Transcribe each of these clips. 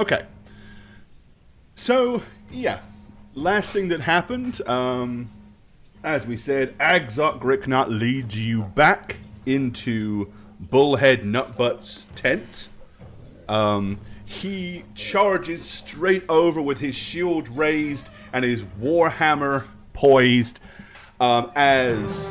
Okay. So, yeah. Last thing that happened, as we said, Agzot Gricknot leads you back into Bullhead Nutbutt's tent. He charges straight over with his shield raised and his warhammer poised as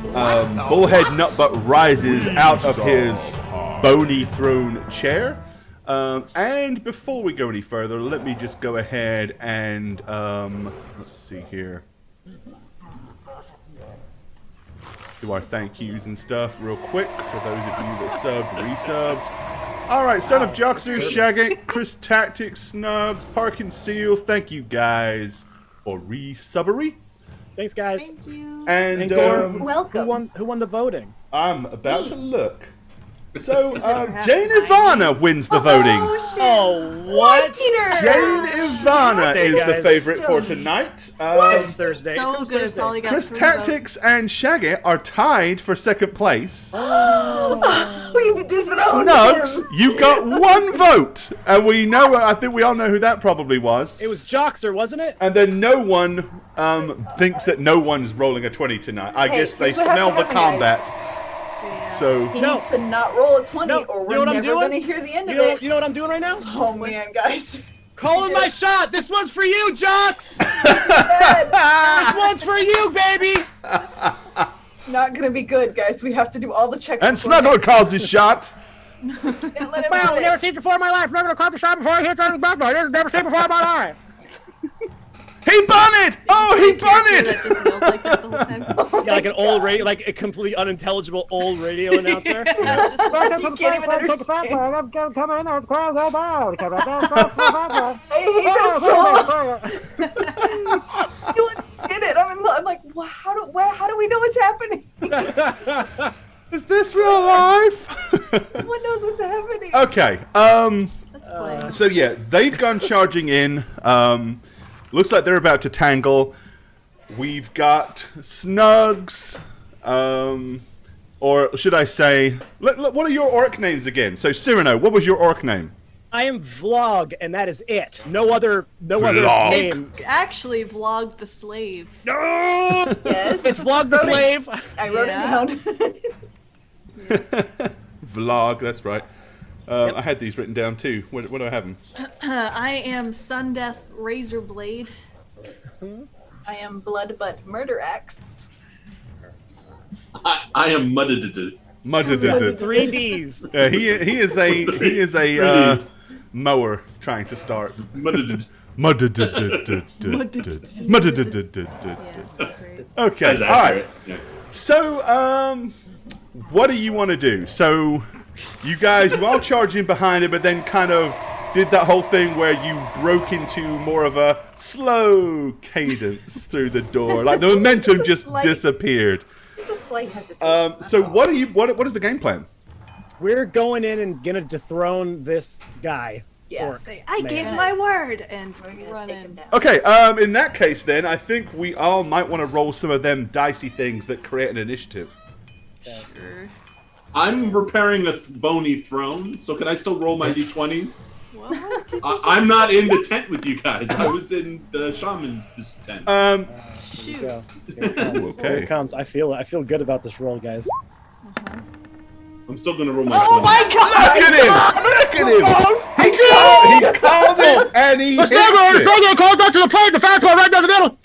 Bullhead Nutbutt rises out of his bony throne chair. And before we go any further, let me just go ahead and let's see here. Do our thank yous and stuff real quick for those of you that subbed, resubbed. All right, Son of Joxer, Shaggy, Chris Tactics, Snugs, Parkin Seal, thank you guys for resubbery. Thanks, guys. Thank you. And Welcome. Who won the voting? I'm about to look. So, Jane Ivana wins the voting. Oh, what? Jane Ivana is the guys. favorite for tonight. It's Thursday. So It's good. Thursday. Polly got Chris 3 Tactics and Shaggy are tied for second place. We dethroned Snugs, him. you got 1 vote, and we know. I think we all know who that probably was. It was Joxer, wasn't it? And then no one thinks that no one's rolling a 20 tonight. I Hey, guess they here's what has smell to the happen, guys. combat. So He No. needs to not roll a 20 No, or you we're know what I'm never doing? going to hear the end You of know, it. you know what I'm doing right now? Oh man, guys. Calling my shot. This one's for you, Jox. This one's for you, baby. Not going to be good, guys. We have to do all the checks. and before Snuggler calls his shot. we can't let him Wow, have it. never seen before in my life. Never caught the shot before I hit on the back. Never seen before in my life. He bunted! Oh, he bunted! That just yells like that the whole time. Yeah, like an old radio, like a completely unintelligible old radio announcer. He can't even understand. Hey, he does so. You understand it. I'm like, wow, how do we know what's happening? Is this real life? No one knows what's happening. Okay, Let's play. so yeah, they've gone charging in. Looks like they're about to tangle. We've got Snugs, or should I say, what are your orc names again? So Cyrano, what was your orc name? I am Vlog, and that is it. No other Vlog. name. Actually, Vlog the Slave. No! Yes. It's Vlog the Slave. I wrote Yeah. it down. Vlog, that's right. I had these written down too. What do I have them? I am Sundeath Razorblade. I am Blood But Murder Axe. I am mudded. Mudded. 3 Ds. He is a mower trying to start. Mudded. Mudded. Yes, that's right. Okay, That's all right. accurate. Yeah. So, what do you want to do? So, you all charge in behind it, but then kind of did that whole thing where you broke into more of a slow cadence through the door, like the momentum just disappeared. Just a slight hesitation. So, what is the game plan? We're going in and gonna dethrone this guy. Yeah. Say, I Man. gave my word, and We're gonna run take him in. down. Okay, in that case, then I think we all might want to roll some of them dicey things that create an initiative. Sure. I'm repairing a bony throne, so can I still roll my d20s? What did you I'm not in the tent with you guys. I was in the shaman's tent. shoot? Go. Here it comes. Okay. Here it comes. I feel good about this roll, guys. I'm still gonna roll my Oh 20s. my god! Look at him! He called it, and he hits it. Calls out to the plate. The fastball right down the middle.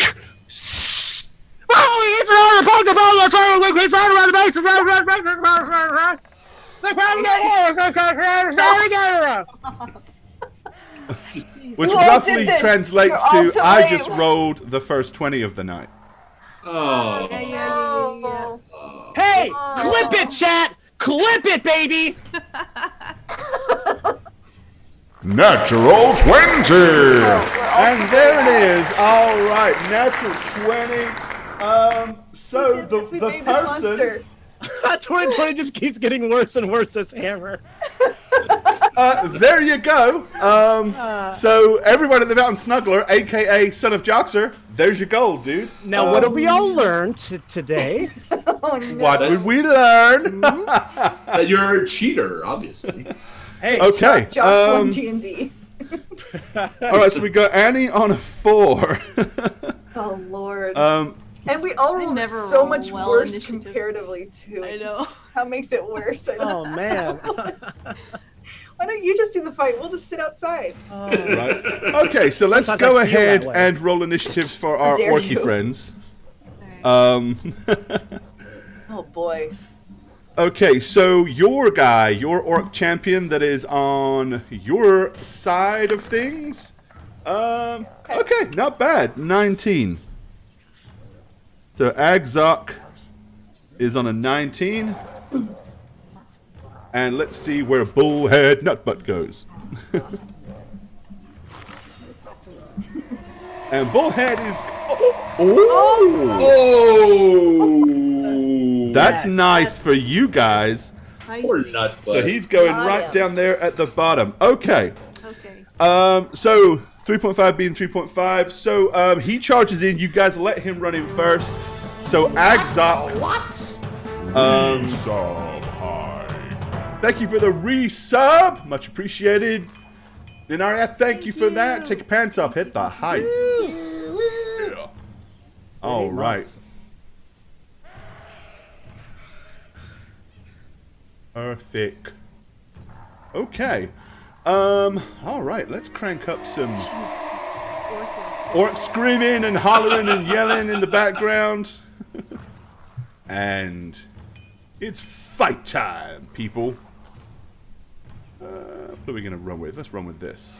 Oh, he's throwing the poke the ball. He's throwing around the bases. Which Who else roughly did this? translates You're all to, to I blame. just rolled the first 20 of the night. Oh. Yeah. Hey, clip it, chat. Clip it, baby. Natural 20! And there it is. All right, natural 20. So We the made this person... monster. 2020 just keeps getting worse and worse as Hammer. There you go. So everyone at the Mountain Snuggler, a.k.a. Son of Joxer, there's your goal, dude. Now, what have we all learned today? Oh, no. What did we learn? That you're a cheater, obviously. Hey, Okay. Josh won G&D. All right, so we got Annie on a 4. Oh Lord. um, And we all rolled never so roll much well worse initiative. comparatively too. I know. How makes it worse? I know. Oh man. Why don't you just do the fight? We'll just sit outside. right. Okay, so let's Sometimes go I feel ahead that way. and roll initiatives for our dare orky you. friends. Alright. Oh boy. Okay, so your guy, your orc champion that is on your side of things. Okay, not bad. 19. So Agzok is on a 19. And let's see where Bullhead Nutbutt goes. And Bullhead is. Oh! Oh! That's Yes. nice for you guys. I Poor see. nut So butt. he's going Got right him. down there at the bottom. Okay. Okay. So 3.5 being 3.5. So he charges in. You guys let him run in first. So Agzok. Sub high. Thank you for the resub. Much appreciated. Denaria, thank you for that. Take your pants off. Hit the height. Yeah. All right. Nuts. Perfect. Okay. All right. Let's crank up some orc screaming and hollering and yelling in the background. And it's fight time, people. What are we gonna run with? Let's run with this.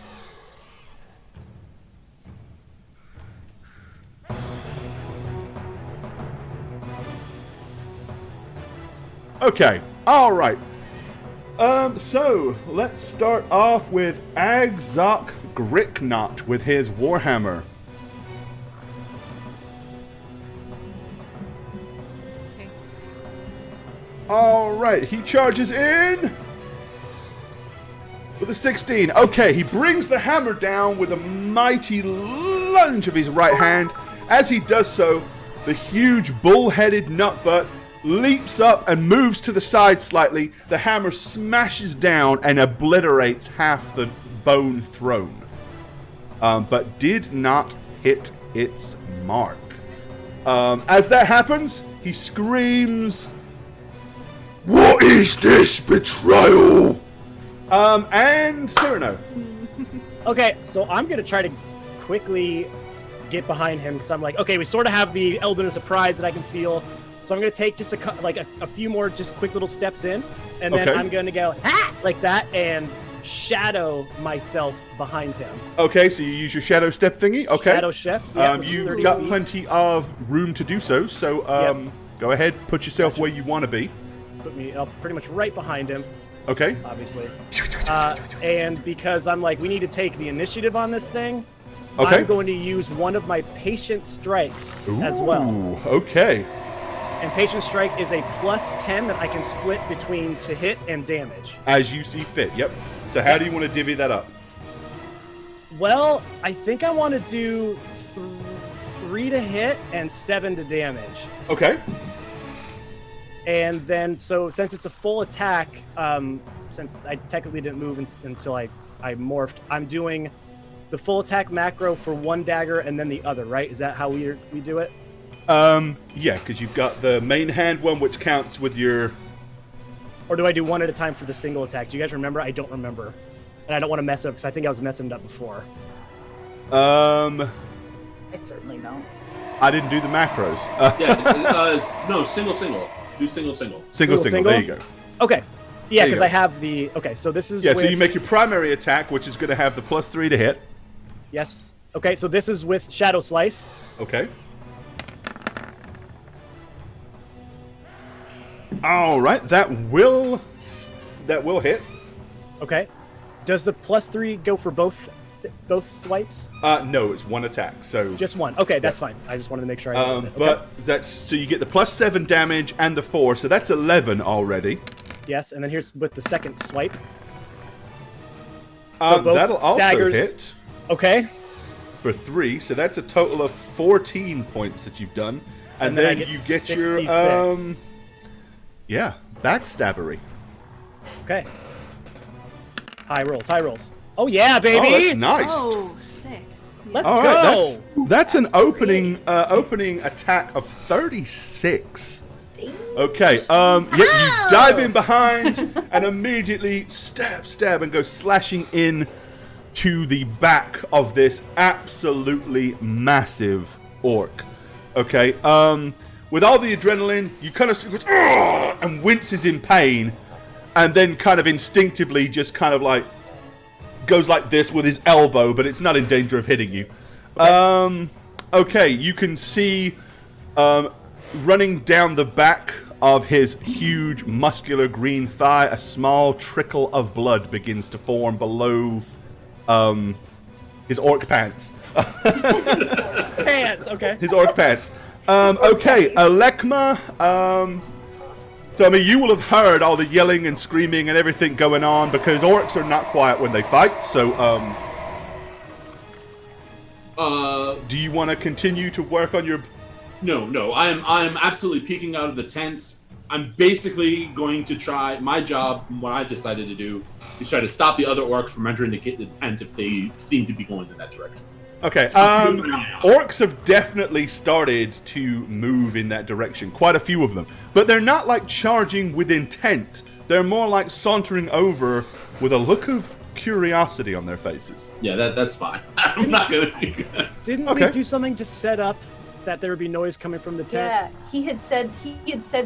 Okay. All right. So let's start off with Agzok Gricknot with his Warhammer. Okay. All right, he charges in with a 16. Okay, he brings the hammer down with a mighty lunge of his right hand. As he does so, the huge bull-headed nutbutt leaps up and moves to the side slightly. The hammer smashes down and obliterates half the bone throne, but did not hit its mark. As that happens, he screams, "What is this betrayal?" And Cyrano. Okay, so I'm gonna try to quickly get behind him because I'm like, okay, we sort of have the element of surprise that I can feel. So I'm gonna take just a few more just quick little steps in, and then Okay. I'm gonna go like that and shadow myself behind him. Okay, so you use your shadow step thingy. Okay. Shadow shift. Yeah, which is You've 30 got feet. plenty of room to do so. So Yep. go ahead, put yourself where you want to be. Put me up pretty much right behind him, Okay. obviously. And because I'm like, we need to take the initiative on this thing. Okay. I'm going to use one of my patient strikes as well. Ooh, okay. And patient strike is a +10 that I can split between to hit and damage. As you see fit. Yep. So how do you want to divvy that up? Well, I think I want to do 3 to hit and 7 to damage. Okay. And then, so since it's a full attack, since I technically didn't move until I morphed, I'm doing the full attack macro for one dagger and then the other, right? Is that how we do it? Yeah, because you've got the main hand one, which counts with your. Or do I do one at a time for the single attack? Do you guys remember? I don't remember. And I don't want to mess up because I think I was messing it up before. I certainly don't. I didn't do the macros. No, single. Do single. Single. Single? There you go. Okay. Yeah, There you because go. I have the... Okay, so this is Yeah, with... so you make your primary attack, which is going to have the +3 to hit. Yes. Okay, so this is with Shadow Slice. Okay. All right, that will hit. Okay. Does the +3 go for both swipes? No, it's one attack. So, Just one. Okay, that's fine. I just wanted to make sure I had it. Okay. but that's so you get the +7 damage and the 4, so that's 11 already. Yes, and then here's with the second swipe. both That'll also daggers- hit Okay. for 3, so that's a total of 14 points that you've done, and then I then get you get your 66. backstabbery. Okay. High rolls. Oh yeah, baby. Oh, that's nice. Oh, sick. Let's All go. right, that's an opening attack of 36. Okay, you dive in behind and immediately stab, and go slashing in to the back of this absolutely massive orc. Okay, with all the adrenaline, you kind of goes, and winces in pain, and then kind of instinctively just kind of like goes like this with his elbow, but it's not in danger of hitting you. Okay, you can see running down the back of his huge muscular green thigh, a small trickle of blood begins to form below his orc pants. Pants. Okay. His orc pants. Okay, Alekma. So I mean, you will have heard all the yelling and screaming and everything going on because orcs are not quiet when they fight. So, do you want to continue to work on your? No. I'm absolutely peeking out of the tent. I'm basically going to try. My job, what I decided to do, is try to stop the other orcs from entering the tent if they seem to be going in that direction. Okay. Orcs have definitely started to move in that direction. Quite a few of them, but they're not like charging with intent. They're more like sauntering over with a look of curiosity on their faces. Yeah, that's fine. I'm not gonna. Didn't Okay. we do something to set up that there would be noise coming from the tent? Yeah, he had said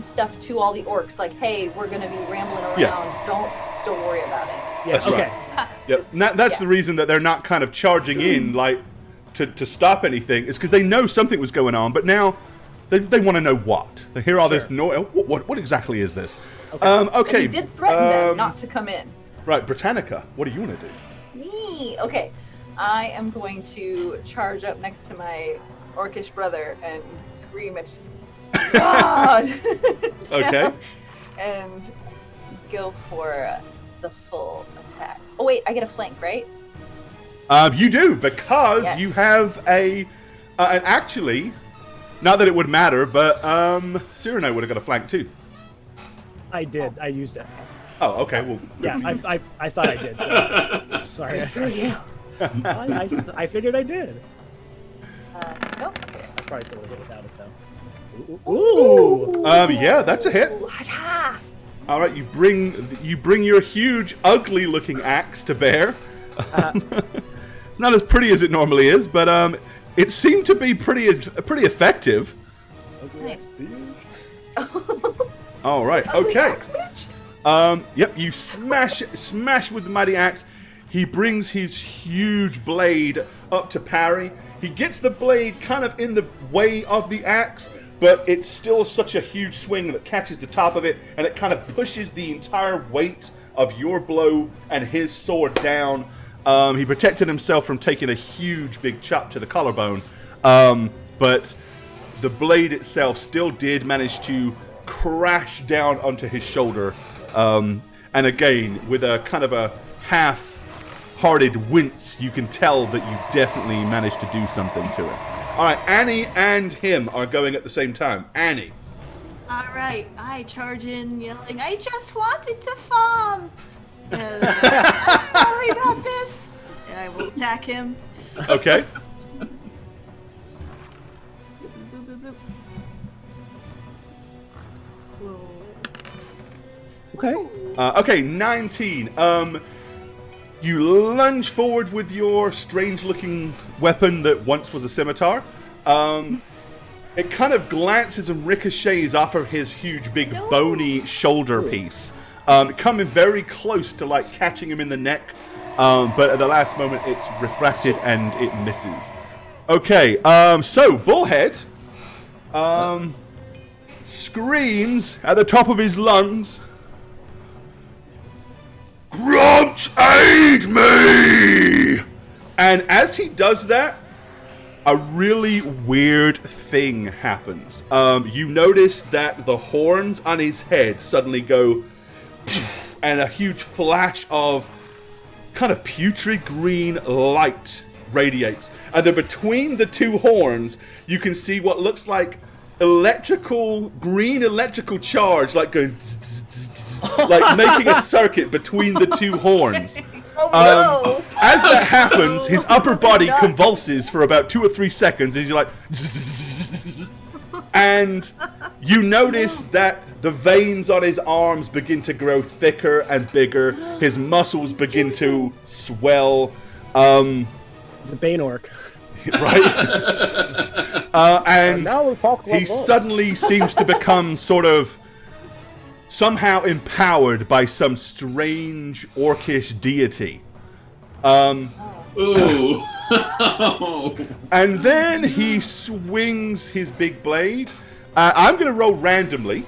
stuff to all the orcs like, "Hey, we're gonna be rambling around. Yeah. Don't worry about it." Yeah. That's Okay. right. Yep. And that's the reason that they're not kind of charging in like to stop anything. Is because they know something was going on, but now they want to know what. They hear all this noise. What exactly is this? Okay. And he did threaten them not to come in. Right, Britannica. What do you want to do? Me. Okay. I am going to charge up next to my orcish brother and scream at God. Okay. And go for the full attack. Oh wait, I get a flank, right? You do, because Yes. you have and actually, not that it would matter, but Cyrano would have got a flank too. I did. I used it. Oh, okay. Well, Yeah, I thought I did. So. Sorry. I figured I did. Nope. I probably still would have hit without it though. Ooh. yeah, that's a hit. Ha-ha. All right, you bring your huge, ugly-looking axe to bear. It's not as pretty as it normally is, but it seemed to be pretty effective. Nice. All right, Ugly okay. axe, bitch. Yep, you smash with the mighty axe. He brings his huge blade up to parry. He gets the blade kind of in the way of the axe, but it's still such a huge swing that catches the top of it, and it kind of pushes the entire weight of your blow and his sword down. He protected himself from taking a huge big chop to the collarbone, but the blade itself still did manage to crash down onto his shoulder. And again, with a kind of a half-hearted wince, you can tell that you definitely managed to do something to it. All right, Annie and him are going at the same time. Annie. All right, I charge in yelling, I just wanted to farm. I'm sorry about this. And I will attack him. Okay. Boop, boop, boop. Whoa. Okay. Okay, 19. You lunge forward with your strange-looking weapon that once was a scimitar. It kind of glances and ricochets off of his huge, big, bony shoulder piece, coming very close to like catching him in the neck. But at the last moment, it's refracted and it misses. Okay, so Bullhead screams at the top of his lungs, "Grunt, aid me!" And as he does that, a really weird thing happens. You notice that the horns on his head suddenly go, and a huge flash of kind of putrid green light radiates. And then between the two horns, you can see what looks like green electrical charge, like going like making a circuit between the two horns. Oh As that happens, his upper body convulses for about 2 or 3 seconds, and he's like, and you notice that the veins on his arms begin to grow thicker and bigger. His muscles begin to swell. It's a Bane orc. Right? And Now we talk like he this. suddenly seems to become sort of somehow empowered by some strange orcish deity. Ooh. And then he swings his big blade. I'm going to roll randomly.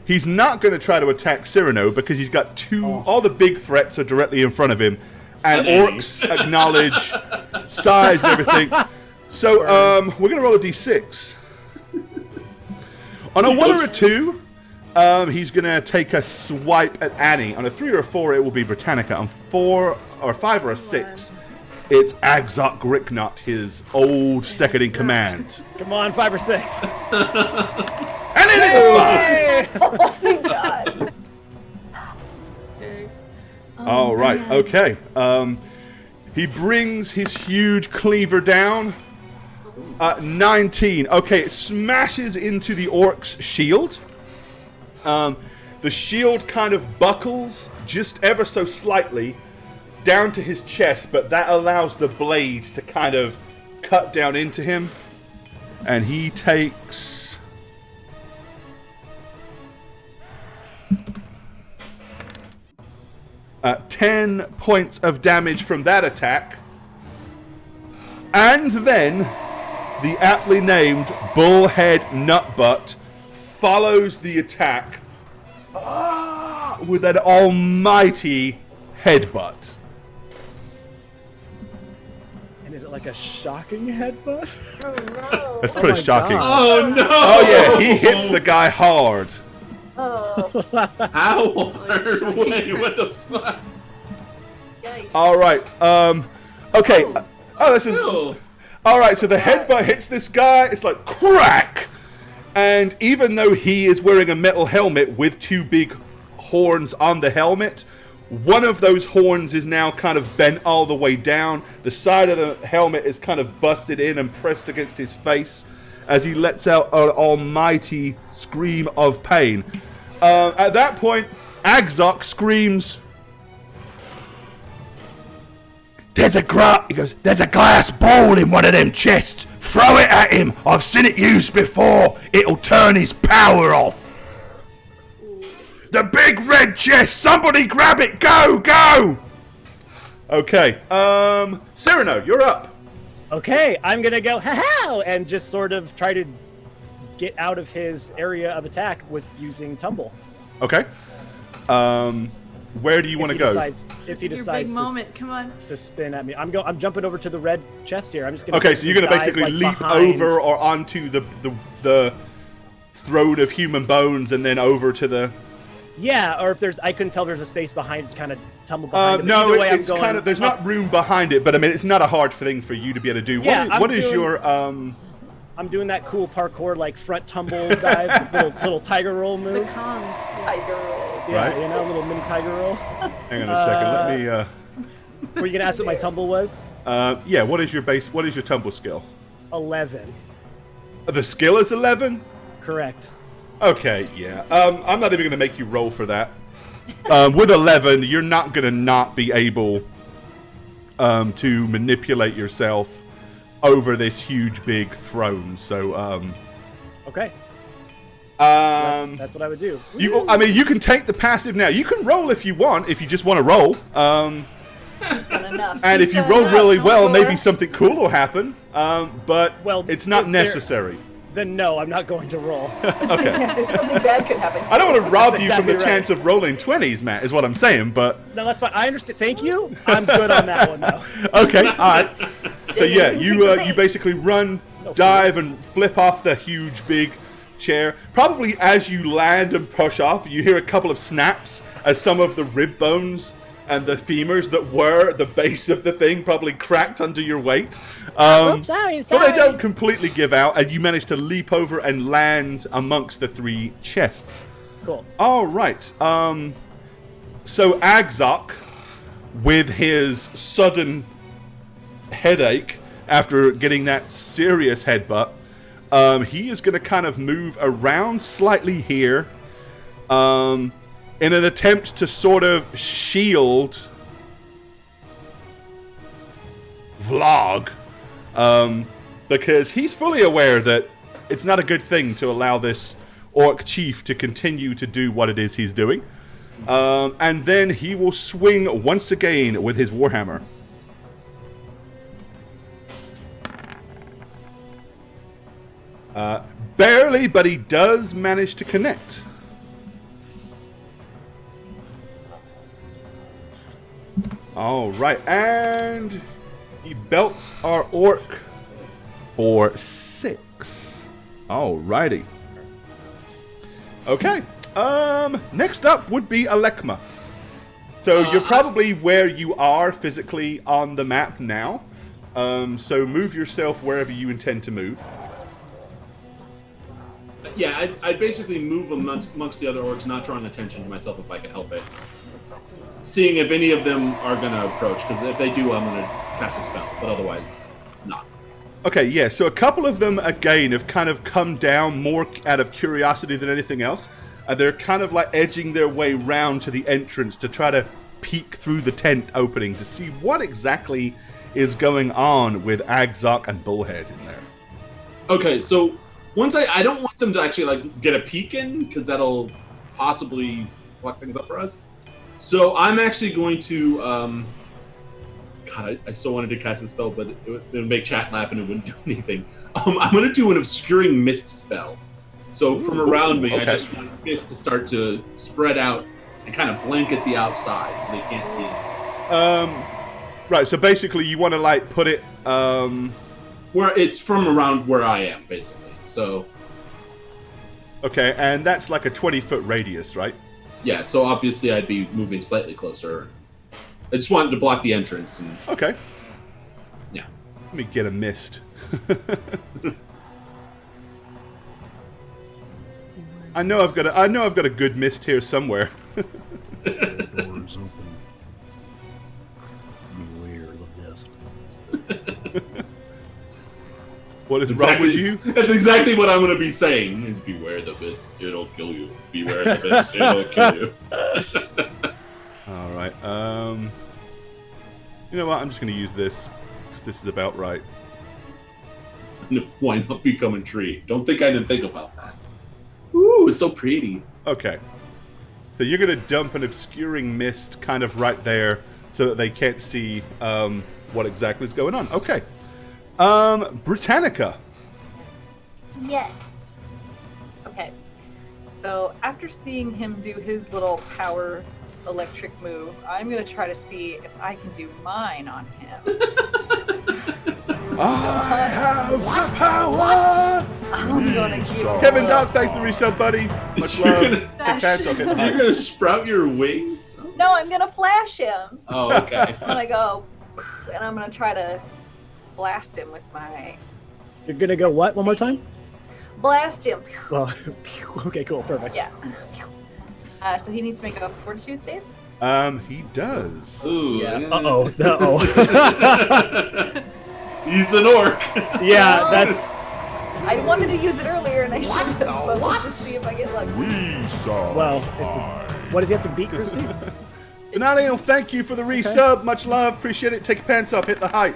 He's not going to try to attack Cyrano because he's got all the big threats are directly in front of him. And orcs acknowledge size and everything. So we're going to roll a d6. On a 1 or a 2, he's going to take a swipe at Annie. On a 3 or a 4, it will be Britannica. On 4 or 5 or a 6, it's Agzok Gricknot, his old second in command. Come on, 5 or 6. And it is 5! Oh my god. All right, okay. He brings his huge cleaver down. 19. Okay, it smashes into the orc's shield. The shield kind of buckles just ever so slightly down to his chest, but that allows the blade to kind of cut down into him. And he takes... 10 points of damage from that attack. And then the aptly named Bullhead Nutbutt follows the attack with an almighty headbutt. And is it like a shocking headbutt? Oh no. That's pretty my shocking. God. Oh no! Oh yeah, he hits the guy hard. Oh. How hard? Wait, what the fuck? Yikes. All right. Okay. Oh, this is. Still. All right. So the headbutt hits this guy. It's like crack. And even though he is wearing a metal helmet with 2 big horns on the helmet, one of those horns is now kind of bent all the way down. The side of the helmet is kind of busted in and pressed against his face as he lets out an almighty scream of pain. At that point, Agzok screams, "There's a glass bowl in one of them chests. Throw it at him. I've seen it used before. It'll turn his power off." The big red chest. Somebody grab it. Go, go. Okay. Cyrano, you're up. Okay, I'm gonna go ha-ha and just sort of try to get out of his area of attack with using tumble. Okay. Where do you want to go? If he This is your decides big moment. Come on. to spin at me, I'm jumping over to the red chest here. I'm just gonna. Okay, so you're gonna dive, basically like, leap behind. over or onto the throat of human bones and then over to the. Yeah, or if there's, I couldn't tell if there's a space behind to kind of tumble behind. it, but No, either way, it's I'm going kind of there's up. not room behind it, but I mean it's not a hard thing for you to be able to do. Yeah, What is I'm doing- your I'm doing that cool parkour like front tumble dive, little tiger roll The move. Kong. Tiger roll. Yeah, Right. you know, little mini tiger roll. Hang on a second. Let me. Were you gonna ask what my tumble was? Yeah. What is your base? What is your tumble skill? 11. The skill is 11. Correct. Okay. Yeah. I'm not even going to make you roll for that. With 11, you're not going to not be able to manipulate yourself over this huge big throne. So. Okay. Um, That's what I would do. I mean, you can take the passive now. You can roll if you want, if you just want to roll. He's done enough. And He's if you done roll enough, really don't well, you? maybe something cool will happen. But Well, it's not is there- necessary. Then no, I'm not going to roll. Okay. Yeah, something bad could happen. I don't want to rob That's you from the exactly right. chance of rolling 20s, Matt, is what I'm saying, but... No, that's fine. I understand. Thank you. I'm good on that one though. Okay, alright. So yeah, you basically run, dive, and flip off the huge, big chair. Probably as you land and push off, you hear a couple of snaps as some of the rib bones and the femurs that were the base of the thing probably cracked under your weight. Oops, sorry. But they don't completely give out, and you manage to leap over and land amongst the 3 chests. Cool. All right. So Agzok, with his sudden headache after getting that serious headbutt, he is going to kind of move around slightly here, in an attempt to sort of shield Vlog, because he's fully aware that it's not a good thing to allow this orc chief to continue to do what it is he's doing. And then he will swing once again with his warhammer. Barely, but he does manage to connect. All right, and he belts our orc for 6. All righty. Okay. Next up would be Alekma. So you're probably where you are physically on the map now. So move yourself wherever you intend to move. Yeah, I'd basically move amongst the other orcs, not drawing attention to myself if I can help it. Seeing if any of them are going to approach, because if they do, I'm going to cast a spell, but otherwise, not. Okay, yeah, so a couple of them, again, have kind of come down more out of curiosity than anything else. And they're kind of like edging their way round to the entrance to try to peek through the tent opening to see what exactly is going on with Agzok and Bullhead in there. Okay, so once I don't want them to actually like get a peek in, because that'll possibly fuck things up for us. So I'm actually going to, God, I so wanted to cast a spell, but it would make chat laugh and it wouldn't do anything. I'm going to do an obscuring mist spell. So from around me, okay. I just want mist to start to spread out and kind of blanket the outside so they can't see it. Right, so basically you want to like put it, Where it's from around where I am, basically. So okay, and that's like a 20-foot radius, right? yeah, so obviously I'd be moving slightly closer. I just wanted to block the entrance and Okay. yeah. Let me get a mist. I know I've got a good mist here somewhere. Doors open. Beware the mist. What is wrong with you? That's exactly what I'm going to be saying. Is beware the mist, it'll kill you. Beware the mist, it'll kill you. All right. You know what? I'm just going to use this because this is about right. Why not become a tree? Don't think I didn't think about that. Ooh, it's so pretty. Okay. So you're going to dump an obscuring mist kind of right there so that they can't see what exactly is going on. Okay. Britannica. Yes. Okay. So after seeing him do his little power electric move, I'm gonna try to see if I can do mine on him. I have the power! I'm gonna give Kevin Dog, thanks for the resub, buddy. Much You're love. gonna- Take pants off. Hit the You're height. going to sprout your wings? No, I'm gonna flash him. Oh, okay. I'm gonna go, and I'm gonna try to blast him with my You're gonna go what? One more time? blast him. Well, okay, cool, perfect. Yeah. So he needs to make a fortitude save. He does. Ooh. Yeah. Uh-oh. Uh-oh. He's an orc. Yeah, that's... I wanted to use it earlier, and I should have. But let's just see if I get lucky. We saw. Well, it's a... What does he have to beat, Christy? Benaniel, thank you for the resub. Much love. Appreciate it. Take your pants off. Hit the height.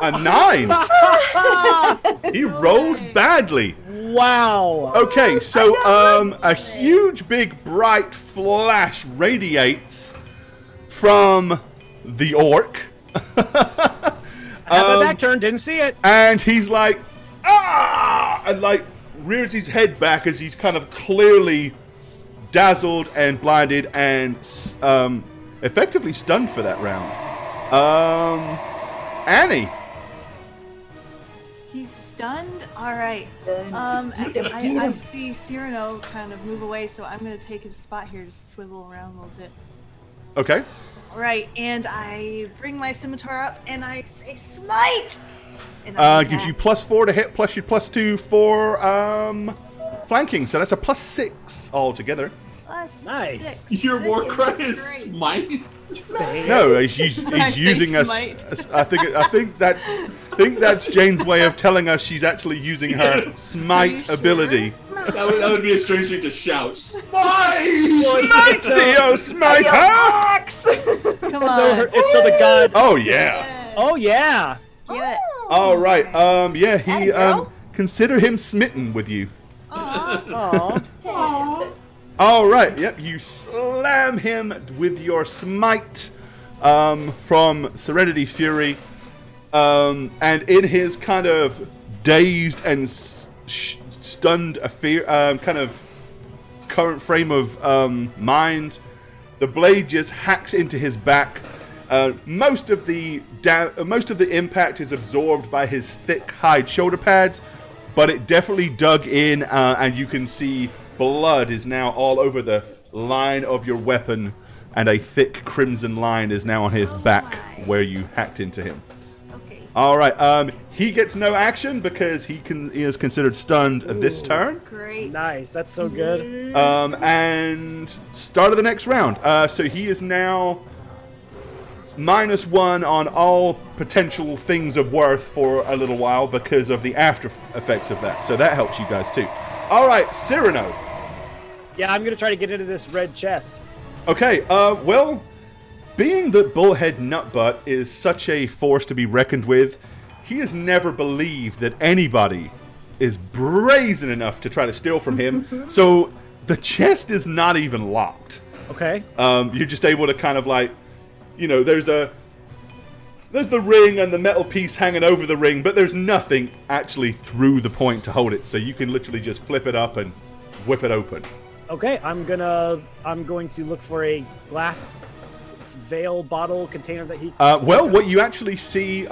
A 9. He rolled badly. Wow. Okay, so a huge, big, bright flash radiates from the orc. I had my back turned, didn't see it. And he's like, ah! And like rears his head back as he's kind of clearly dazzled and blinded and effectively stunned for that round. Annie. He's stunned? Alright. I see Cyrano kind of move away, so I'm going to take his spot here to swivel around a little bit. Okay. Alright, and I bring my scimitar up and I say smite! And I Gives you attack. +4 to hit, plus your +2 for flanking, so that's a +6 altogether. Plus Nice. 6. Your This war is cry is great. smite. Same. No, he's I say using us. smite. I think that's Jane's way of telling us she's actually using her smite sure? ability. That would be a strange thing to shout. Smite! Smite thee, O smiter! Axe! Come on. So the god. Oh yeah. Yeah. Oh yeah. Get it. All right. Yeah. He Atta-girl. consider him smitten with you. Aw. Aw. All right. Yep. You slam him with your smite from Serenity's Fury, and in his kind of dazed and stunned kind of current frame of mind, the blade just hacks into his back. Most of the impact is absorbed by his thick hide shoulder pads, but it definitely dug in, and you can see blood is now all over the line of your weapon, and a thick crimson line is now on his back where you hacked into him. Okay. All right. He gets no action because he is considered stunned this turn. Great. Nice. That's so good. And start of the next round. So he is now -1 on all potential things of worth for a little while because of the after effects of that. So that helps you guys too. All right, Cyrano. Yeah, I'm gonna try to get into this red chest. Okay, well, being that Bullhead Nutbutt is such a force to be reckoned with, he has never believed that anybody is brazen enough to try to steal from him. So the chest is not even locked. Okay. You're just able to kind of like, you know, there's the ring and the metal piece hanging over the ring, but there's nothing actually through the point to hold it. So you can literally just flip it up and whip it open. Okay. I'm going to look for a glass veil bottle container that he. Well, what you actually see,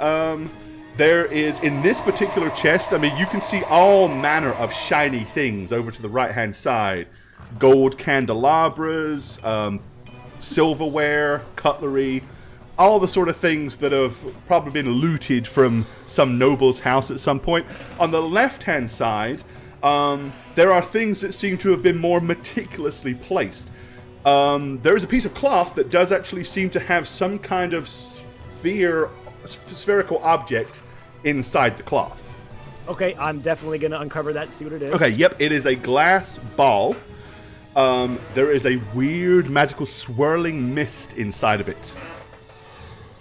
there is in this particular chest. I mean, you can see all manner of shiny things over to the right-hand side: gold candelabras, silverware, cutlery, all the sort of things that have probably been looted from some noble's house at some point. On the left-hand side, there are things that seem to have been more meticulously placed. There is a piece of cloth that does actually seem to have some kind of spherical object inside the cloth. Okay, I'm definitely gonna uncover that, see what it is. Okay, yep, it is a glass ball. There is a weird magical swirling mist inside of it.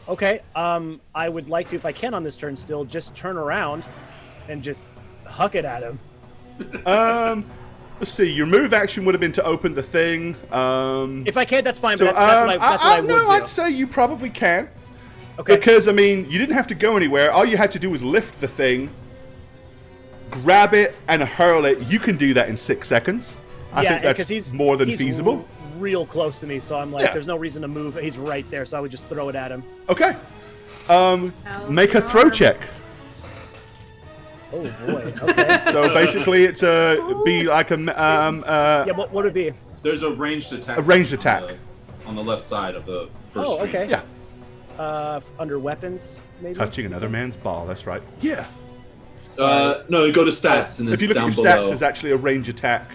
Okay. I would like to, if I can on this turn still, just turn around and just huck it at him. Let's see, your move action would have been to open the thing. If I can, that's fine. So, But that's what I would no, do. I'd say you probably can. Okay. Because, I mean, you didn't have to go anywhere. All you had to do was lift the thing, grab it, and hurl it. You can do that in 6 seconds. I think that's he's more than he's feasible. Real close to me, so I'm like, Yeah. there's no reason to move. He's right there, so I would just throw it at him. Okay. Make a throw check. Oh boy. Okay. So basically, it's be like a Yeah. What would it be? There's a ranged attack. A ranged attack. On the left side of the first Oh, screen. okay. yeah, Under weapons, maybe. touching another man's ball. That's right. Yeah. No, you go to stats and If it's you look down at your below. stats, it's actually a range attack.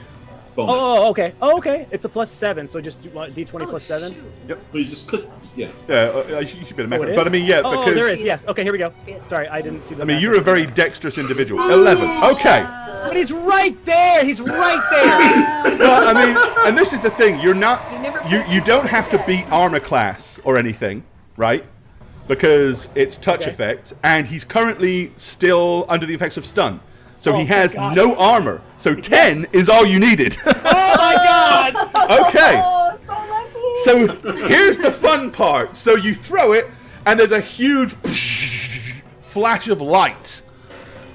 bonus. Oh, okay. Oh, okay. It's a +7, so just do D20 Oh, +7. shoot. But you just click. Yeah. You should be able to Oh, make it it. But I is? mean, yeah, Oh, because there is. Yes. Okay, here we go. Sorry, I didn't see that. I mean, you're a very dexterous individual. 11. Okay. But he's right there. He's right there. Well, I mean, and this is the thing. You're not. You never You don't have to beat armor class or anything, right? Because it's touch Okay. effect, and he's currently still under the effects of stun. So he Oh, has thank God. no armor. So 10 is all you needed. Oh my God. Okay. Oh, so lucky. So here's the fun part. So you throw it, and there's a huge flash of light.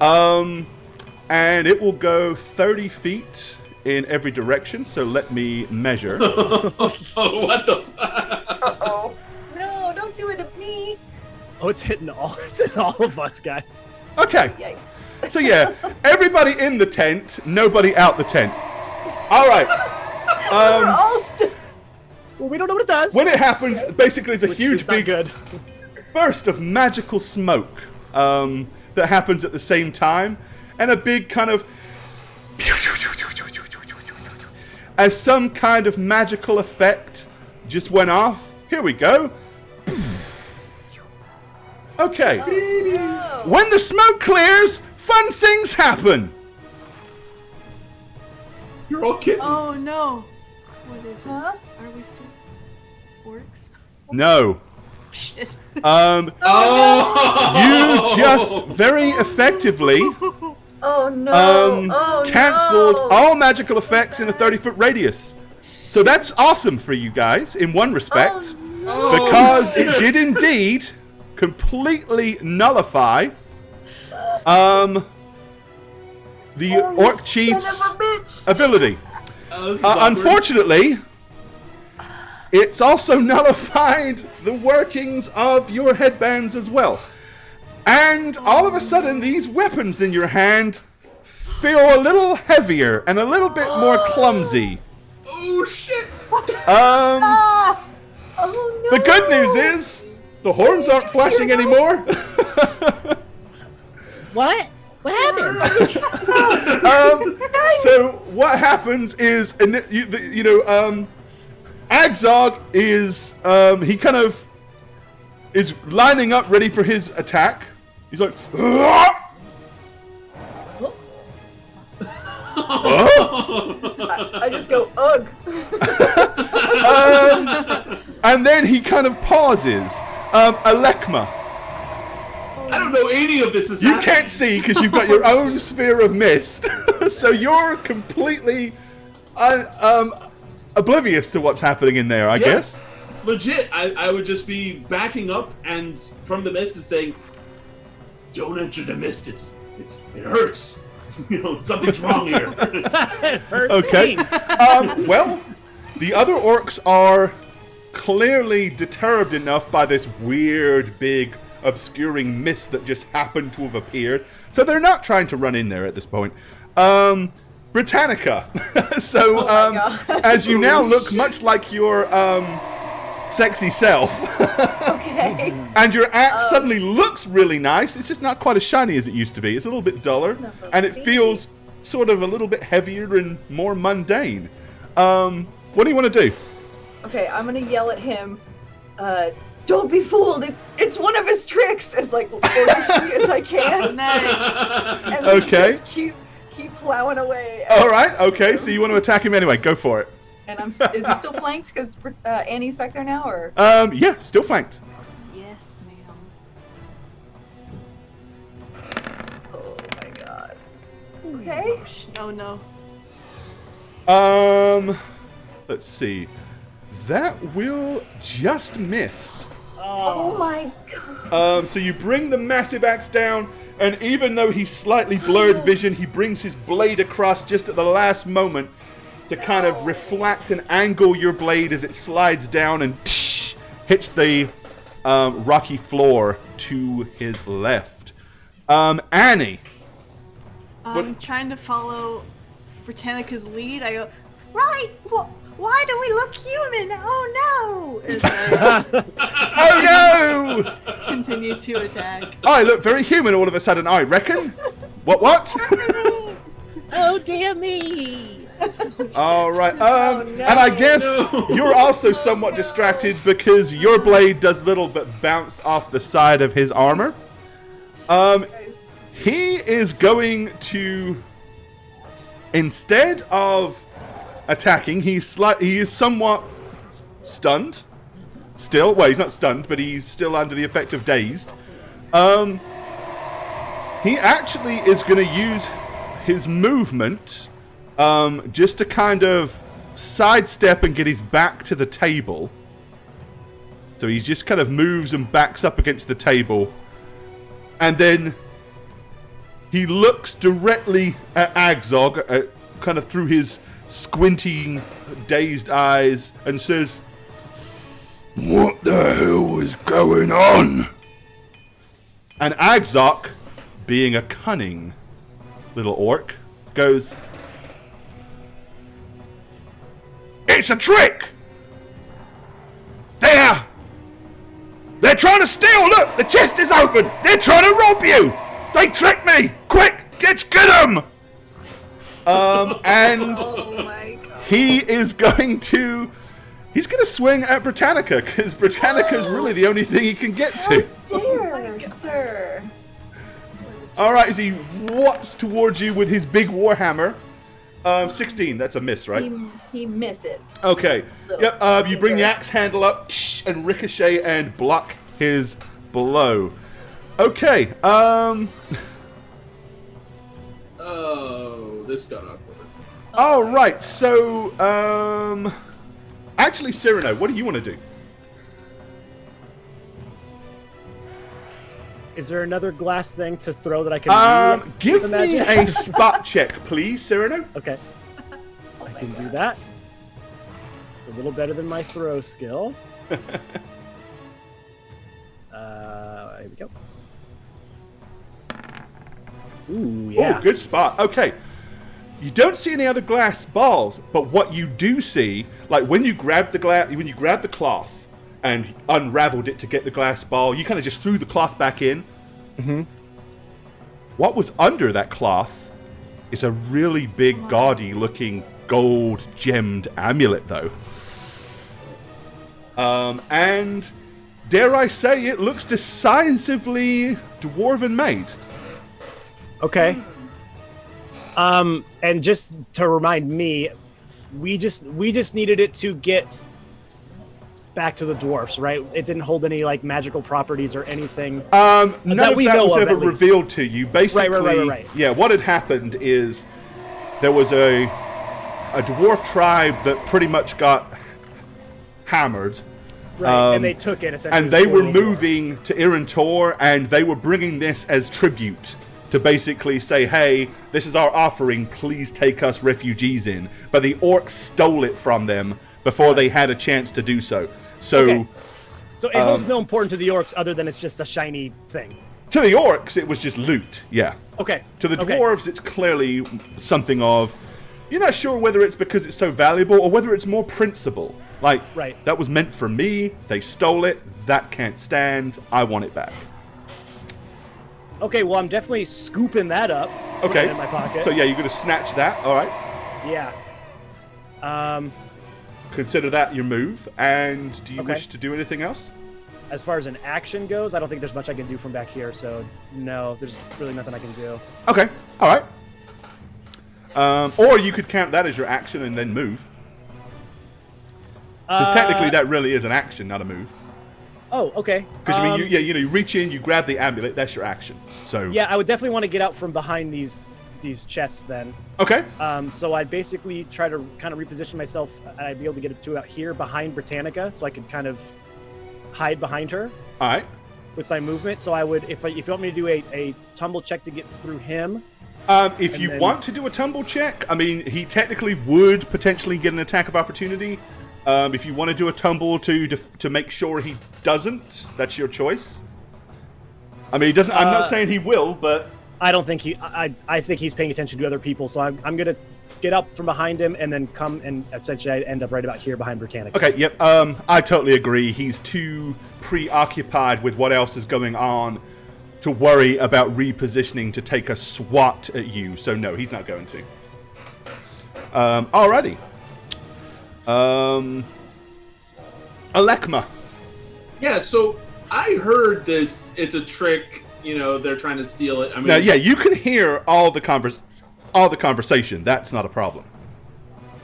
And it will go 30 feet in every direction. So let me measure. Oh, what the? Uh-oh. No, don't do it to me. Oh, it's hitting all. It's hitting all of us, guys. Okay. Yikes. So yeah, everybody in the tent, nobody out the tent. All right. We're all still. Well, we don't know what it does. When it happens, basically, there's a Which huge is not big good. burst of magical smoke that happens at the same time, and a big kind of as some kind of magical effect just went off. Here we go. Okay. Oh, When the smoke clears, fun things happen. You're all kittens. Oh no. What is it? Huh? Are we still orcs? No. Shit. Oh! You just very effectively Oh no! cancelled no. all magical effects in a 30-foot radius. So that's awesome for you guys in one respect, Oh, because shit. it did indeed completely nullify the Orc Chief's ability. This is awkward. Unfortunately, it's also nullified the workings of your headbands as well. And all of a sudden, these weapons in your hand feel a little heavier and a little bit more clumsy. Oh shit! Oh no! The good news is, the horns aren't flashing anymore. What? What happened? So what happens is, Agzog is, he kind of is lining up ready for his attack. He's like, I just go ugh. and then he kind of pauses. Alekma, I don't know any of this is you happening. can't see because you've got your own sphere of mist, so you're completely oblivious to what's happening in there, I Yeah. guess. Legit, I would just be backing up and from the mist and saying, "Don't enter the mist. It hurts. Something's wrong here." It hurts. Okay. Well, the other orcs are clearly disturbed enough by this weird, big, obscuring mist that just happened to have appeared, so they're not trying to run in there at this point. Britannica. So, God. as you now look much like your sexy self, Okay. and your axe suddenly looks really nice. It's just not quite as shiny as it used to be. It's a little bit duller, and it feels sort of a little bit heavier and more mundane. What do you want to do? Okay, I'm gonna yell at him. Don't be fooled. It's one of his tricks. As orishly as I can. Nice. And then Okay. just keep plowing away. All right. Okay. So you want to attack him anyway? Go for it. And is he still flanked? Because Annie's back there now, or? Yeah. Still flanked. Yes, ma'am. Oh my god. Okay. Oh no. Let's see. That will just miss. Oh my god. So you bring the massive axe down, and even though he's slightly blurred vision, he brings his blade across just at the last moment to kind of reflect and angle your blade as it slides down and hits the rocky floor to his left. Annie. I'm trying to follow Britannica's lead. I go, right. Why do we look human? Oh no! As I Oh no! continue to attack. I look very human all of a sudden, I reckon. What? Oh dear me! All right. no. And I guess you're also somewhat distracted because your blade does little but bounce off the side of his armor. He is going to, instead of attacking, he is somewhat stunned. Still, well, he's not stunned, but he's still under the effect of dazed. He actually is going to use his movement just to kind of sidestep and get his back to the table. So he just kind of moves and backs up against the table. And then he looks directly at Agzog, kind of through his squinting, dazed eyes, and says, "What the hell is going on?" And Agzog, being a cunning little orc, goes, "It's a trick! They're trying to steal! Look! The chest is open! They're trying to rob you! They tricked me! Quick! Get them!" And Oh my god. he is going to... He's going to swing at Britannica, because Britannica is really the only thing he can get to. Dear sir. All right, as he whops towards you with his big warhammer. 16, that's a miss, right? He misses. Okay. Little Yep. You bring the finger. axe handle up and ricochet and block his blow. Okay. Oh, this got awkward. All right. So, actually, Cyrano, what do you want to do? Is there another glass thing to throw that I can do? Give with me the a magic? spot check, please, Cyrano. Okay. I can do that. It's a little better than my throw skill. Here we go. Ooh, yeah. Oh, good spot. Okay. You don't see any other glass balls, but what you do see, like when you grabbed the cloth and unraveled it to get the glass ball, you kind of just threw the cloth back in. Mm-hmm. What was under that cloth is a really big, gaudy-looking gold gemmed amulet, though. And dare I say, it looks decisively dwarven made. Okay. And just to remind me, we just needed it to get back to the dwarfs, right? It didn't hold any like magical properties or anything. None of we that know was of, ever at least. revealed to you. Basically, Right. yeah, what had happened is there was a dwarf tribe that pretty much got hammered. Right, and they took it essentially. And they were spoiled war. moving to Irantor, and they were bringing this as tribute to basically say, hey, this is our offering, please take us refugees in. But the orcs stole it from them before they had a chance to do so. So, Okay. So it holds no importance to the orcs other than it's just a shiny thing. to the orcs, it was just loot, yeah. Okay. To the okay. dwarves, it's clearly something of... You're not sure whether it's because it's so valuable or whether it's more principle. Like, Right. that was meant for me, they stole it, that can't stand, I want it back. Okay, well, I'm definitely scooping that up. putting Okay. it in my pocket. So yeah, you're going to snatch that, alright. Yeah. Consider that your move, and do you Okay. wish to do anything else? As far as an action goes, I don't think there's much I can do from back here, so no, there's really nothing I can do. Okay, alright. Or you could count that as your action and then move. Because technically that really is an action, not a move. Oh, okay. Because I mean, you reach in, you grab the amulet, that's your action. So Yeah, I would definitely want to get out from behind these chests then. Okay. So I'd basically try to kind of reposition myself, and I'd be able to get to out here behind Britannica, so I could kind of hide behind her All right. with my movement. So I would, if you want me to do a tumble check to get through him. If you then- want to do a tumble check, I mean, he technically would potentially get an attack of opportunity. If you want to do a tumble to make sure he doesn't, that's your choice. I mean, he doesn't. I'm not saying he will, but I don't think he. I think he's paying attention to other people. So I'm gonna get up from behind him and then come and essentially I end up right about here behind Britannica. okay. Yep. I totally agree. He's too preoccupied with what else is going on to worry about repositioning to take a swat at you. So no, he's not going to. Alrighty. Alekma. Yeah, so I heard this. It's a trick. You know, they're trying to steal it. I mean, Now, yeah, you can hear all the conversation. That's not a problem.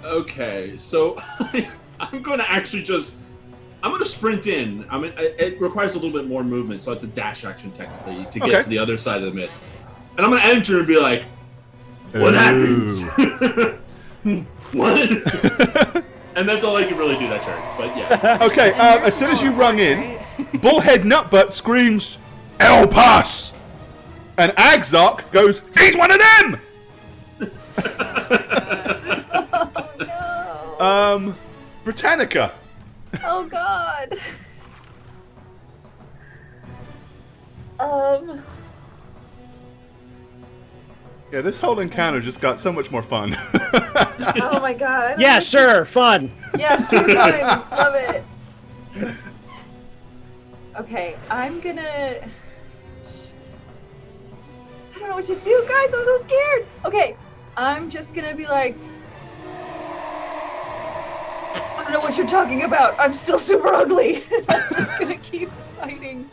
Okay, so I'm going to actually I'm going to sprint in. I mean, it requires a little bit more movement, so it's a dash action technically to get Okay. to the other side of the mist. And I'm going to enter and be like, "What happens? What?" And that's all I can really do that turn. But yeah, Okay, as soon as you rung in, Bullhead Nutbutt screams, El Pas! And Agzok goes, he's one of them! Oh no. Britannica. Oh god. Yeah, this whole encounter just got so much more fun. Oh my god. Yeah, sure, fun. Yes, you're fine. Love it. Okay, I'm gonna. I don't know what to do, guys. I'm so scared. Okay, I'm just gonna be like, don't know what you're talking about. I'm still super ugly. I'm just gonna keep fighting.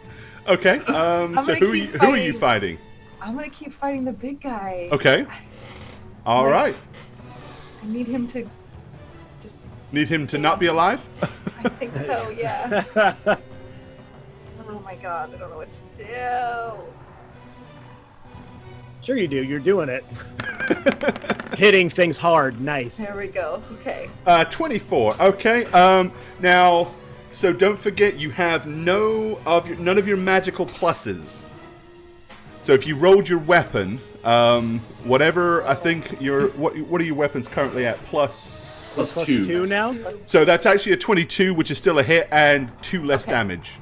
Okay. So who are you fighting? I'm gonna keep fighting the big guy. Okay. All right. I need him to just. Need him to not be alive? I think so. Yeah. Oh my god! I don't know what to do. Sure you do. You're doing it. Hitting things hard. Nice. There we go. Okay. 24. Okay. Now, so don't forget you have none of your magical pluses. So if you rolled your weapon, whatever I think what are your weapons currently at? Plus 2 now? So that's actually a 22, which is still a hit and 2 less damage.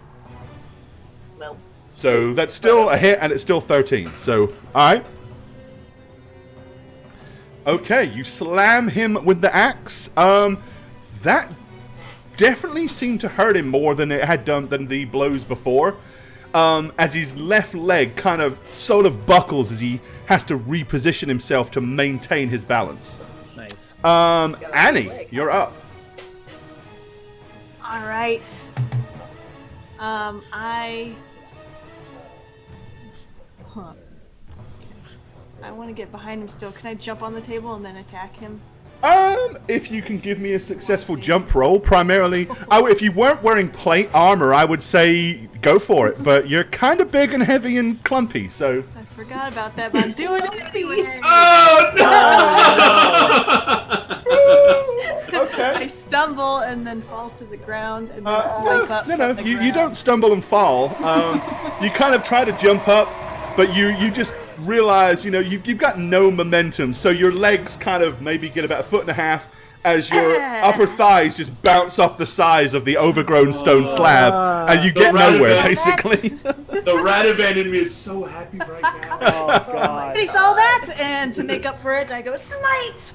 Well. So that's still a hit and it's still 13. So, alright. Okay, you slam him with the axe. That definitely seemed to hurt him more than it had done than the blows before. As his left leg kind of sort of buckles as he has to reposition himself to maintain his balance. Nice. Annie, you're up. All right. I want to get behind him still. Can I jump on the table and then attack him? If you can give me a successful jump roll, primarily. If you weren't wearing plate armor, I would say go for it. But you're kind of big and heavy and clumpy, so. I forgot about that, but I'm doing it anyway. Oh no! Okay. I stumble and then fall to the ground and then swipe up. No, from the you ground. don't stumble and fall. You kind of try to jump up, but you just realize, you've got no momentum, so your legs kind of maybe get about 1.5 feet as your upper thighs just bounce off the sides of the overgrown stone slab, and you get nowhere, basically. The Radavan in me is so happy right now. Oh, God. He saw that, and to make up for it, I go smite.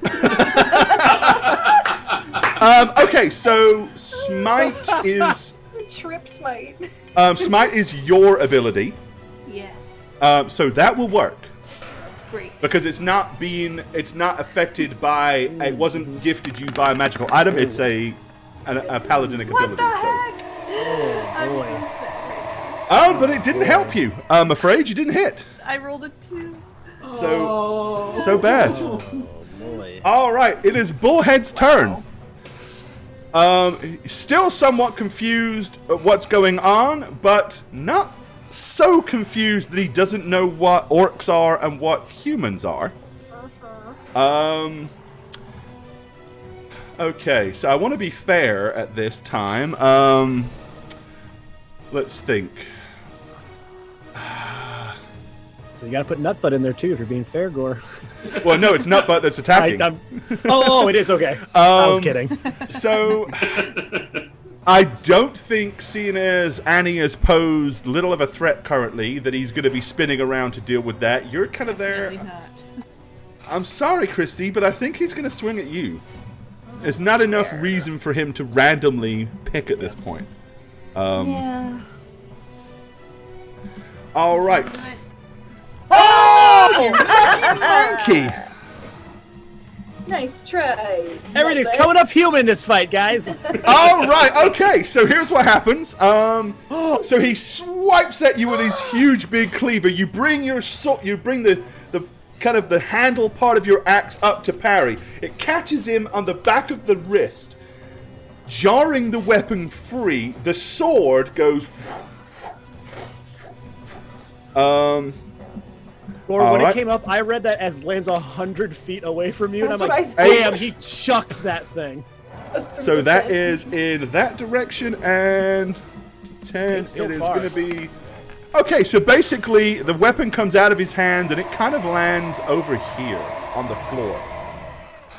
Okay, so Smite is Trip smite. Smite is your ability. Yes, So that will work great. because it's not affected by. It wasn't gifted you by a magical item. It's a paladinic What ability. the heck? I'm so sad right But it didn't help you. I'm afraid you didn't hit. now. I rolled a 2. So bad. Boy. All right, it is Bullhead's turn. Still somewhat confused at what's going on, but not so confused that he doesn't know what orcs are and what humans are. Okay, so I want to be fair at this time. Let's think. So you gotta put Nutbutt in there too if you're being fair, Gore. Well, no, it's Nutbutt that's attacking. Oh, it is, okay. I was kidding. So, I don't think, seeing as Annie has posed little of a threat currently, that he's going to be spinning around to deal with that. You're kind of there. Really not. I'm sorry, Christy, but I think he's going to swing at you. There's not enough reason for him to randomly pick at this point. Yeah. All right. Oh, monkey! Nice try. Everything's Nutbutt. coming up human this fight, guys. All right, okay. So here's what happens. So he swipes at you with his huge big cleaver. You bring your you bring the kind of the handle part of your axe up to parry. It catches him on the back of the wrist, jarring the weapon free. The sword goes. Or when Alright. it came up, I read that as lands 100 feet away from you, That's and I'm what like, I damn, thought. he chucked that thing. So that is in that direction, and 10. It's still It is far. going to be. Okay, so basically, the weapon comes out of his hand, and it kind of lands over here on the floor.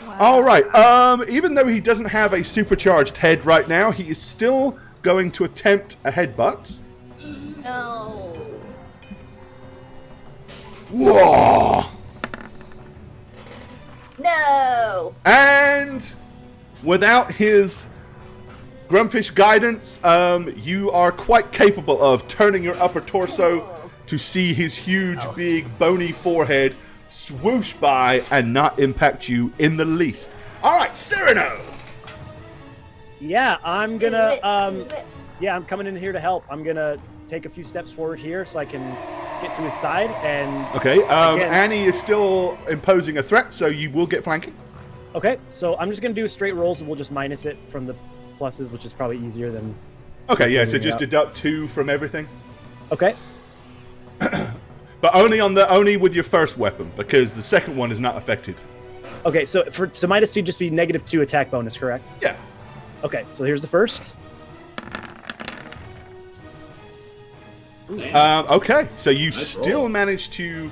Wow. All right. Even though he doesn't have a supercharged head right now, he is still going to attempt a headbutt. No. Whoa! No. And without his Grumpfish guidance, you are quite capable of turning your upper torso to see his huge, big, bony forehead swoosh by and not impact you in the least. All right, Cyrano. Yeah, I'm gonna. Yeah, I'm coming in here to help. I'm gonna take a few steps forward here so I can get to his side and. Okay. again, Annie is still imposing a threat, so you will get flanking. Okay, so I'm just gonna do straight rolls, and we'll just minus it from the pluses, which is probably easier than. Okay. Yeah. So figuring it just out. deduct 2 from everything, Okay. but only with your first weapon because the second one is not affected. Okay, so so minus 2 just be -2 attack bonus, correct? Yeah. Okay, so here's the first. Okay. So you Nice still roll. manage to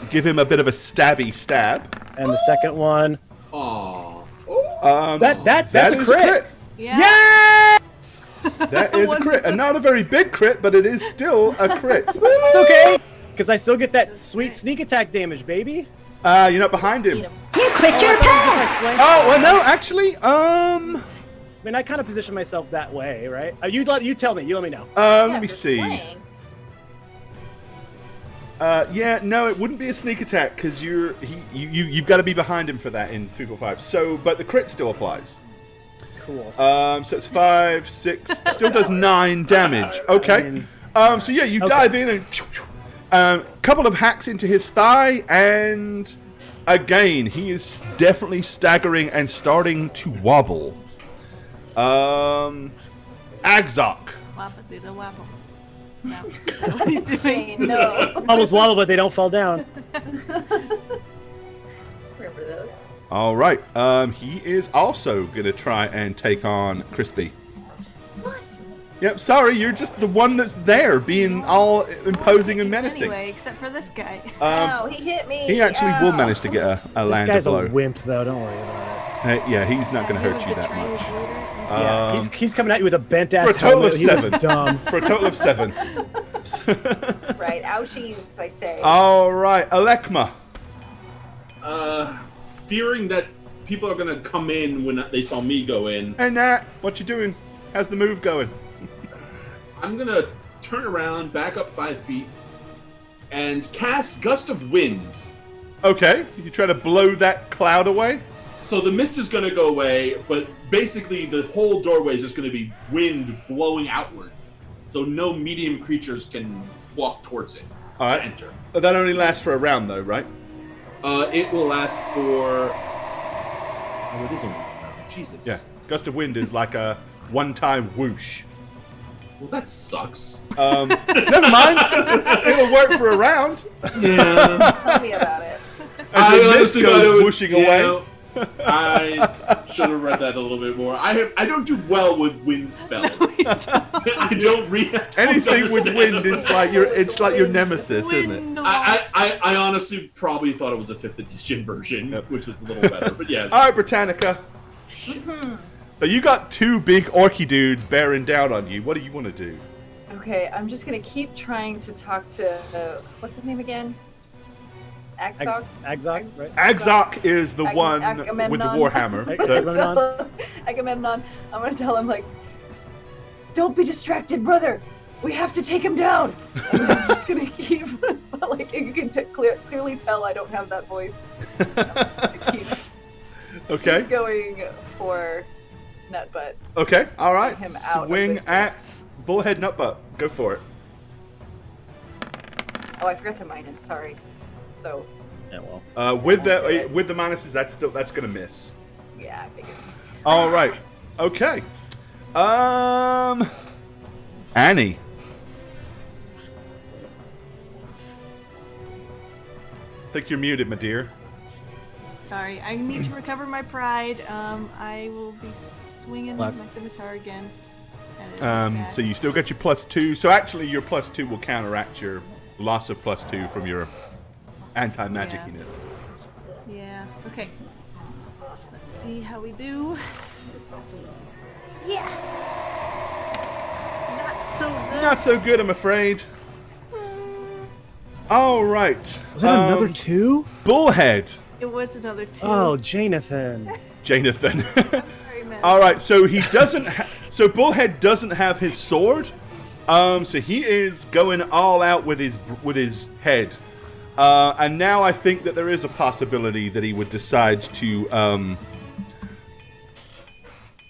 give him a bit of a stabby stab. And the second one. Aww. That's That a is crit. Yeah. Yes! That is a crit, and not a very big crit, but it is still a crit. It's okay, because I still get that sweet sneak attack damage, baby. You're not behind him. You quit your path! Oh well, no, actually, I mean, I kind of position myself that way, right? You tell me. You let me know. let me see. Yeah, no, it wouldn't be a sneak attack because you've got to be behind him for that in 345. So, but the crit still applies. Cool. So it's 5, 6, still does 9 damage. Okay. So yeah, you dive in and couple of hacks into his thigh, and again, he is definitely staggering and starting to wobble. Agzok. Wabba doodle wabble. No, is that what he's doing? No. Almost wobble, but they don't fall down. Remember those? All right. He is also gonna try and take on Crispy. What? Yep. Sorry, you're just the one that's there, being all imposing and menacing. Anyway, except for this guy. Ow, he hit me. He actually will Ow. manage to get a This land guy's blow. a wimp, though. Don't worry about Yeah, he's not gonna hurt you that much. it. Yeah, he's coming at you with a bent for ass a total helmet. of He looks 7. dumb. For a total of 7. Right, ouchies, I say. All right, Alekma. Fearing that people are gonna come in when they saw me go in, Hey Nat, what you doing? How's the move going? I'm gonna turn around, back up 5 feet, and cast Gust of Wind. Okay, you try to blow that cloud away. So the mist is gonna go away, but basically the whole doorway is just gonna be wind blowing outward. So no medium creatures can walk towards it All right. to enter. But that only lasts for a round, though, right? It will last for. Oh, it is only 1 round. Jesus. Yeah. Gust of wind is like a one-time whoosh. Well, that sucks. Never mind. It'll work for a round. Yeah. Tell me about it. As the mist goes whooshing away. I should have read that a little bit more. I don't do well with wind spells. I don't read Anything with wind is like your nemesis, isn't it? Wind I honestly probably thought it was a 5th edition version, Yep. which was a little better. But yes. All right, Britannica. So you got 2 big orky dudes bearing down on you. What do you want to do? Okay, I'm just gonna keep trying to talk to what's his name again? Axox? Agzok, right? Agzok is the one Agamemnon. with the warhammer. Agamemnon. Agamemnon. I'm gonna tell him like, don't be distracted, brother. We have to take him down. And I'm just gonna keep, but like you can clearly tell I don't have that voice. Okay. Keep going for Nutbutt. Okay. All right. Him out of Swing this at mix. Bullhead Nutbutt. Go for it. Oh, I forgot to minus. Sorry. So Yeah, well. With Won't do the it. with the minuses, that's gonna miss. yeah, I figured. All right. Okay. Annie. I think you're muted, my dear. Sorry, I need to recover my pride. I will be swinging What? my scimitar again. And it is back. So you still got your +2. So actually, your +2 will counteract your loss of +2 from your anti-magiciness. Yeah. Okay. Let's see how we do. Yeah. Not so good. Not so good, I'm afraid. All right. Was that another 2? Bullhead, It was another 2. Oh, Janathan. Janathan. I'm sorry, man. All right, so he doesn't. So Bullhead doesn't have his sword. So he is going all out with his head. And now I think that there is a possibility that he would decide to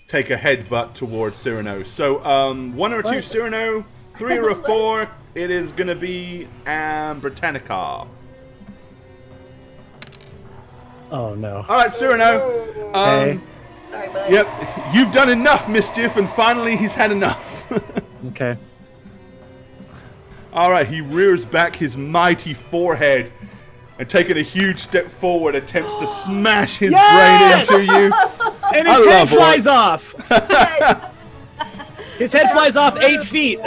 take a headbutt towards Cyrano. So 1 or 2 What? Cyrano, 3 or a 4. It is gonna be Britannica. Oh no. All right, Cyrano. Okay. Sorry, buddy. Yep, you've done enough mischief, and finally he's had enough. Okay. All right, he rears back his mighty forehead and taking a huge step forward attempts to smash his Yes! brain into you. And I his head love flies off. His head flies off 8 feet.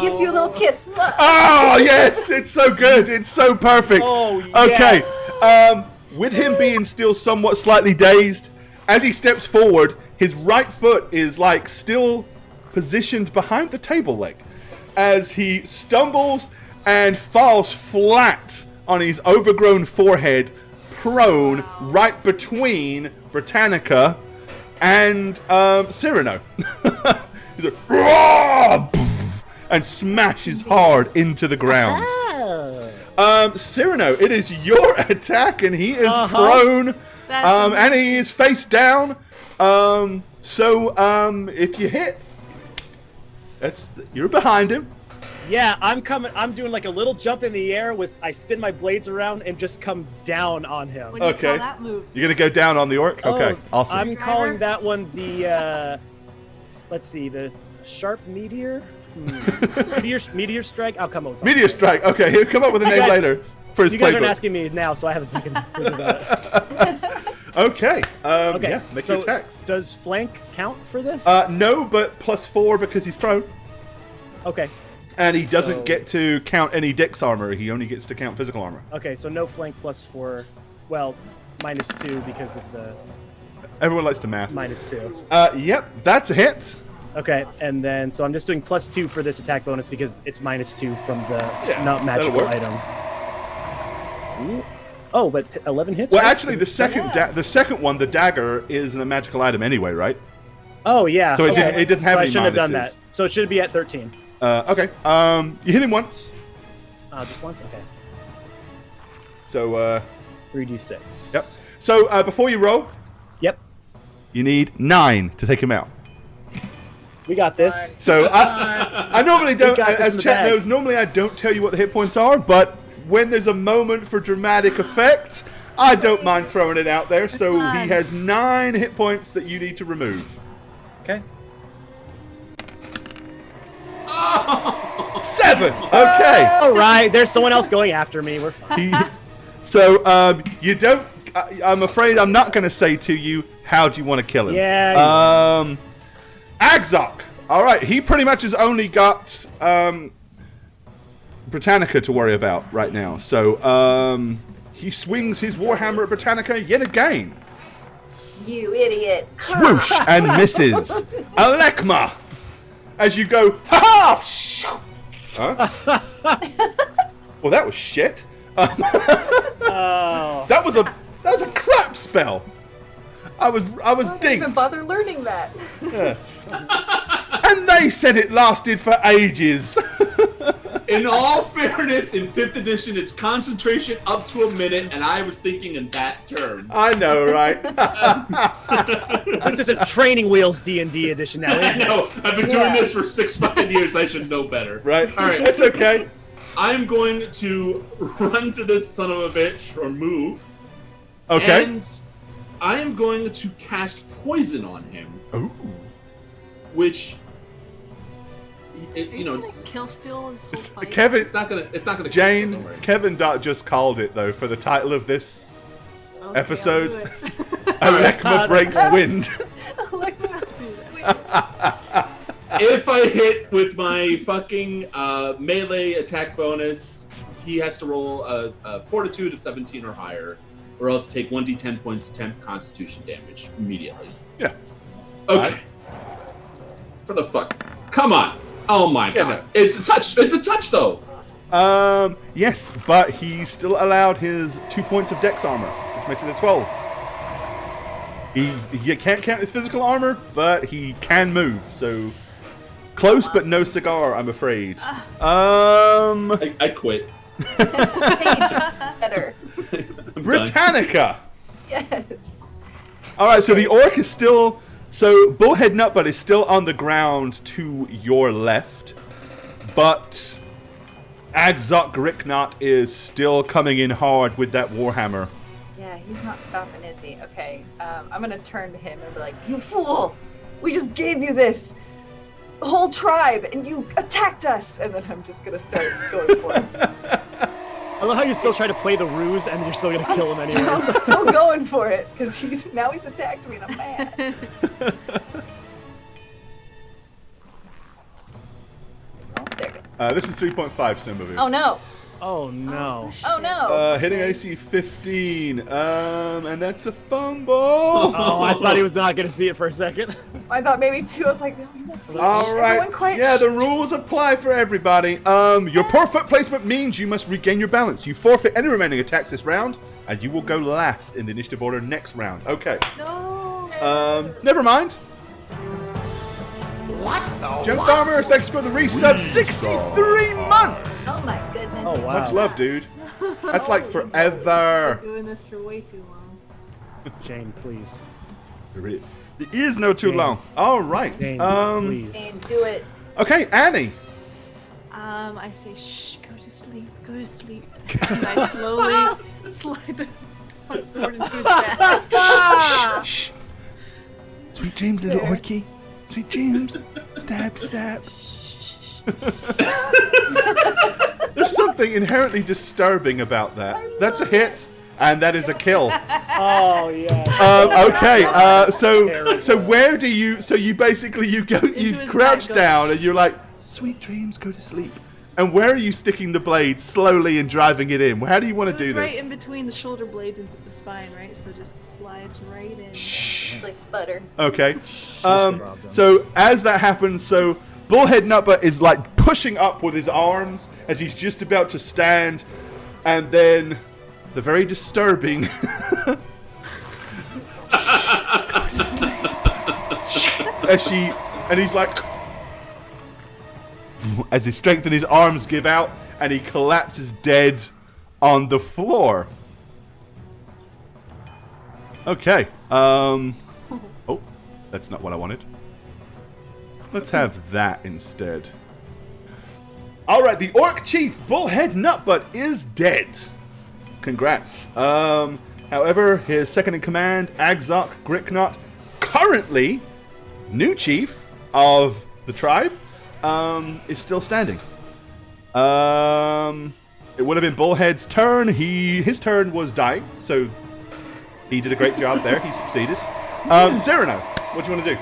Gives you a little kiss. Oh, yes, it's so good. It's so perfect. Oh, Okay, yes. with him being still somewhat slightly dazed, as he steps forward, his right foot is like still positioned behind the table leg as he stumbles and falls flat on his overgrown forehead, prone right between Britannica and Cyrano. He's like, "Roar!" and smashes hard into the ground. Cyrano, it is your attack, and he is prone, and he is face down. If you hit, you're behind him. Yeah, I'm coming. I'm doing like a little jump in the air with. I spin my blades around and just come down on him. What do you Okay. call that move? You're gonna go down on the orc. Okay, awesome. I'm calling that one the. Let's see, the sharp meteor. Meteor strike. I'll come up with something. Meteor strike. Okay, he'll come up with a You name guys- later for his You guys aren't playbook. asking me now, so I have a second to think about it. Okay. Okay. Yeah, make so your attacks. does flank count for this? No, but +4 because he's prone, Okay. and he doesn't So- get to count any dex armor. He only gets to count physical armor. Okay. So no flank +4. Well, -2 because of the Everyone likes to math. -2. Yep, that's a hit. Okay, and then so I'm just doing +2 for this attack bonus because it's -2 from the not that'll magical work. item. Ooh. Oh, but 11 hits. Well, right? actually, the second one, the dagger, isn't a magical item anyway, right? Oh yeah. So it okay. didn't have So I any shouldn't have done minuses. that. So it should be at 13. Okay. You hit him once, Just once. Okay. so 3d6. yep. So before you roll, Yep. you need 9 to take him out. We got this. So I normally don't, got this as in the chat bag. knows, normally I don't tell you what the hit points are, but when there's a moment for dramatic effect, I don't mind throwing it out there. So he has 9 hit points that you need to remove. Okay. 7. Okay. All right. There's someone else going after me. We're fine. So you don't. I'm afraid I'm not going to say to you how do you want to kill him. Yeah. Agzok. All right. He pretty much has only got Britannica to worry about right now. So he swings his warhammer at Britannica yet again. You idiot. Swoosh and misses. Alekma. As you go, ha ha! Huh? Well, that was shit. Oh. That was a crap spell. I was I didn't even dinked, bother learning that. and they said it lasted for ages. In all fairness, in 5th edition, it's concentration up to a minute, and I was thinking in that term. I know, right? This isn't Training Wheels D&D edition now, I is it? know. I've been doing this for 6 fucking years. I should know better. Right. All right. It's okay. I'm going to run to this son of a bitch or move. Okay. And I am going to cast poison on him, Ooh. which it's Kill steal his whole fight. Kevin, it's not gonna don't Jane, worry. Kevin Dot just called it though for the title of this Okay, I'll episode. do it. Alekma breaks wind. I'll do that. If I hit with my fucking melee attack bonus, he has to roll a fortitude of 17 or higher, or else take 1d10 points of temp constitution damage immediately. Yeah. Okay. Right. For the fuck. Come on. Oh my god. no. It's a touch. It's a touch though. Yes, but he still allowed his 2 points of dex armor, which makes it a 12. He can't count his physical armor, but he can move, so close but no cigar, I'm afraid. I quit. Better. I'm done. Britannica! Yes. Alright, so the orc is still So Bullhead Nutbutt is still on the ground to your left, but Agzok Gricknot is still coming in hard with that Warhammer. Yeah, he's not stopping, is he? Okay, I'm gonna turn to him and be like, "You fool! We just gave you this whole tribe, and you attacked us!" And then I'm just gonna start going for him. I love how you still try to play the ruse and you're still gonna kill him anyway. I'm still going for it because he's attacked me and I'm mad. Oh, there it is. This is 3.5 Simbavu. Oh no! Oh no. Oh no! Hitting AC 15, and that's a fumble. Oh, I thought he was not gonna see it for a second. I thought maybe two. I was like, no, that's All right. Everyone quiet. Yeah, the rules apply for everybody. Your poor foot placement means you must regain your balance. You forfeit any remaining attacks this round, and you will go last in the initiative order next round. Okay. No. Never mind. What the? Jim Farmer, thanks for the resub. 63 months. Oh my goodness. Oh wow. Much love, dude. That's like forever. Doing this for way too long. Jane, please. There is no too Jane. long. All right. Jane, please. And do it. Okay, Annie. I say, shh, go to sleep, go to sleep. And I slowly slide the sword into his back. Shh. Sweet dreams, little orky. Sweet dreams. Stab, stab. There's something inherently disturbing about that. That's a hit, and that is a kill. Oh yeah. Okay. So where do you? So you basically you his crouch back, down, and you're like, sweet dreams, go to sleep. And where are you sticking the blade slowly and driving it in? How do you want to It do was this? right in between the shoulder blades into the spine, right? So just slides right in. It's like butter. Okay. So as that happens, so Bullhead Nutbutt is like pushing up with his arms as he's just about to stand, and then the very disturbing and he's like, as his strength in his arms give out, and he collapses dead on the floor. Okay. Oh, that's not what I wanted. Let's have that instead. All right, the Orc Chief Bullhead Nutbutt is dead. Congrats. However, his second in command, Agzok Gricknot, currently new chief of the tribe, is still standing. It would have been Bullhead's turn. His turn was dying, so he did a great job there. He succeeded. Cyrano, what do you want to do?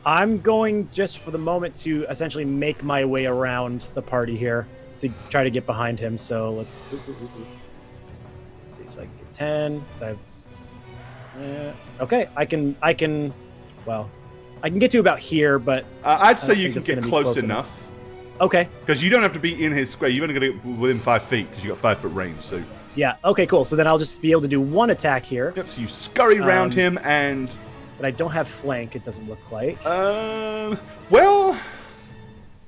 I'm going just for the moment to essentially make my way around the party here to try to get behind him. So let's see. So I can get 10. So okay. I can get to about here, but I'd say you think can it's get gonna be close close enough. Okay. Because you don't have to be in his square. You've only got to get within 5 feet because you got 5 foot range. So Yeah. Okay. Cool. So then I'll just be able to do one attack here. yep. So you scurry around him and. But I don't have flank. It doesn't look like. Well.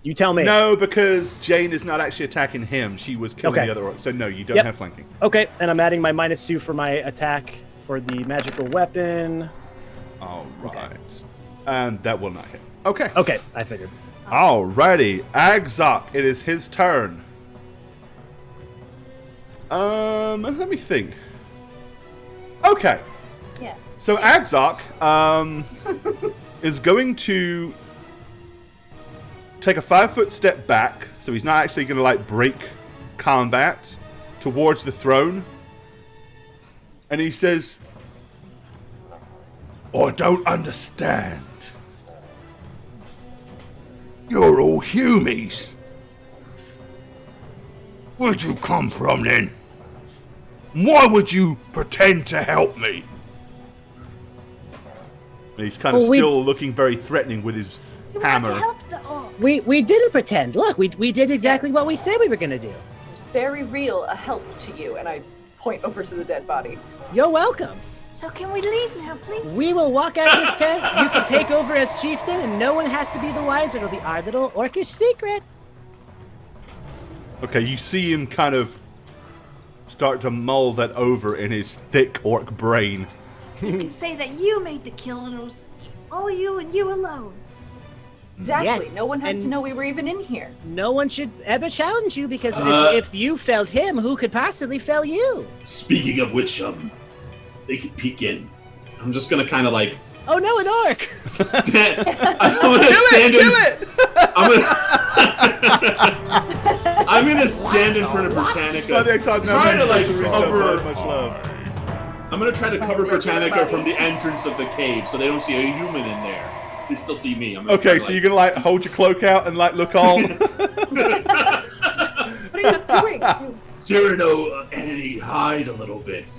You tell me. No, because Jane is not actually attacking him. She was killing Okay. the other orc. So no, you don't Yep. have flanking. Okay. And I'm adding my -2 for my attack for the magical weapon. All right. And that will not hit. Okay. Okay. I figured. Alrighty. Agzok, it is his turn. Let me think. Okay. Yeah. So Agzok is going to take a 5-foot step back, so he's not actually going to like break combat towards the throne. And he says, I don't understand. You're all humies. Where'd you come from then? Why would you pretend to help me? And he's kind of Well, we- still looking very threatening with his hammer. We didn't pretend. Look, we did exactly what we said we were gonna do. It's very real a help to you, and I point over to the dead body. You're welcome. So can we leave now, please? We will walk out of this tent. You can take over as chieftain, and no one has to be the wiser. It'll be our little orcish secret. Okay, you see him kind of start to mull that over in his thick orc brain. You can say that you made the kill and it was all you and you alone. Exactly. Yes, No one has and- to know we were even in here. No one should ever challenge you because if you felled him, who could possibly fell you? Speaking of which, they could peek in. I'm just gonna kind of like Oh no, an orc! I'm gonna stand in. Kill it! I'm gonna stand in front of Britannica. Try to like cover. Much love. I'm gonna try to cover Britannica from the entrance of the cave, so they don't see a human in there. They still see me. I'm gonna Okay, try so to, you're gonna like hold your cloak out and like look all. What are you doing? Cyrano, Annie, hide a little bit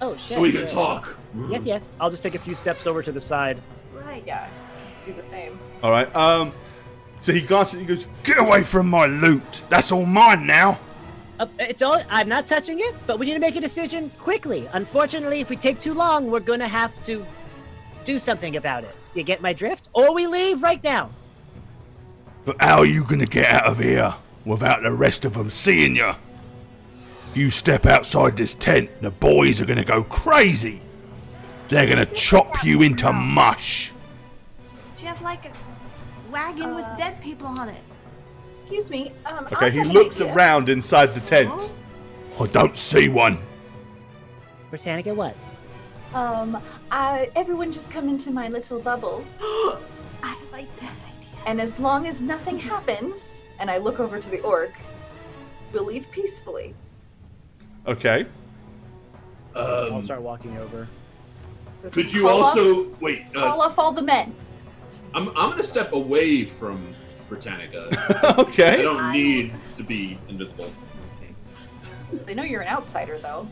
Oh shit. so we can talk. Yes, yes. I'll just take a few steps over to the side. Right. Yeah, do the same. All right. So he glances and he goes, "Get away from my loot. That's all mine now." It's all. I'm not touching it, but we need to make a decision quickly. Unfortunately, if we take too long, we're gonna have to do something about it. You get my drift? Or we leave right now. But how are you gonna get out of here without the rest of them seeing you? You step outside this tent, the boys are gonna go crazy. They're gonna chop you into mush. Do you have like a wagon with dead people on it? Excuse me. Okay, I he have an looks idea. around inside the tent. I don't see one. Britannica, what? Everyone just come into my little bubble, I like that idea. and as long as nothing happens, and I look over to the orc, we'll leave peacefully. Okay. I'll start walking over. Could you Call also wait? Call off all the men. I'm gonna step away from Britannica. I Okay. don't need to be invisible. They know you're an outsider, though.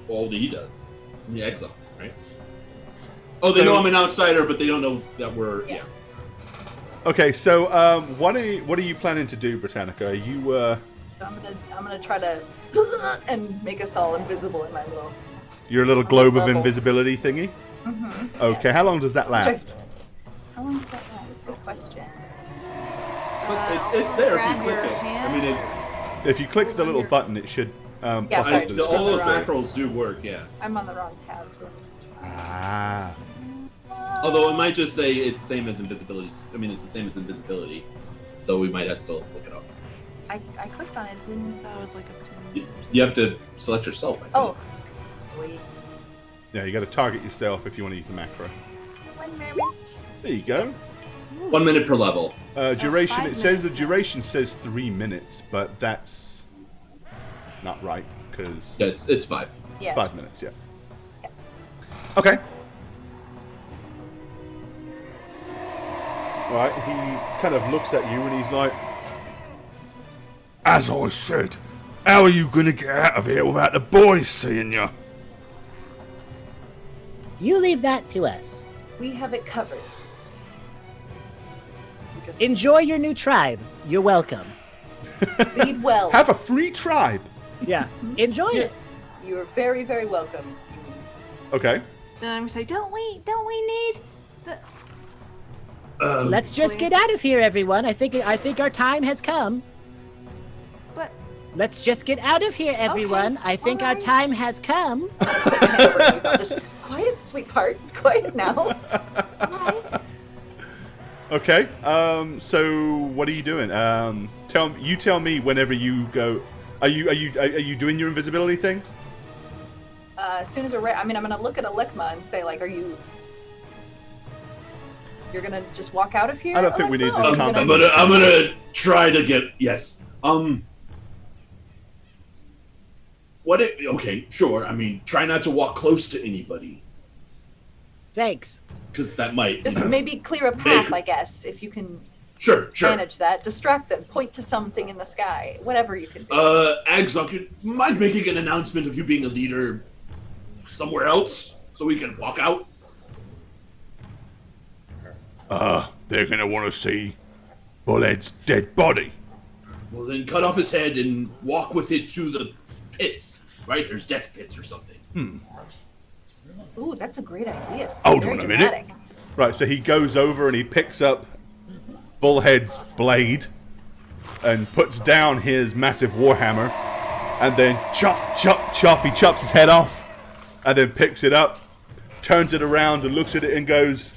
Well, he does. The exile, right? Oh, they know So- I'm an outsider, but they don't know that we're Yeah. Okay. So, what are you planning to do, Britannica? Are you So I'm gonna try to and make us all invisible in my little. your little globe of Bubble. invisibility thingy? Mm-hmm. Okay. How long does that last? How long does that last? Good question. It's there if Grab you click your it. hand. I mean, If you click the little button, it should. Yeah, pop sorry. up as all those display. macros do work, yeah. I'm on the wrong tab, so let me just try. Ah. Although it might just say it's the same as invisibility. I mean, it's the same as invisibility, so we might have to still look it up. I clicked on it, didn't. That was like up to You have to select yourself. I think. Oh. Wait. Yeah, you got to target yourself if you want to use a macro. 1 moment. There you go. 1 minute per level. Duration. 5 It says the minutes now. duration says 3 minutes, but that's not right because Yeah, it's 5. Yeah. 5 minutes. Yeah. Yeah. Okay. All right. He kind of looks at you and he's like, As I said, how are you gonna get out of here without the boys seeing you? You leave that to us. We have it covered. We just Enjoy your new tribe. You're welcome. lead well. "Have a free tribe." Yeah. Enjoy it. You are very, very welcome. Okay. Then I'm gonna say, don't we need the Let's just get out of here, everyone. I think our time has come. but Let's just get out of here, everyone. I think our alright. time has come. Just quiet, sweetheart. Quiet now. right. Okay. So what are you doing? Tell me whenever you go. Are you doing your invisibility thing? As soon as I'm gonna look at Alekma and say, like, you're gonna just walk out of here? I don't think we need this Alekma? combat. I'm gonna try to get yes. Okay, sure. I mean, try not to walk close to anybody, Thanks. because that might. Just maybe clear a path, I guess, if you can Sure. manage that. Distract them. Point to something in the sky. Whatever you can do. Agzok, you mind making an announcement of you being a leader somewhere else so we can walk out? They're gonna want to see Bullhead's dead body. Well, then cut off his head and walk with it to the pits. Right? There's death pits or something. Ooh, that's a great idea. Hold Very on a minute. dramatic. Right. So he goes over and he picks up Bullhead's blade and puts down his massive warhammer and then chop, chop, chop. He chops his head off, and then picks it up, turns it around, and looks at it and goes,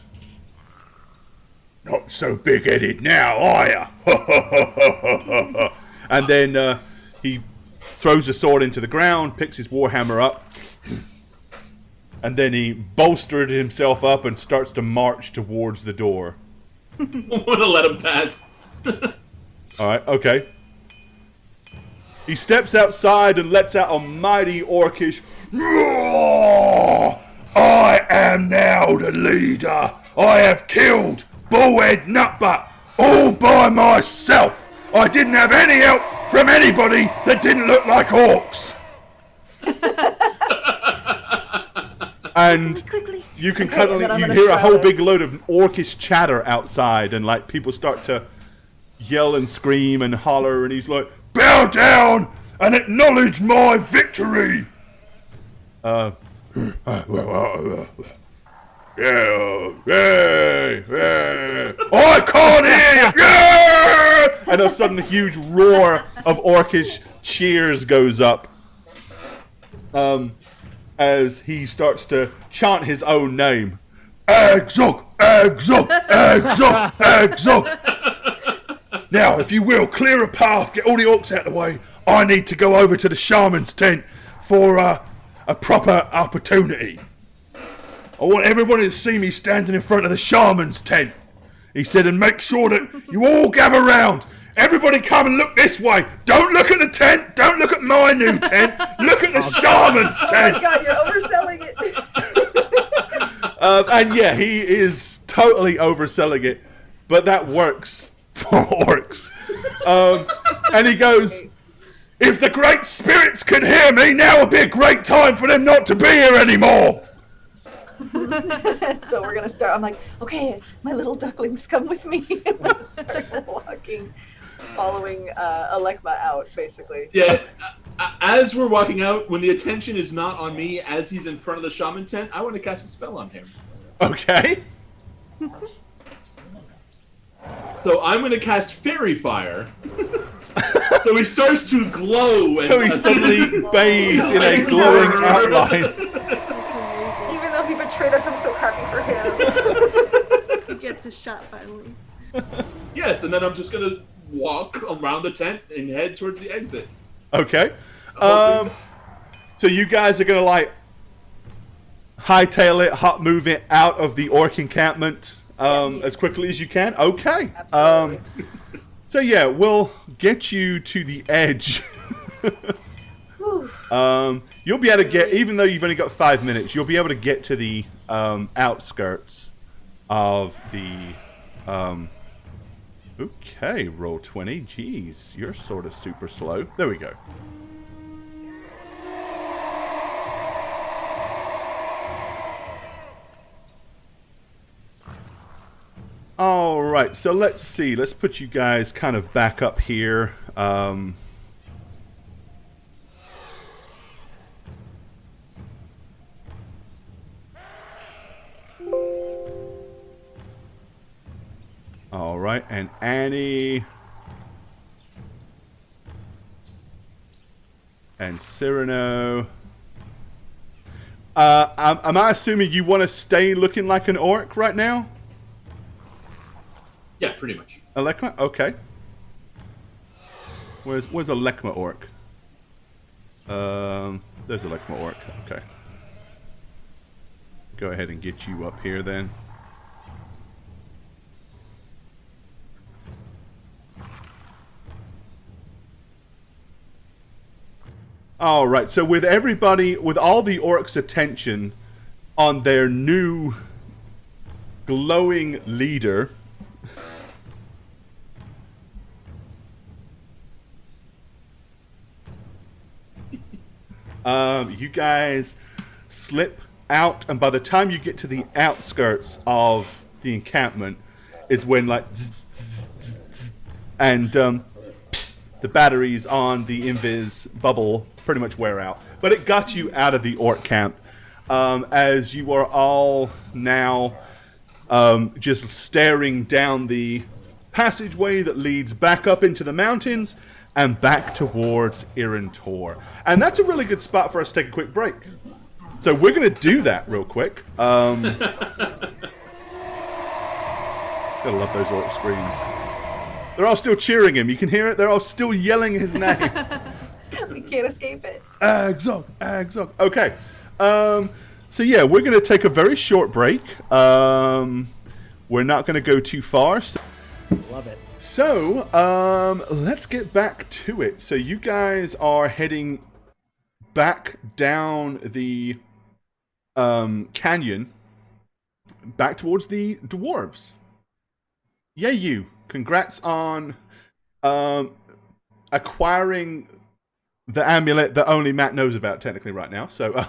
"Not so big-headed now, are ya?" And then he throws the sword into the ground, picks his warhammer up, and then he bolstered himself up and starts to march towards the door. I'm gonna let him pass. Alright, okay. He steps outside and lets out a mighty orcish roar. I am now the leader. I have killed Bullhead Nutbutt all by myself. I didn't have any help from anybody that didn't look like orcs. And Quickly. you can Okay, and then you I'm gonna hear a shout whole it. big load of orcish chatter outside, and like people start to yell and scream and holler, and he's like, Bow down and acknowledge my victory. Yeah. I can't hear you. Yeah. and a sudden huge roar of orcish cheers goes up. As he starts to chant his own name. Exog, exog, exog, exog. Now, if you will, clear a path, get all the orcs out of the way. I need to go over to the shaman's tent for a proper opportunity. I want everybody to see me standing in front of the shaman's tent. He said, and make sure that you all gather round. Everybody come and look this way. Don't look at the tent. Don't look at my new tent. Look at the shaman's Oh my tent. god, you're overselling it. And yeah, he is totally overselling it, but that works for orcs. And he goes, If the great spirits can hear me, now would be a great time for them not to be here anymore. So we're gonna start. I'm like, okay, my little ducklings, come with me. And we start walking, following Alekma out, basically. Yeah, as we're walking out, when the attention is not on me, as he's in front of the shaman tent, I want to cast a spell on him. okay. So I'm going to cast Fairy Fire. So he starts to glow. And So he suddenly bathes in a glowing outline. That's amazing. Even though he betrayed us, I'm so happy for him. He gets a shot finally. Yes, and then I'm just going to walk around the tent and head towards the exit. Okay. So you guys are gonna like hightail it, hot move it out of the orc encampment as quickly as you can. Okay. Absolutely. So yeah, we'll get you to the edge. You'll be able to get, even though you've only got 5 minutes, you'll be able to get to the outskirts of the. Okay, roll 20. Jeez, you're sort of super slow. There we go. All right, so let's see. Let's put you guys kind of back up here. All right, and Annie and Cyrano. Am I assuming you want to stay looking like an orc right now? Yeah, pretty much. Alekma? Okay. Where's Alekma orc? There's Alekma orc. Okay. Go ahead and get you up here then. All right. So with everybody, with all the orcs' attention on their new glowing leader. You guys slip out, and by the time you get to the outskirts of the encampment, is when like, and the batteries on the invis bubble pretty much wear out. But it got you out of the orc camp, as you are all now just staring down the passageway that leads back up into the mountains, and back towards Irantor. And that's a really good spot for us to take a quick break. So we're going to do that real quick. Gotta love those orc screams. They're all still cheering him. You can hear it. They're all still yelling his name. We can't escape it. Agzog, Agzog. Okay. So yeah, we're going to take a very short break. We're not going to go too far. Love it. So, let's get back to it. So you guys are heading back down the canyon, back towards the dwarves. Yay, you. Congrats on acquiring the amulet that only Matt knows about technically right now. So,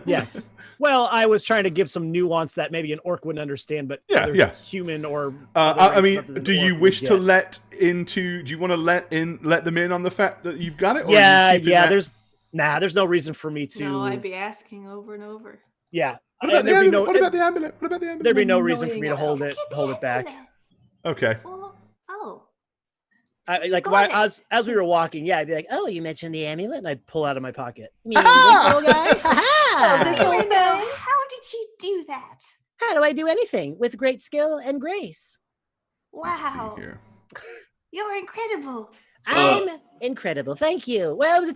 Yes. Well, I was trying to give some nuance that maybe an orc wouldn't understand, but Yeah, there's yeah. human or I mean, do you wish to let? do you want to let them in on the fact that you've got it? Or are Yeah, you keeping yeah. that- There's no reason for me to. No, I'd be asking over and over. Yeah. What about, And the there'd be amulet? no- What about the amulet? What about the amulet? There'd be no No reason for me to hold it Look at hold the it back. amulet. Okay. Well, oh. Like Got while, it. as we were walking, yeah, I'd be like, "Oh, you mentioned the amulet," and I'd pull out of my pocket. You mean this old guy? This Ha-ha! whole Bruno, thing? how did you do that? How do I do anything with great skill and grace? Let's see Wow. here. You're incredible. I'm incredible. Thank you. Well, it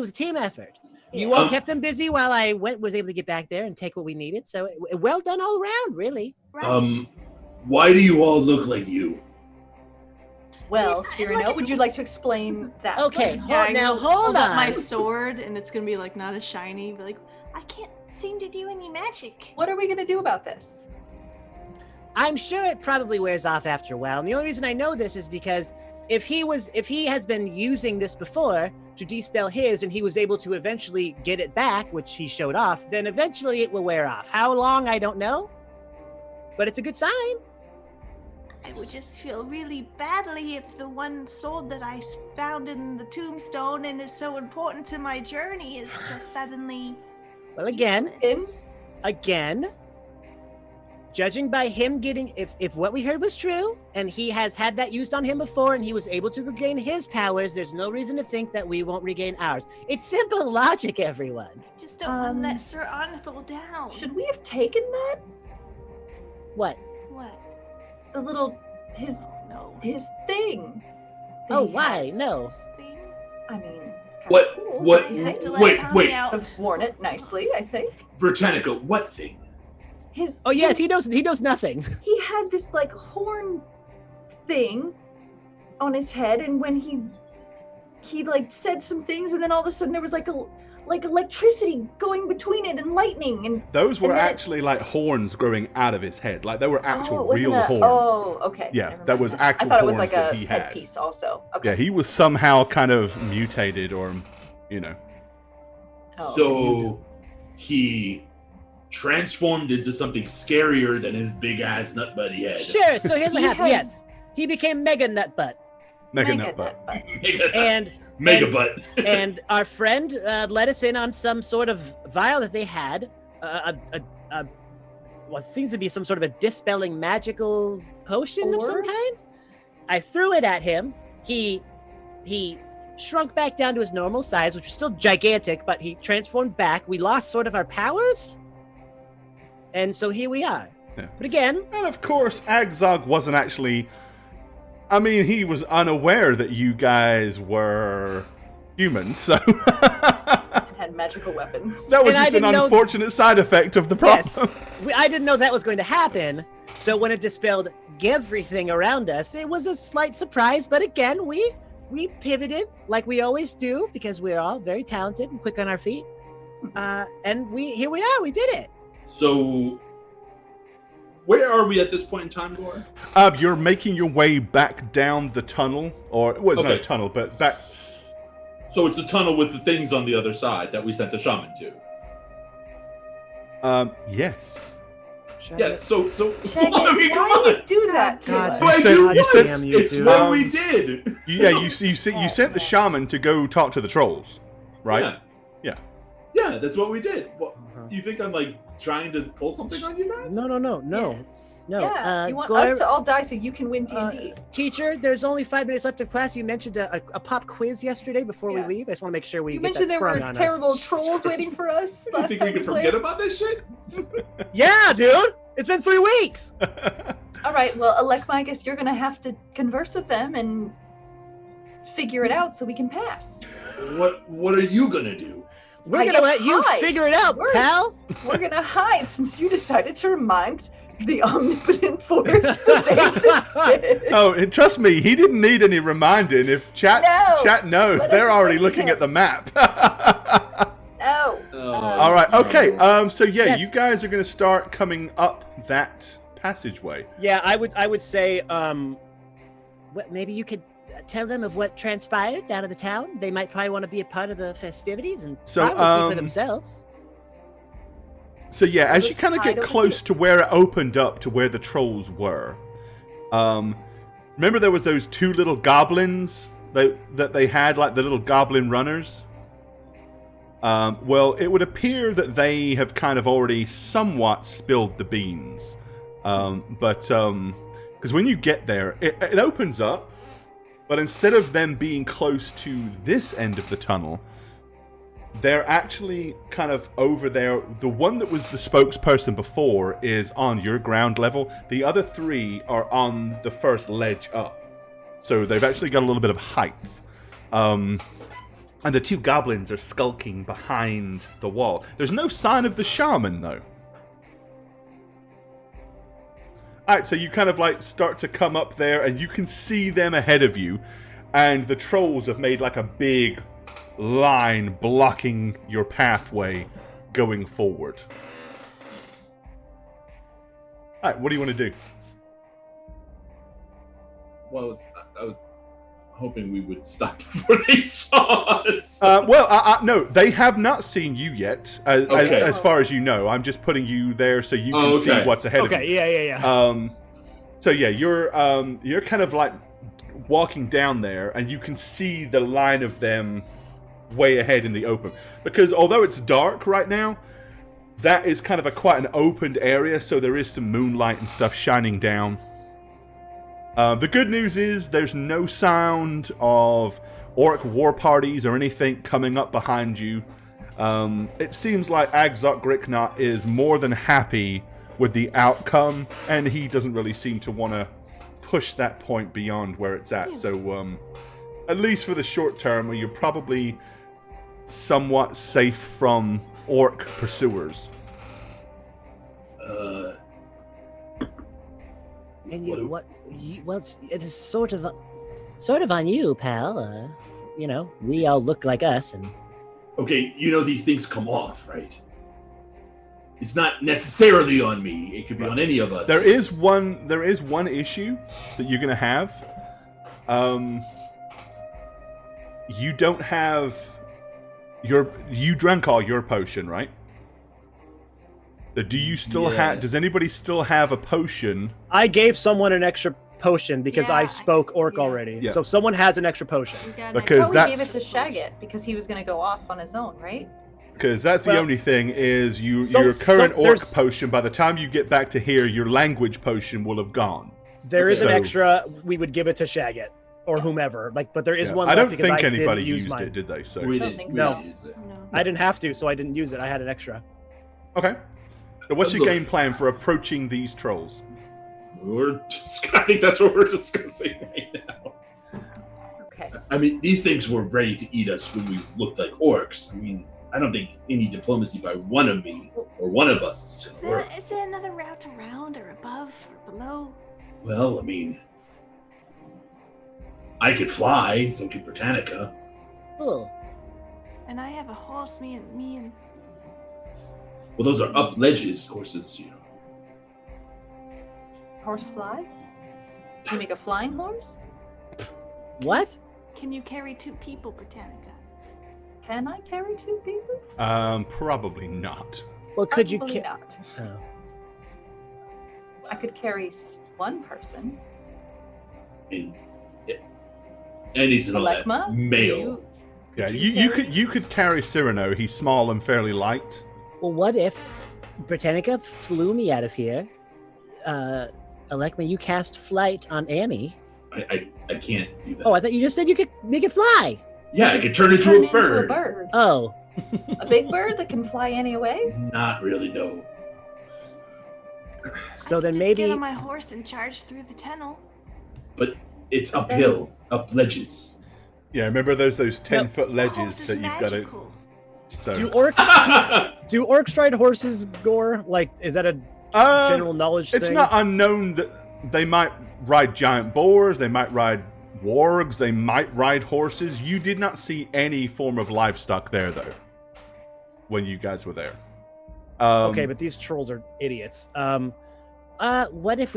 was a team effort. You all kept them busy while I was able to get back there and take what we needed. So well done all around, really. Right. Why do you all look like you? Well, Yeah, Cyrano, look at would you these- like to explain that? Okay, Yeah, I now will hold up my on. sword, and it's gonna be like not as shiny, but like I can't seem to do any magic. What are we gonna do about this? I'm sure it probably wears off after a while. And the only reason I know this is because if he has been using this before to dispel his and he was able to eventually get it back, which he showed off, then eventually it will wear off. How long, I don't know. But it's a good sign. I would just feel really badly if the one sword that I found in the tombstone and is so important to my journey is just suddenly. Well, again, useless. Judging by him getting, if what we heard was true, and he has had that used on him before, and he was able to regain his powers, there's no reason to think that we won't regain ours. It's simple logic, everyone. Just don't want to let Sir Arnthal down. Should we have taken that? What? What? The little his thing. that Oh, he why? had? No. This thing? I mean, it's kind What- of cool. what- You have to let Wait, Tommy wait. out. I've worn it nicely, I think. Britannica, what thing? His. Oh yes, his- he knows nothing. He had this like horn thing on his head, and when he like said some things, and then all of a sudden there was like electricity going between it and lightning and. Those were And then it- actually like horns growing out of his head. Like they were actual Oh, it wasn't real a- horns. Oh, okay. Yeah, never that mind was then. actual I thought it was horns like that a he had. headpiece also. Okay. Yeah, he was somehow kind of mutated or, you know. Oh. So he transformed into something scarier than his big ass nut buddy head. Sure. So here's what He happened. had- Yes, he became Mega Nutbutt, Mega Mega Nutbutt. Nutbutt. Mega, and mega and- butt. and our friend let us in on some sort of vial that they had, what seems to be some sort of a dispelling magical potion of some Orb? kind. I threw it at him. He shrunk back down to his normal size, which was still gigantic, but he transformed back. We lost sort of our powers, and so here we are. Yeah. But again, And of course, Agzog wasn't actually. I mean, he was unaware that you guys were humans, so Had magical weapons. that was And I just an didn't know- unfortunate side effect of the problem. yes, I didn't know that was going to happen. So when it dispelled everything around us, it was a slight surprise. But again, we pivoted like we always do because we're all very talented and quick on our feet. And here we are. We did it. So, where are we at this point in time, Gore? You're making your way back down the tunnel, or well, it's not a Okay. tunnel, but back. So it's a tunnel with the things on the other side that we sent the shaman to. Yes. Yeah. So. Shaggy, I mean, come why on. did you do that to God us? Why said- do you what? said- It's dude. what we did. You sent the shaman to go talk to the trolls, right? Yeah. Yeah. Yeah, that's what we did. What, Uh-huh. you think I'm like trying to pull something on you guys? No. Yes. No, Yeah, you want Gore, us to all die so you can win D&D. teacher, there's only 5 minutes left of class. You mentioned a pop quiz yesterday before we Yeah. leave. I just want to make sure we You get that mentioned there sprung were on terrible us. trolls waiting for us. You last think time we can played? forget about this shit? Yeah, dude. It's been 3 weeks. All right, well, Alekma, I guess you're gonna have to converse with them and figure it out so we can pass. What are you gonna do? We're I gonna guess let you hide. figure it out, We're- pal. We're gonna hide since you decided to remind the omnipotent force that they existed. Oh, and trust me, he didn't need any reminding. If chat knows, Let they're us already explain to looking him. at the map. No. All right, okay. So yeah, Yes. you guys are going to start coming up that passageway. Yeah, I would say Maybe you could tell them of what transpired down in the town. They might probably want to be a part of the festivities and So, probably see for themselves. So yeah, as you Let's kind of hide get over close here. to where it opened up to where the trolls were, remember there was those 2 little goblins that they had, like the little goblin runners? Well, it would appear that they have kind of already somewhat spilled the beans. Because when you get there, it opens up, but instead of them being close to this end of the tunnel, they're actually kind of over there. The one that was the spokesperson before is on your ground level. The other 3 are on the first ledge up. So they've actually got a little bit of height. And the 2 goblins are skulking behind the wall. There's no sign of the shaman, though. Alright, so you kind of like start to come up there, and you can see them ahead of you. And the trolls have made like a big line blocking your pathway going forward. Alright, what do you want to do? Well, I was hoping we would stop before they saw us. No, they have not seen you yet, Okay. as far as you know. I'm just putting you there so you can okay. see what's ahead of you. okay, yeah. So yeah, you're kind of like walking down there, and you can see the line of them way ahead in the open. Because although it's dark right now, that is kind of quite an opened area, so there is some moonlight and stuff shining down. The good news is there's no sound of orc war parties or anything coming up behind you. It seems like Agzok Griknot is more than happy with the outcome, and he doesn't really seem to want to push that point beyond where it's at. So, at least for the short term, you're probably somewhat safe from orc pursuers. And it's sort of on you, pal. We all look like us, and Okay, you know these things come off, right? It's not necessarily on me. It could be on any of us. There is one issue that you're gonna have. You don't have you drank all your potion, right? Do you still Yeah. have? Does anybody still have a potion? I gave someone an extra potion because I Yeah, spoke orc yeah. already. Yeah. So someone has an extra potion. You got Because we an gave it that's- to Shagget because he was going to go off on his own, right? Because that's the Well, only thing is your some- current orc there's- potion. By the time you get back to here, your language potion will have gone. There is an So- extra. We would give it to Shagget or whomever. But there is Yeah. one. I don't left because think didn't anybody use used mine. it, did they? So We don't didn't, think we so. didn't use it. No. I didn't have to, so I didn't use it. I had an extra. okay. So what's your Look. game plan for approaching these trolls? I think that's what we're discussing right now. Okay. I mean, these things were ready to eat us when we looked like orcs. I mean, I don't think any diplomacy by one of me or one of us Is should work. there another route around or above or below? Well, I mean, I could fly, so could Britannica. oh, And I have a horse, me and Well, those are up ledges, horses, you know. Horsefly? Can you make a flying horse? what? can you carry 2 people, Britannica? Can I carry 2 people? Probably not. Well, could you? Probably not. Oh. I could carry one person. And he's and all that Alekma? male. Yeah, you you carry- could carry Cyrano. He's small and fairly light. Well, what if Britannica flew me out of here, Alekma, you cast flight on Annie. I can't do that. Oh, I thought you just said you could make it fly. Yeah, I could turn into Turn a bird. Oh, A big bird that can fly any way? Not really, no. so then Just maybe. get on my horse and charge through the tunnel. But it's uphill, up ledges. Yeah, remember there's those 10-foot The horse ledges is that you've got to. magical. So. Do orcs ride horses, Gore? Like, is that a general knowledge It's thing? not unknown that they might ride giant boars, they might ride wargs, they might ride horses. You did not see any form of livestock there, though, when you guys were there. Okay, but these trolls are idiots. What if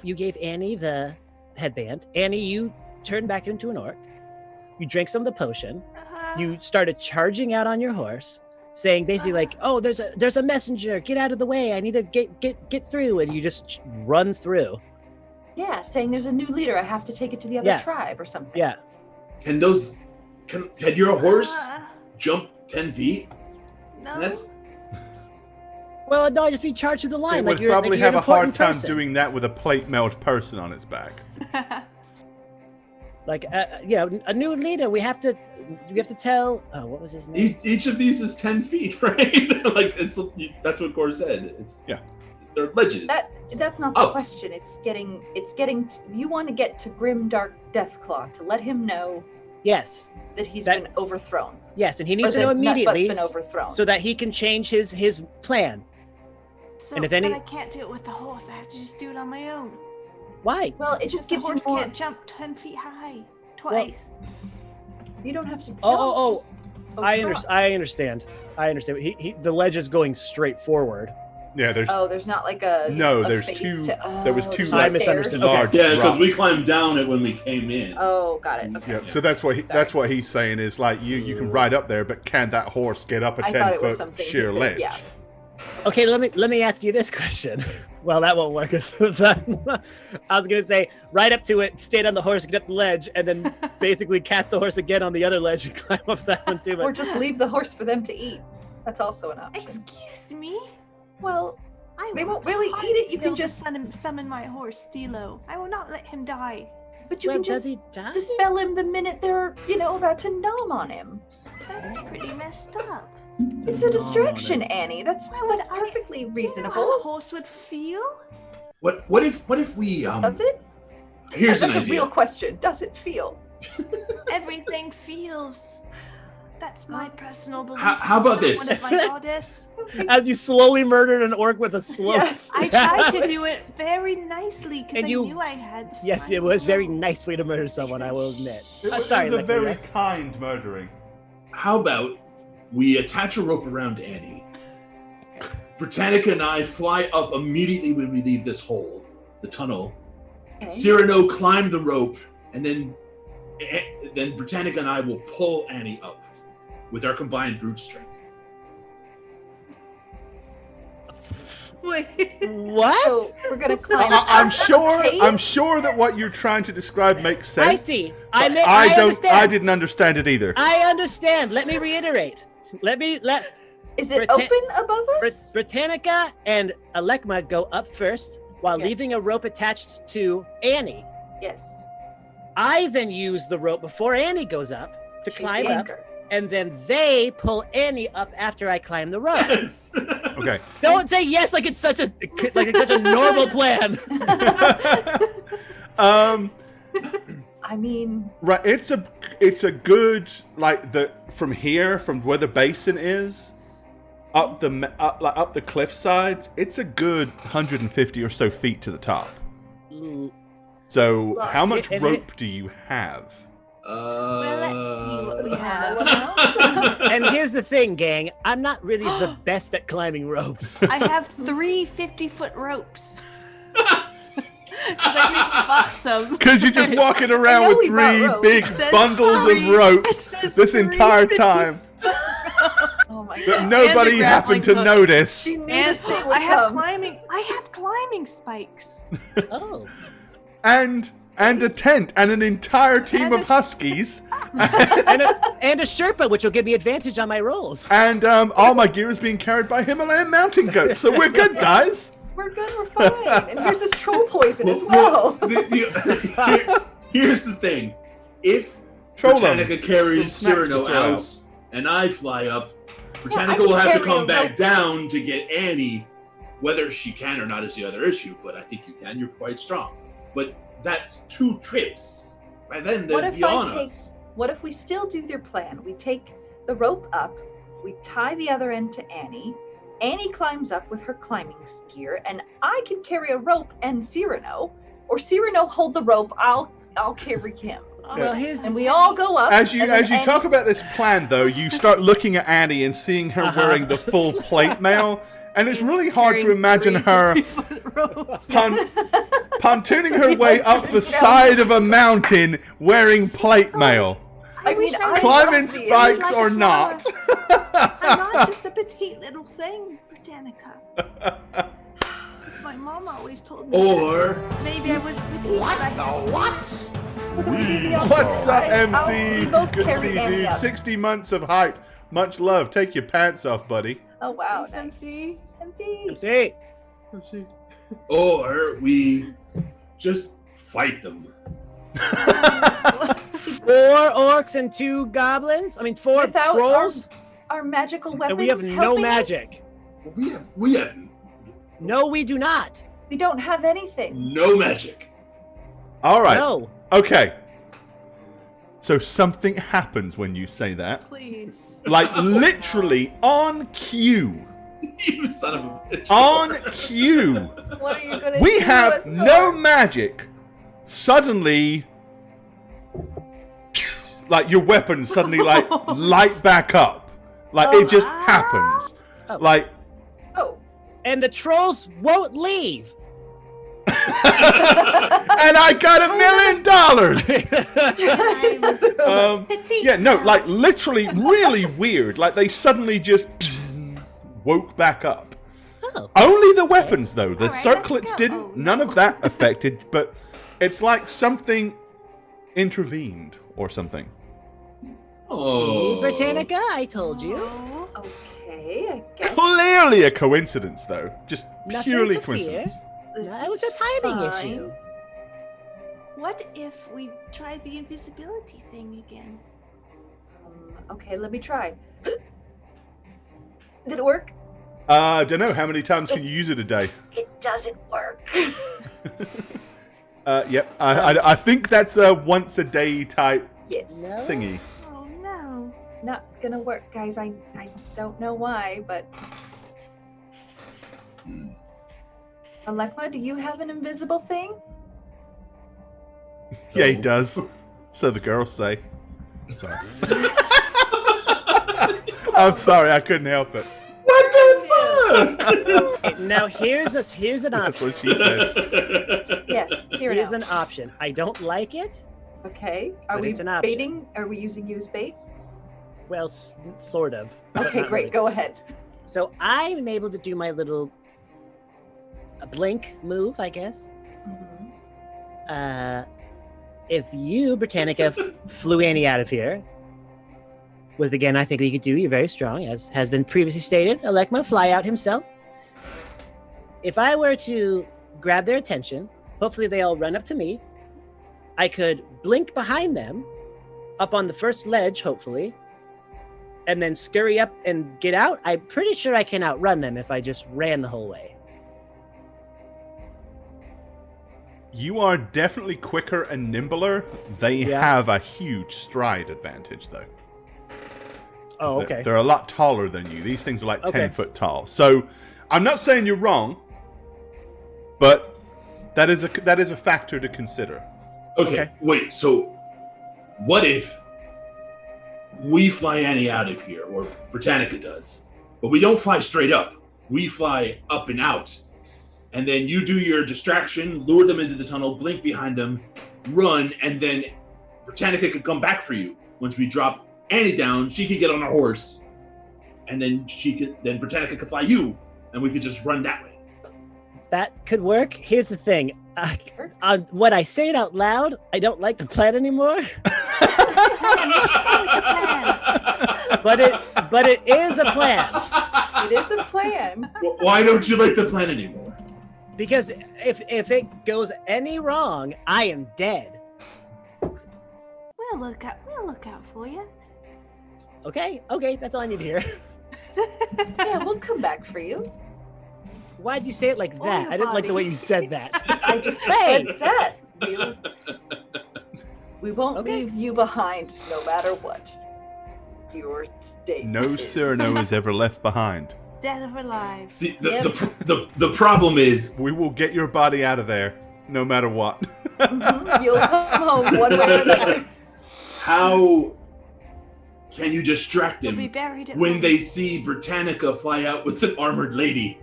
you gave Annie the headband? Annie, you turned back into an orc. You drank some of the potion. You started charging out on your horse, saying basically like, "Oh, there's a messenger. Get out of the way. I need to get through." And you just run through. Yeah, saying there's a new leader. I have to take it to the other tribe or something. Yeah. Can your horse jump 10 feet? No. That's Well, no, just be charged through the line. It like would you're probably like you're have an a hard important time person. doing that with a plate mailed person on its back. Like a new leader. We have to tell. Oh, what was his name? each of these is 10 feet, right? Like that's what Gore said. They're ledges. That's not the question. It's getting. You want to get to Grim Dark Deathclaw to let him know. Yes. That he's been overthrown. Yes, and he needs Or to know that immediately Nutbutt's been overthrown. so that he can change his plan. So, And if any- but I can't do it with the horse. I have to just do it on my own. Why? Well, it just The gives you horse more. can't jump 10 feet high twice. You don't have to. Oh. I try. understand. The ledge is going straight forward. Yeah, there's Oh, there's not like a. no, a there's face two. to- There was oh, two there's I like, misunderstood. stairs. large Yeah, because we drops. climbed down it when we came in. Oh, got it. Okay. Yeah, so that's what he's saying is like you can ride up there, but can that horse get up a I thought it was 10-foot something he sheer could- ledge? yeah. Okay, let me ask you this question. Well, that won't work. I was gonna say right up to it, stay on the horse, get up the ledge, and then basically cast the horse again on the other ledge and climb up that one too. Or But just leave the horse for them to eat. That's also an option. Excuse me? Well, I they worked won't really hard eat it. You to can build to just. summon my horse, Stilo. I will not let him die. But you Well, can does just he die? dispel him the minute they're, about to nom on him. That's pretty messed up. It's a distraction, Annie. That's would I- perfectly Do you know reasonable. how a horse would feel? What if we That's it. Here's That's an a real idea. question. Does it feel? Everything feels. That's my personal belief. How about this? One of my goddess. as you slowly murdered an orc with a slow. Yes, I tried to do it very nicely because And I you- knew I had. the Yes, it final was very blow. nice way to murder someone. I will admit. It was, Sorry, it was a Licky, very yes. kind murdering. How about we attach a rope around Annie? Britannica and I fly up immediately when we leave this hole, the tunnel. Okay. Cyrano climb the rope, and then Britannica and I will pull Annie up with our combined brute strength. Wait. What? So we're gonna climb. I'm cave? sure that what you're trying to describe makes sense. I see. but I I understand. I didn't understand it either. I understand. Let me reiterate. Is it Britan- open above us? Britannica and Alekma go up first while Yes. leaving a rope attached to Annie. Yes. I then use the rope before Annie goes up to She's climb the up, anchor. and then they pull Annie up after I climb the rope. Yes. Okay. Don't say yes like it's such a normal plan. I mean, Right, it's a good from here, from where the basin is, up the cliff sides. It's a good 150 or so feet to the top. So Look, how much and rope do you have? Well, let's see what we have. And here's the thing, gang. I'm not really the best at climbing ropes. I have 3 50-foot ropes. Because I bought some. Because you're just walking around know with we brought 3 ropes. big It says bundles 3. of rope It says this 3 entire 50 time oh my that god. nobody And a happened to grappling hook. notice. She knew And this day would I have come. climbing spikes. Oh. And a tent and an entire team And of a- huskies. and a Sherpa, which will give me advantage on my rolls. And all my gear is being carried by Himalayan mountain goats. So we're good, guys. We're good. We're fine. And here's this troll poison as well. Here's the thing: if Trollums. Britannica carries Little snacks to Cyrano throw out, out. and I fly up, I Britannica can will have to carry come a back rope. down to get Annie. Whether she can or not is the other issue, but I think you can. You're quite strong. But that's 2 trips. By then, What they'll if be I on take- us. What if we still do their plan? We take the rope up, we tie the other end to Annie. Annie climbs up with her climbing gear, and I can carry a rope and Cyrano, or Cyrano hold the rope. I'll carry him, Well, here's and we all go up. As you and then talk Annie- about this plan, though, you start looking at Annie and seeing her wearing the full plate mail, and it's really hard to imagine her pontooning her way up the side of a mountain wearing plate mail. I mean, I Climbing love the- spikes like or a not. I'm not just a petite little thing, Britannica. My mom always told me Or that. Maybe I was petite. What the what? What's up, We MC? both Good to carry see you, Annie dude. up. 60 months of hype. Much love. Take your pants off, buddy. Oh wow, Thanks, nice. MC. MC. MC. or we just fight them. 4 orcs and 2 goblins. I mean, 4 Without trolls. Our magical weapons. And we have no helping us? magic. We have No, we do not. We don't have anything. no magic. All right. No. Okay. So something happens when you say that. Please. Like literally on cue. You son of a bitch. On cue. What are you gonna do? We have us, no Thor? magic. Suddenly, like your weapons suddenly like light back up. Like it just happens. Oh. Like Oh. And the trolls won't leave. and I got $1 million. Petite. Yeah, no, like literally really weird. Like they suddenly just woke back up. Oh. Only the weapons though. The All right, circlets let's go. didn't. Oh, None no. of that affected, but it's like something intervened or something. Oh. See, Britannica, I told you. Oh. Okay, I guess Clearly a coincidence though. Just Nothing purely to fear. coincidence. this No, it was is a timing fine. issue. What if we try the invisibility thing again? Okay, let me try. Did it work? Don't know. How many times can you use it a day? It doesn't work. Yep. I think that's a once a day type Yes. No. thingy. Oh no. Not gonna work, guys. I don't know why, but Alekma, do you have an invisible thing? Yeah, he does. So the girls say. Sorry. I'm sorry, I couldn't help it. What the fuck? Now here's an That's option. what she said. Yes, Here's Cyrano. an option. I don't like it. Okay. Are But we it's an option. baiting? Are we using you as bait? Well, sort of. but Okay, not great. really. Go ahead. So I'm able to do my little blink move, I guess. If you, Britannica, flew Annie out of here, with again, I think we could do. You're very strong, as has been previously stated. Alekma, fly out himself. If I were to grab their attention, hopefully they all run up to me. I could blink behind them, up on the first ledge, hopefully, and then scurry up and get out. I'm pretty sure I can outrun them if I just ran the whole way. You are definitely quicker and nimbler. They Yeah. have a huge stride advantage, though. Oh, They're- okay. They're a lot taller than you. These things are like Okay. 10 foot tall. So I'm not saying you're wrong, but that is a factor to consider. Okay, wait, so what if we fly Annie out of here, or Britannica does, but we don't fly straight up? We fly up and out. And then you do your distraction, lure them into the tunnel, blink behind them, run, and then Britannica could come back for you. Once we drop Annie down, she could get on her horse, and then Britannica could fly you, and we could just run that way. That could work. Here's the thing. When I say it out loud, I don't like the plan anymore. but it is a plan. It is a plan. Why don't you like the plan anymore? Because if it goes any wrong, I am dead. We'll look out for you. Okay, that's all I need to hear. Yeah, we'll come back for you. Why'd you say it like Oh, that? your I didn't like the body. way you said that. I just Hey! said that. We won't Okay. leave you behind, no matter what. Your state. No is. Cyrano is ever left behind. Dead or alive. See, Yep. the problem is We will get your body out of there, no matter what. Mhm, you'll come home one way or another. how can you distract You'll be him buried at when home. they see Britannica fly out with an armored lady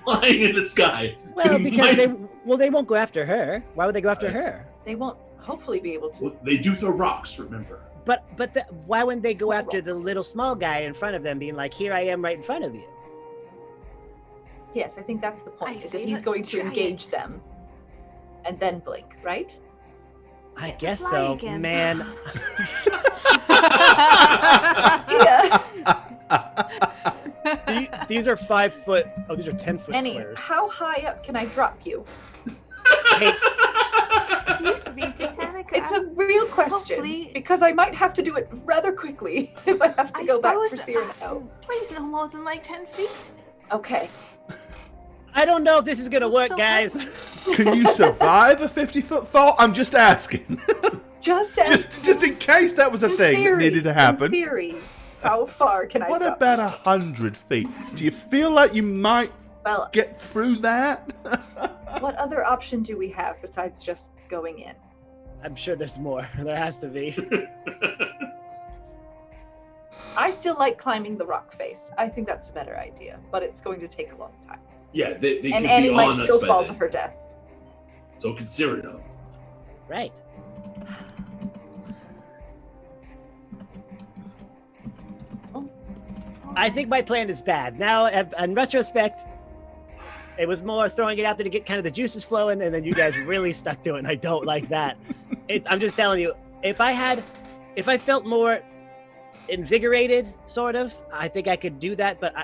flying in the sky? Well, It because might- they won't go after her. Why would they go after her? They won't hopefully be able to. Well, they do throw rocks, remember? But why wouldn't they go Small after the rocks. little small guy in front of them, being like, "Here I am, right in front of you"? Yes, I think that's the I point. Is that say he's let's going to try engage it. them, and then blink, right? I Get to guess fly so, again. man. Yeah. These are 5 foot. Oh, these are 10-foot Annie, squares. how high up can I drop you? Hey, Excuse me, Britannica. It's a real question Hopefully- because I might have to do it rather quickly if I have to I go back for suppose, Cyrano. Please no more than like 10 feet. Okay. I don't know if this is gonna I'm work, so guys. Can you survive a 50-foot fall? I'm just asking. Just as just in case that was a thing that needed to In happen. theory, how far can I What drop about you? 100 feet? Do you feel like you might Well, get through that? what other option do we have besides just going in? I'm sure there's more. There has to be. I still like climbing the rock face. I think that's a better idea, but it's going to take a long time. Yeah, they And could Annie be might on us still by fall then. to her death. So could Cyrano. Right. I think my plan is bad. Now, in retrospect, it was more throwing it out there to get kind of the juices flowing, and then you guys really stuck to it, and I don't like that. I'm just telling you, if I felt more invigorated, sort of, I think I could do that. But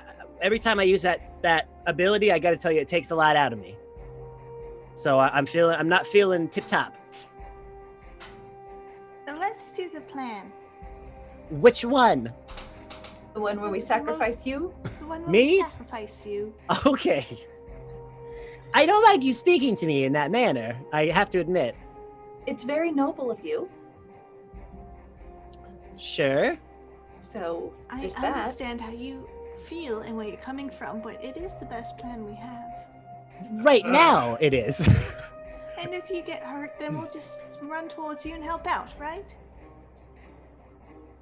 every time I use that ability, I got to tell you, it takes a lot out of me. So I'm not feeling tip top. Let's do the plan. Which one? The one where we The sacrifice most- you? The one where Me? we sacrifice you. Okay. I don't like you speaking to me in that manner, I have to admit. It's very noble of you. Sure. So I there's that. understand how you feel and where you're coming from, but it is the best plan we have. Right now, it is. And if you get hurt, then we'll just run towards you and help out, right?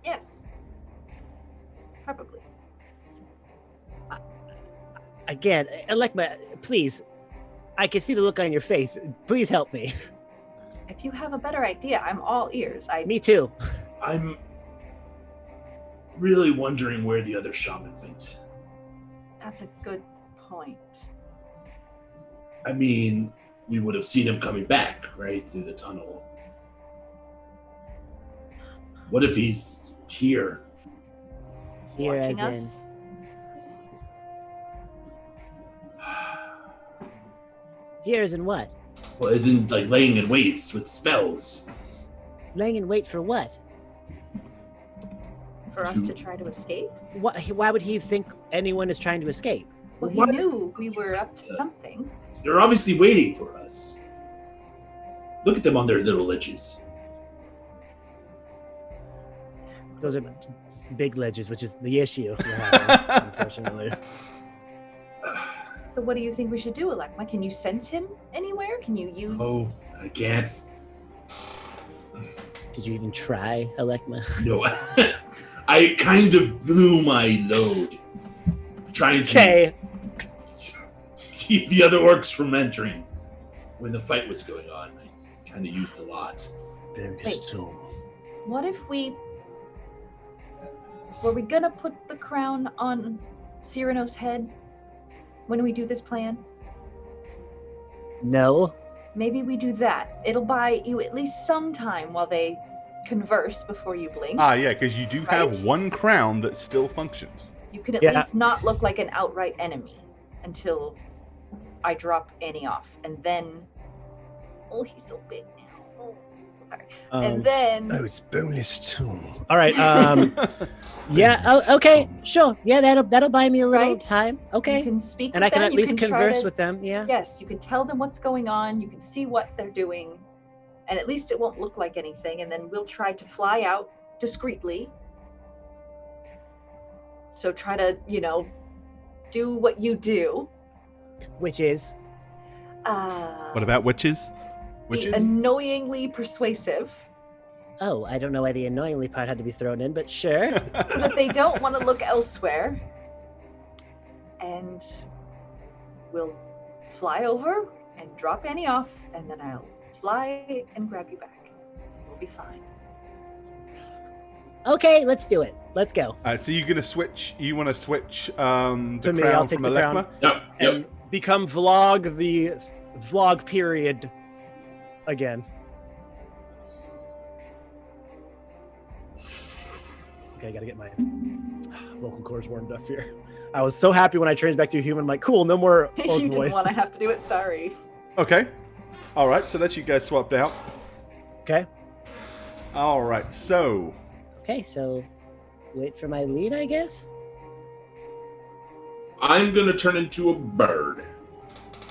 Yes. Probably. Again, Alekma, please. I can see the look on your face. Please help me. If you have a better idea, I'm all ears. Me too. I'm really wondering where the other shaman went. That's a good point. I mean, we would have seen him coming back, right, through the tunnel. What if he's here? Here Watching as in. us? Here as in what? Well, isn't like laying in waits with spells? Laying in wait for what? For us to try to escape? Why would he think anyone is trying to escape? Well, he What? knew we were up to something. They're obviously waiting for us. Look at them on their little ledges. Those are big ledges, which is the issue we're having, unfortunately. So what do you think we should do, Alekma? Can you sense him anywhere? Can you use... Oh, I can't. Did you even try, Alekma? No, I kind of blew my load trying to Okay. keep the other orcs from entering when the fight was going on. I kind of used a lot. Very Wait. still. What if we... Were we gonna put the crown on Cyrano's head when we do this plan? No. Maybe we do that. It'll buy you at least some time while they converse before you blink. Yeah, because you do have Right. one crown that still functions. You can at Yeah. least not look like an outright enemy until I drop Annie off, and then oh, he's so big now. Oh, sorry. And then Oh, it's boneless too. All right. Yeah. Oh, okay. Sure. Yeah. That'll buy me a little Right? time. you Okay. can speak And with I can them, at you least can try converse to- with them. Yeah. Yes, you can tell them what's going on. You can see what they're doing, and at least it won't look like anything. And then we'll try to fly out discreetly. So try to, do what you do. Which is What about witches? Be Witches? annoyingly persuasive, oh, I don't know why the annoyingly part had to be thrown in, but sure. so that they don't want to look elsewhere. And we'll fly over and drop Annie off, and then I'll fly and grab you back. We'll be fine. Okay, let's do it. Let's go. So you're gonna switch? You want to switch the To me, crown I'll take from the crown. Alekma? Yep. And become vlog period again. Okay, I gotta get my vocal cords warmed up here. I was so happy when I changed back to a human. I'm like, cool, no more You old didn't voice. want to have to do it. Sorry. Okay. All right. So that's you guys swapped out. Okay. All right. So Okay, so wait for my lead, I guess. I'm gonna turn into a bird.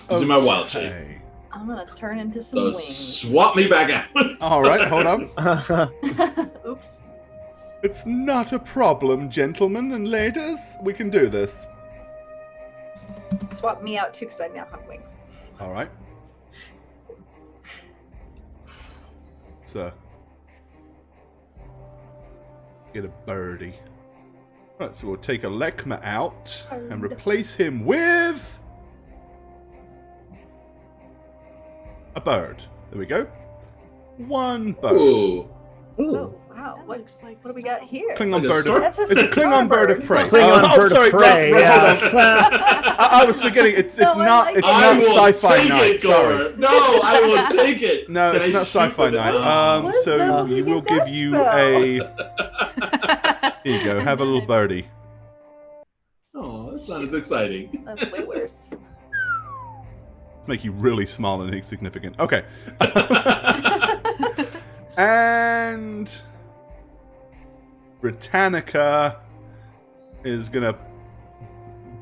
Using my wild shape. okay. I'm gonna turn into some So wings. swap me back out. All right. Hold on. Oops. It's not a problem, gentlemen and ladies. We can do this. Swap me out too, because I now have wings. All right. So get a birdie. Right, so we'll take Alekma out and Bird. replace him with a bird. There we go. One bird. Ooh. Ooh. Oh wow! That What looks like do we got here? Klingon Like a bird. stork? Of, That's a it's a Klingon bird of starbird. prey. Klingon Oh, bird sorry, of prey. right, Yeah. hold on. I was forgetting. It's No, I not. like It's it. I not will sci-fi take night. it, Sorry. Gore. No, I will take it. No, Can it's I not shoot sci-fi with it? night. What So the hell you did will that give you spell? a. Here you go. Have a little birdie. Oh, that's not as exciting. That's way worse. Let's make you really small and insignificant. Okay. And Britannica is gonna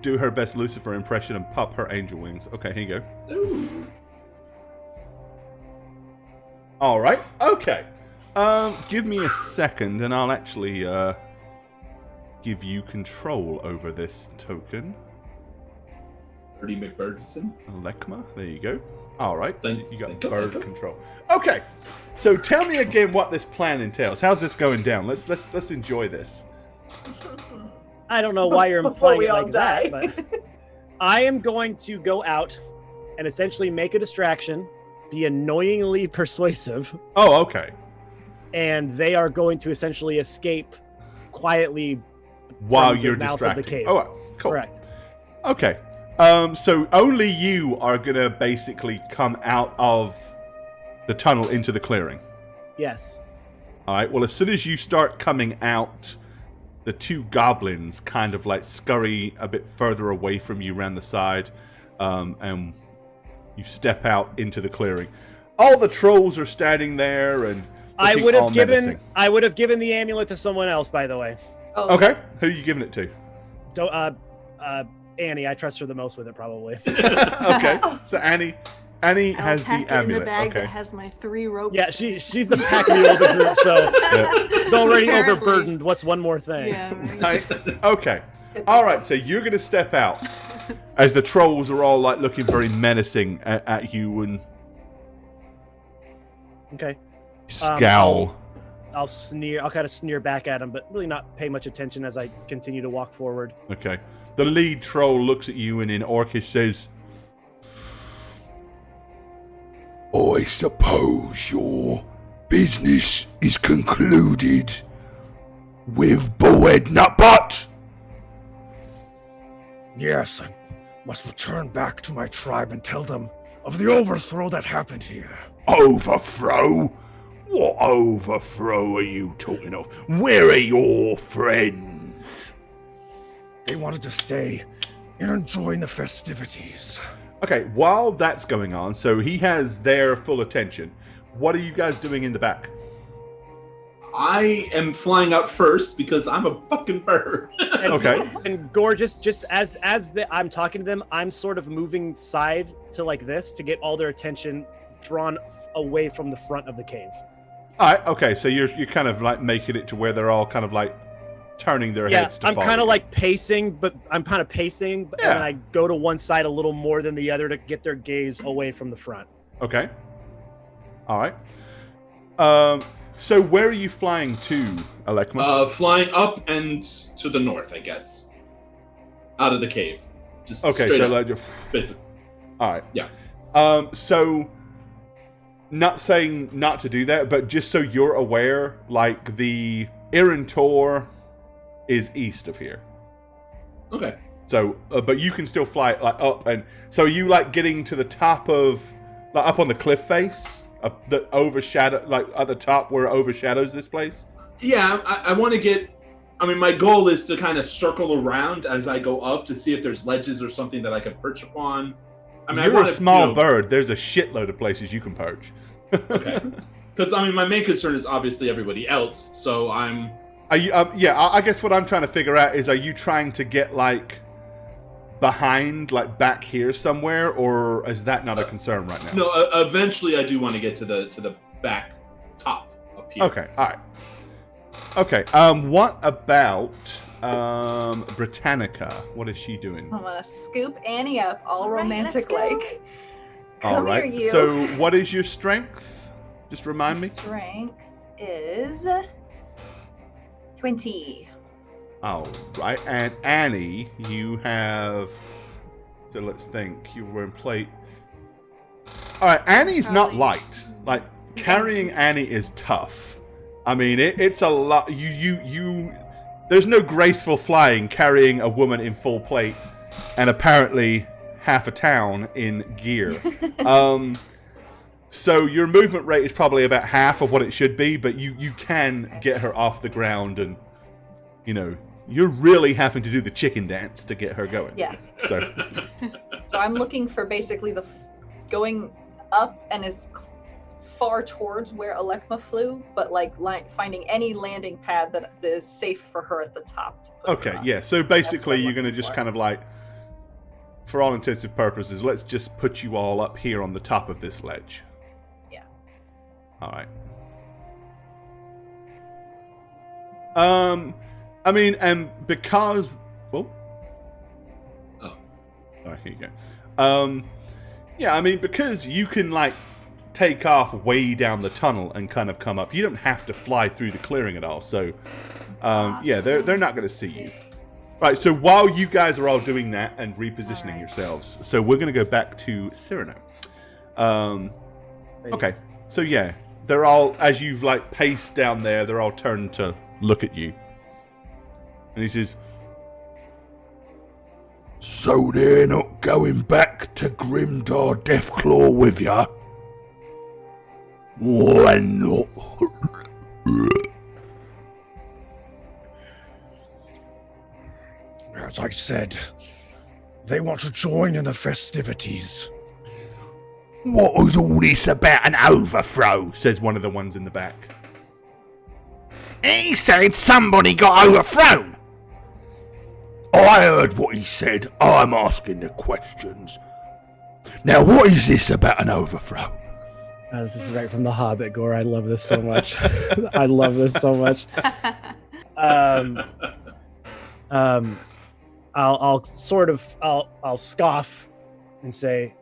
do her best Lucifer impression and pop her angel wings. Okay, here you go. Ooh. All right. Okay. Give me a second, and I'll actually give you control over this token. Birdie McBirdson. Alekma. There you go. All right. So Thank- you got thank you, bird thank you. control. Okay. So tell me again what this plan entails. How's this going down? Let's enjoy this. I don't know why you're Before implying we it all like die. that, but I am going to go out and essentially make a distraction, be annoyingly persuasive, Oh, okay. and they are going to essentially escape quietly. While the you're mouth of the distracted. cave. Oh, cool. Correct. Okay. So only you are gonna basically come out of the tunnel into the clearing. Yes. All right. Well, as soon as you start coming out, the two goblins kind of like scurry a bit further away from you around the side, and you step out into the clearing. All the trolls are standing there, and I looking would all have given menacing. the amulet to someone else, by the way. Oh, Okay. Who are you giving it to? Don't Annie, I trust her the most with it, probably. Okay. So Annie I'll has pack the it in amulet. the bag Okay. that has my 3 ropes. Yeah, she's the pack mule of the group, so Yeah. it's already Apparently. overburdened. What's one more thing? Yeah. Right. Right. Okay. All right. So you're gonna step out as the trolls are all like looking very menacing at you and Okay. scowl. I'll sneer. I'll kind of sneer back at him, but really not pay much attention as I continue to walk forward. Okay. The lead troll looks at you and in Orcish says, I suppose your business is concluded with Bullhead Nutbutt? Yes, I must return back to my tribe and tell them of the overthrow that happened here. Overthrow? What overthrow are you talking of? Where are your friends? They wanted to stay and enjoy the festivities. Okay, while that's going on, so he has their full attention. What are you guys doing in the back? I am flying up first because I'm a fucking bird. Okay. And Gorgeous, just as I'm talking to them, I'm sort of moving side to like this to get all their attention drawn away from the front of the cave. All right. Okay. So you're kind of like making it to where they're all kind of like turning their heads to I'm follow kind of you. like pacing, but I'm kind of pacing, and then I go to one side a little more than the other to get their gaze away from the front. Okay. All right. So where are you flying to, Alekma? Flying up and to the north, I guess. Out of the cave. Just Okay. straight So up, like, just, basically. all right. Yeah. So, not saying not to do that, but just so you're aware, like the Irantor is east of here. Okay. So, but you can still fly like up, and so are you like getting to the top of, like up on the cliff face, that overshadow, like at the top where it overshadows this place. Yeah, I want to get. I mean, my goal is to kind of circle around as I go up to see if there's ledges or something that I can perch upon. I mean, You're a small bird. There's a shitload of places you can perch. Okay. Because I mean, my main concern is obviously everybody else. So I'm. Are you? I guess what I'm trying to figure out is, are you trying to get like behind, like back here somewhere, or is that not a concern right now? No, eventually I do want to get to the back top up here. Okay. All right. Okay. What about Britannica? What is she doing? I'm gonna scoop Annie up, all All right, romantic let's go. like. All Come right. here, you. So, what is your strength? Just remind me. Strength is 20. All right. And Annie, you have. So let's think. You were in plate. All right. Annie's not light. Like carrying Annie is tough. I mean, it's a lot. You. There's no graceful flying carrying a woman in full plate, and apparently half a town in gear. So your movement rate is probably about half of what it should be, but you can get her off the ground, and you're really having to do the chicken dance to get her going. Yeah. So So I'm looking for basically going up and as far towards where Alekma flew, but like finding any landing pad that is safe for her at the top. To put her okay, on. yeah. So basically, I'm you're going to looking just for. kind of like, for all intensive purposes, let's just put you all up here on the top of this ledge. Yeah. All right. I mean, and because, well, Oh. all right, here you go. Yeah, I mean, because you can like take off way down the tunnel and kind of come up. You don't have to fly through the clearing at all. So, yeah, they're not going to see you. Right. So while you guys are all doing that and repositioning yourselves, so we're going to go back to Cyrano. Okay. So yeah, they're all, as you've like paced down there, they're all turned to look at you. And he says, So they're not going back to Grimdar Deathclaw with ya? Why not? As I said, they want to join in the festivities. What was all this about an overthrow? says one of the ones in the back. He said somebody got overthrown. I heard what he said. I'm asking the questions. Now, what is this about an overthrow? This is right from The Hobbit, Gore. I love this so much. I love this so much. I'll scoff and say,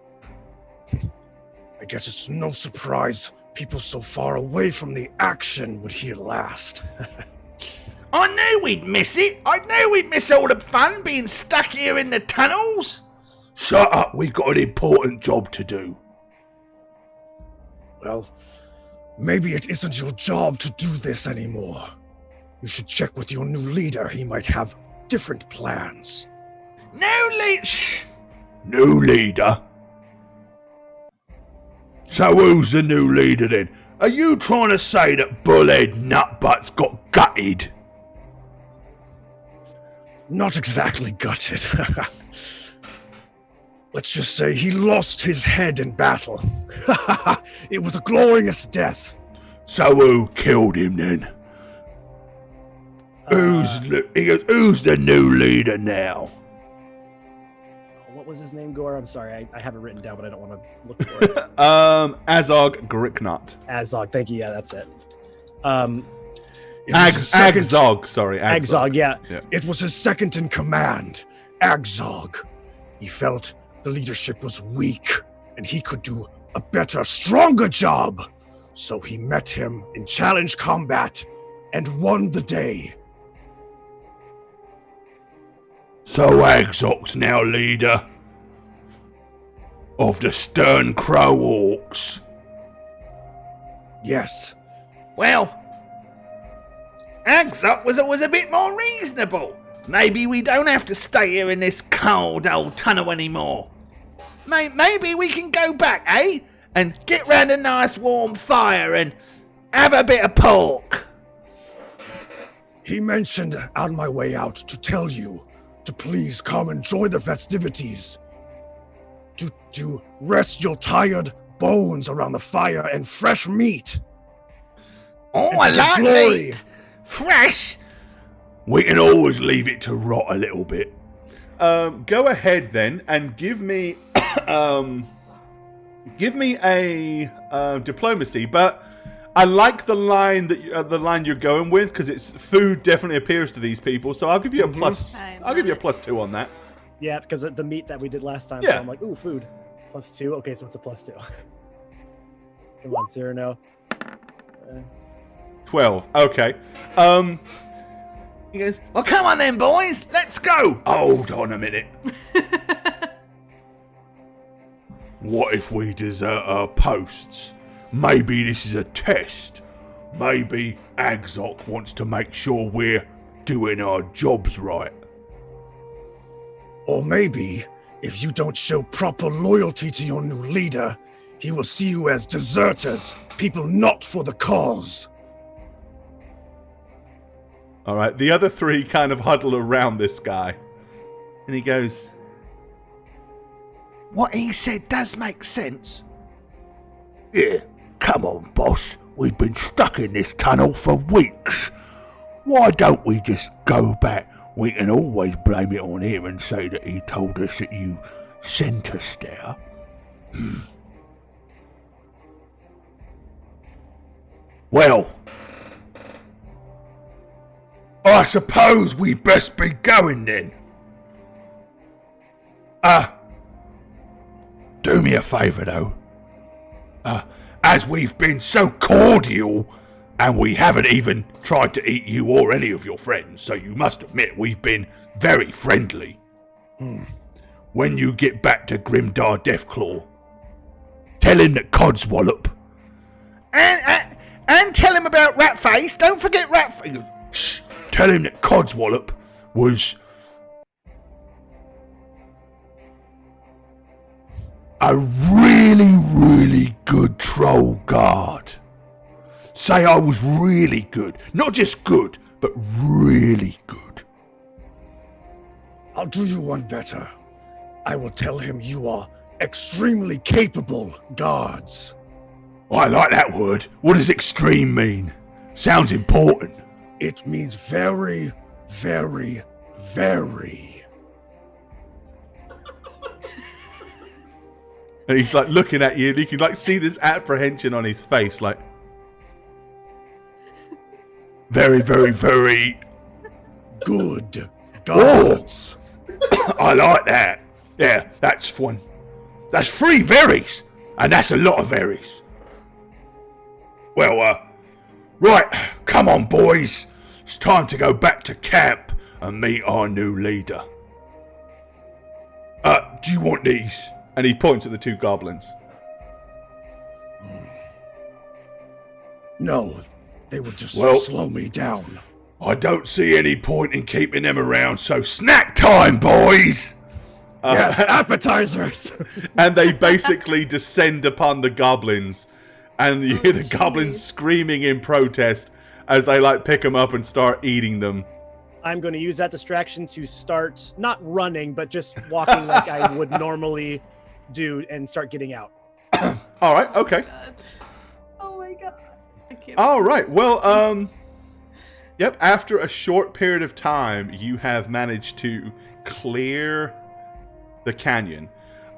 I guess it's no surprise people so far away from the action would hear last. I knew we'd miss it. I knew we'd miss all the fun being stuck here in the tunnels. Shut up, we got an important job to do. Well, maybe it isn't your job to do this anymore. You should check with your new leader. He might have different plans. New leader? So who's the new leader then? Are you trying to say that Bullhead Nutbutt's got gutted? Not exactly gutted. let's just say he lost his head in battle. It was a glorious death. So who killed him then? He goes, who's the new leader now? What was his name, Gore? I'm sorry, I have it written down, but I don't want to look for it. Azog Gricknot. Azog, thank you. Yeah, that's it. Agzog, sorry. Agzog, yeah. It was his second in command, Agzog. He felt the leadership was weak, and he could do a better, stronger job. So he met him in challenge combat and won the day. So Agzog's now leader of the Stern Crow Orcs. Yes. Well, Agzog was a bit more reasonable. Maybe we don't have to stay here in this cold old tunnel anymore. Maybe we can go back, eh? And get round a nice warm fire and have a bit of pork. He mentioned on my way out to tell you to please come enjoy the festivities. To rest your tired bones around the fire and fresh meat. Oh, And I to give like glory. meat. Fresh. We can always leave it to rot a little bit. Go ahead then and give me a diplomacy. But I like the line that the line you're going with because it's food definitely appeals to these people. So I'll give you a plus. I'll give you a +2 on that. Yeah, because of the meat that we did last time. Yeah. So I'm like, ooh, food. +2. Okay, so it's a +2. Come on, Cyrano. 12. Okay. He goes, well, come on then, boys. Let's go. Hold on a minute. What if we desert our posts? Maybe this is a test. Maybe Agzog wants to make sure we're doing our jobs right. Or maybe, if you don't show proper loyalty to your new leader, he will see you as deserters, people not for the cause. All right. The other three kind of huddle around this guy, and he goes, What he said does make sense. Yeah, come on, boss. We've been stuck in this tunnel for weeks. Why don't we just go back? We can always blame it on him and say that he told us that you sent us there. Well, I suppose we best be going then. Do me a favour though. As we've been so cordial, and we haven't even tried to eat you or any of your friends, so you must admit we've been very friendly. When you get back to Grimdar Deathclaw, tell him that Codswallop... And tell him about Ratface. Don't forget Ratface. Shh! Tell him that Codswallop was... a really, really good troll guard. Say I was really good. Not just good, but really good. I'll do you one better. I will tell him you are extremely capable guards. I like that word. What does extreme mean? Sounds important. It means very, very, very. and he's like looking at you, and you can like see this apprehension on his face, like. Very, very, very good guards. I like that. Yeah, that's fun. That's 3 verries, and that's a lot of verries. Well, right, come on, boys. It's time to go back to camp and meet our new leader. Do you want these? And he points at the 2 goblins. No, they will just Well- slow me down. I don't see any point in keeping them around, so snack time, boys! Yes, appetizers. And they basically descend upon the goblins, and you hear the goblins screaming in protest as they like pick them up and start eating them. I'm going to use that distraction to start not running, but just walking like I would normally do and start getting out. All right. Okay. Oh my god. I can't All believe right. this. Well, yep. After a short period of time, you have managed to clear the canyon.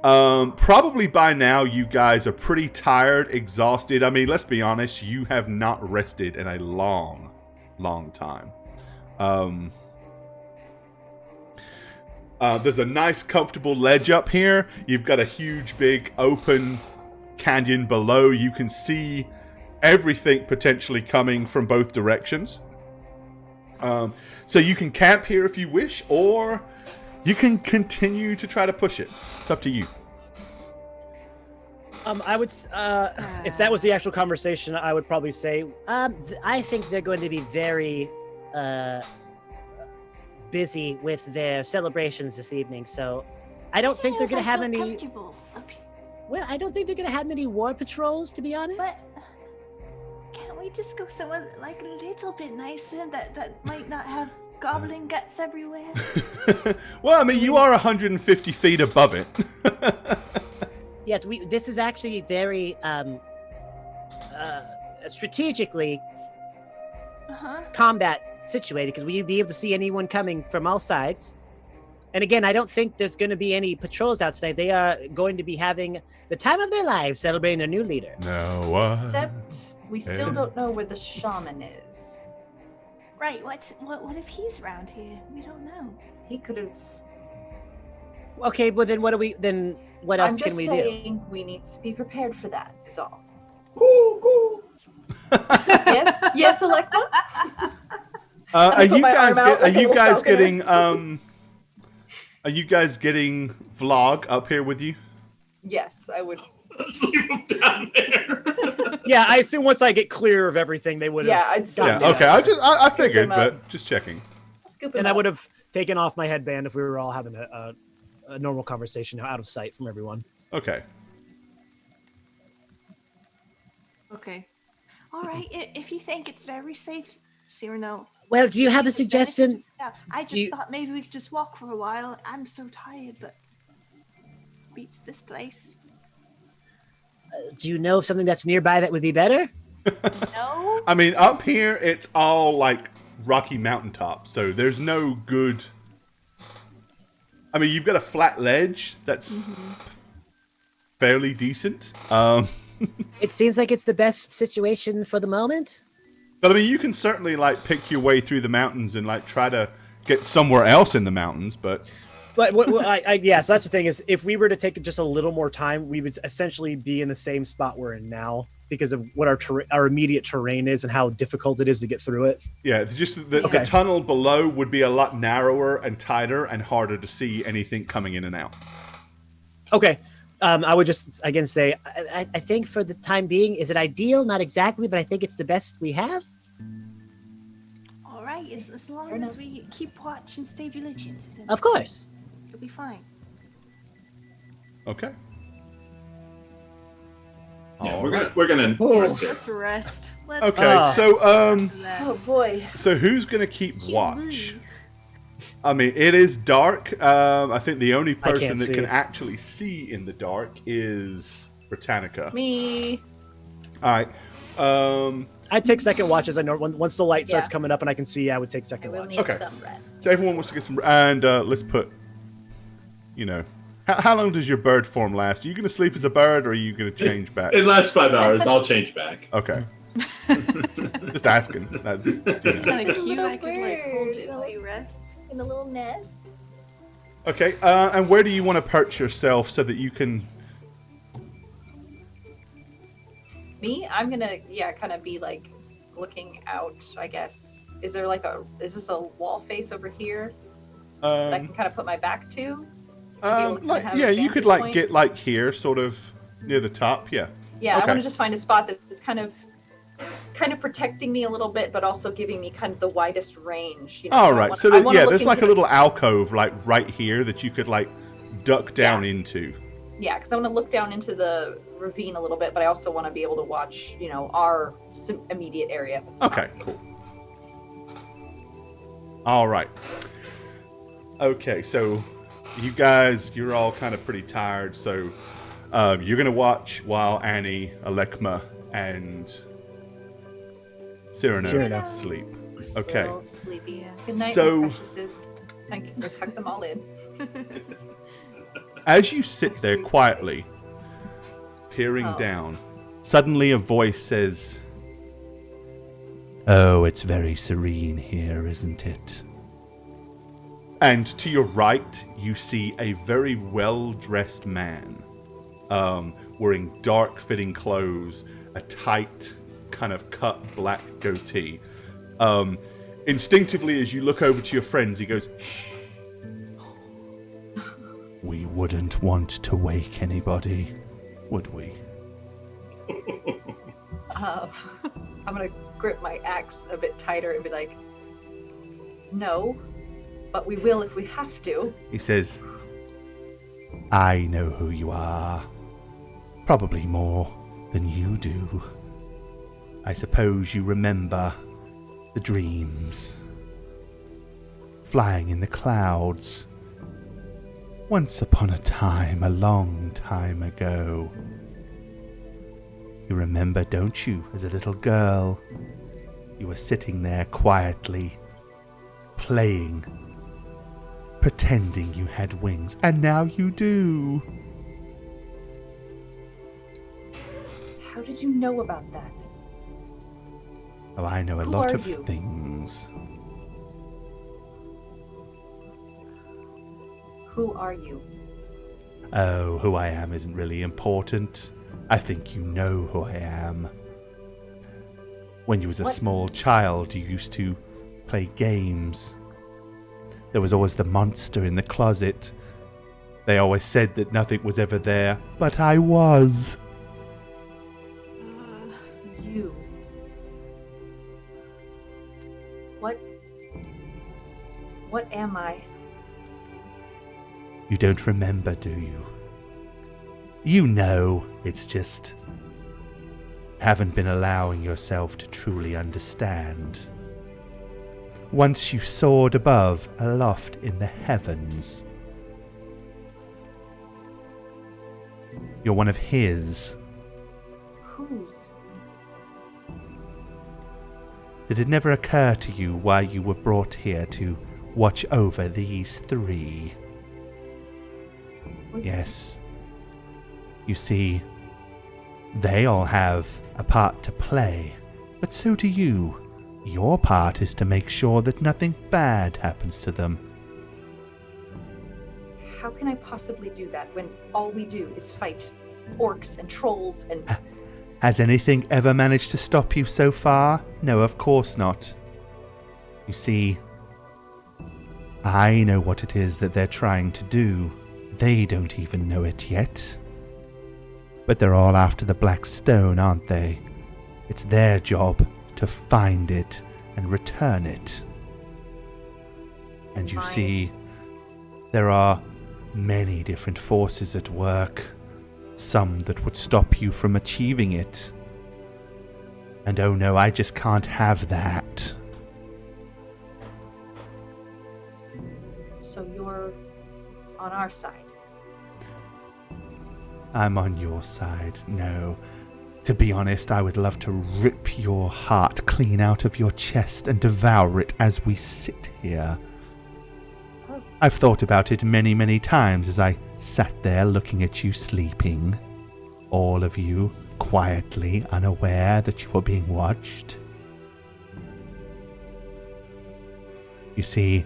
Probably by now, you guys are pretty tired, exhausted. I mean, let's be honest. You have not rested in a long, long time. There's a nice, comfortable ledge up here. You've got a huge, big, open canyon below. You can see everything potentially coming from both directions. So you can camp here if you wish, or you can continue to try to push it. It's up to you. I would, if that was the actual conversation, I would probably say, I think they're going to be very busy with their celebrations this evening, so I don't think they're going to have any. Comfortable up here. Well, I don't think they're going to have many war patrols, to be honest. But can't we just go somewhere like a little bit nicer that might not have goblin guts everywhere? Well, I mean, you are 150 feet above it. Yes, this is actually very strategically combat situated, because we'd be able to see anyone coming from all sides. And again, I don't think there's going to be any patrols out tonight. They are going to be having the time of their lives celebrating their new leader. No. Except we still don't know where the shaman is. Right. What if he's around here? We don't know. He could have. Okay, well then what else I'm can just we saying we need to be prepared for that. Is all. Cool. Yes, Alexa. Are you guys out like a little getting falconer. Are you guys getting Vlog up here with you? Yes, I would. Let's leave him down there. yeah, I assume once I get clear of everything, they would have. Yeah, I'd stop. Yeah. down. Okay. I figured, him up. but just checking. Scoop him And I up. would have taken off my headband if we were all having a normal conversation out of sight from everyone. Okay. Okay. All right. If you think it's very safe, Cyrano. Well, do you have a Is it very- suggestion? Yeah, I just You- thought maybe we could just walk for a while. I'm so tired, but beats this place. Do you know something that's nearby that would be better? No. I mean, up here it's all like rocky mountaintops, so there's no good. I mean, you've got a flat ledge that's fairly decent. It seems like it's the best situation for the moment. But I mean, you can certainly like pick your way through the mountains and like try to get somewhere else in the mountains. But But so that's the thing is, if we were to take just a little more time, we would essentially be in the same spot we're in now because of what our immediate terrain is and how difficult it is to get through it. yeah, it's just the Okay. tunnel below would be a lot narrower and tighter and harder to see anything coming in and out. Okay. I would just again say I think for the time being, is it ideal? Not exactly, but I think it's the best we have. All right. As long Fair as enough. we keep watch and stay vigilant, then Of course. it'll be fine. Okay. Yeah, All we're right. gonna rest here. Let's rest. Let's Okay, Ah. so Oh boy. so who's gonna keep Cute watch? Lou. I mean, it is dark. I think the only I person can't that see. can actually see in the dark is Britannica. Me. All right. I'd take second watch as I know once the light starts Yeah. coming up and I can see. I would take I second will watch. need Okay. some rest. So everyone wants to get some, and let's put, how long does your bird form last? Are you going to sleep as a bird, or are you going to change back? In the last 5 hours, I'll change back. Okay. Just asking. That's, you know. Kind of cute. Little I could like hold bird. you while you rest. In a little nest. Okay. And where do you want to perch yourself so that you can? Me? I'm gonna kind of be like looking out, I guess. Is this a wall face over here that I can kind of put my back to? Like have yeah, a you could vantage like point? get like here, sort of near the top. Yeah. Yeah, Okay. I want to just find a spot that's kind of protecting me a little bit, but also giving me kind of the widest range. You know? All I right. wanna- So I that, wanna yeah, look there's like a into little alcove like right here that you could like duck down into. Yeah, because I want to look down into the ravine a little bit, but I also want to be able to watch, our immediate area. Okay. Cool. All right. Okay, so you guys, you're all kind of pretty tired, so you're going to watch while Annie, Alekma, and Cyrano sleep. Okay. Oh, sleepy. Good night, So- my preciouses. I can tuck them all in. As you sit there quietly, peering down, suddenly a voice says, Oh, it's very serene here, isn't it? and to your right, you see a very well-dressed man, wearing dark-fitting clothes, a tight, kind of cut black goatee. Instinctively, as you look over to your friends, he goes, We wouldn't want to wake anybody, would we? I'm gonna grip my axe a bit tighter and be like, no, but we will if we have to. he says, I know who you are. Probably more than you do. I suppose you remember the dreams. Flying in the clouds. Once upon a time, a long time ago. You remember, don't you, as a little girl? You were sitting there quietly, playing, pretending you had wings, and now you do. How did you know about that? Oh, I know a Who lot are of you? things. Who are you? Oh, who I am isn't really important. I think you know who I am. When you was a What? small child, you used to play games. There was always the monster in the closet. They always said that nothing was ever there, but I was. You. What am I? You don't remember, do you? You know, it's just haven't been allowing yourself to truly understand. Once you soared above, aloft in the heavens. You're one of his. Whose? Did it never occur to you why you were brought here to watch over these three? Yes. You see, they all have a part to play, but so do you. Your part is to make sure that nothing bad happens to them. How can I possibly do that when all we do is fight orcs and trolls and... Has anything ever managed to stop you so far? No, of course not. You see, I know what it is that they're trying to do. They don't even know it yet. But they're all after the Black Stone, aren't they? It's their job to find it and return it. And you see, there are many different forces at work. Some that would stop you from achieving it. And oh no, I just can't have that. So you're on our side. I'm on your side. No. To be honest, I would love to rip your heart clean out of your chest and devour it as we sit here. I've thought about it many, many times as I sat there looking at you sleeping. All of you, quietly, unaware that you were being watched. You see,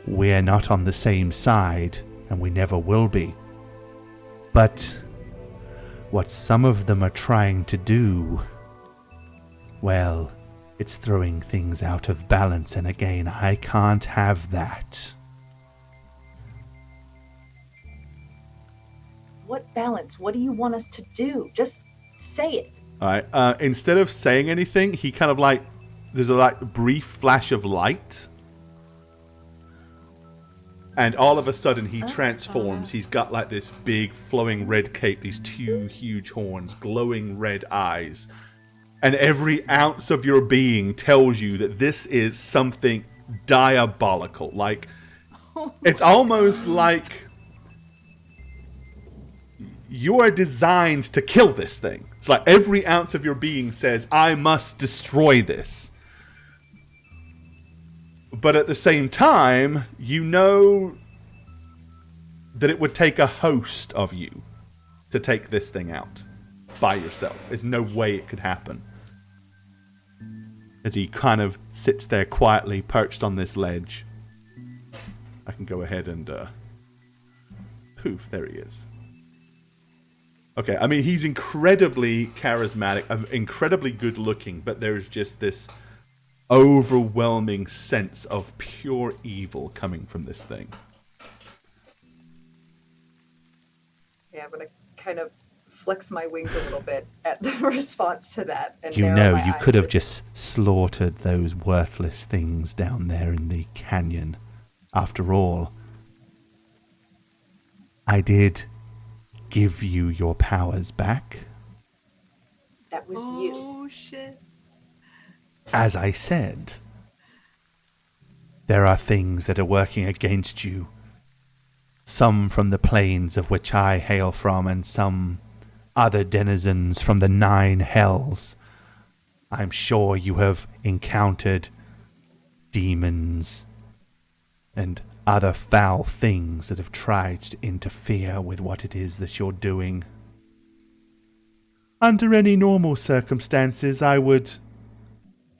we're not on the same side, and we never will be. But what some of them are trying to do, well, it's throwing things out of balance, and again, I can't have that. What balance? What do you want us to do? Just say it. Alright, instead of saying anything, he kind of like, there's a like brief flash of light. And all of a sudden he transforms. He's got like this big flowing red cape, these two huge horns, glowing red eyes. And every ounce of your being tells you that this is something diabolical. Like, it's almost like you are designed to kill this thing. It's like every ounce of your being says, I must destroy this. But at the same time, you know that it would take a host of you to take this thing out by yourself. There's no way it could happen. As he kind of sits there quietly perched on this ledge. I can go ahead and poof, there he is. Okay, I mean, he's incredibly charismatic, incredibly good looking, but there's just this overwhelming sense of pure evil coming from this thing. Yeah, I'm gonna kind of flex my wings a little bit at the response to that. And You narrow know, my you eyes could have in. just slaughtered those worthless things down there in the canyon. After all, I did give you your powers back. That was you. Oh shit. As I said, there are things that are working against you. Some from the plains of which I hail from, and some other denizens from the 9 hells. I'm sure you have encountered demons and other foul things that have tried to interfere with what it is that you're doing. Under any normal circumstances, I would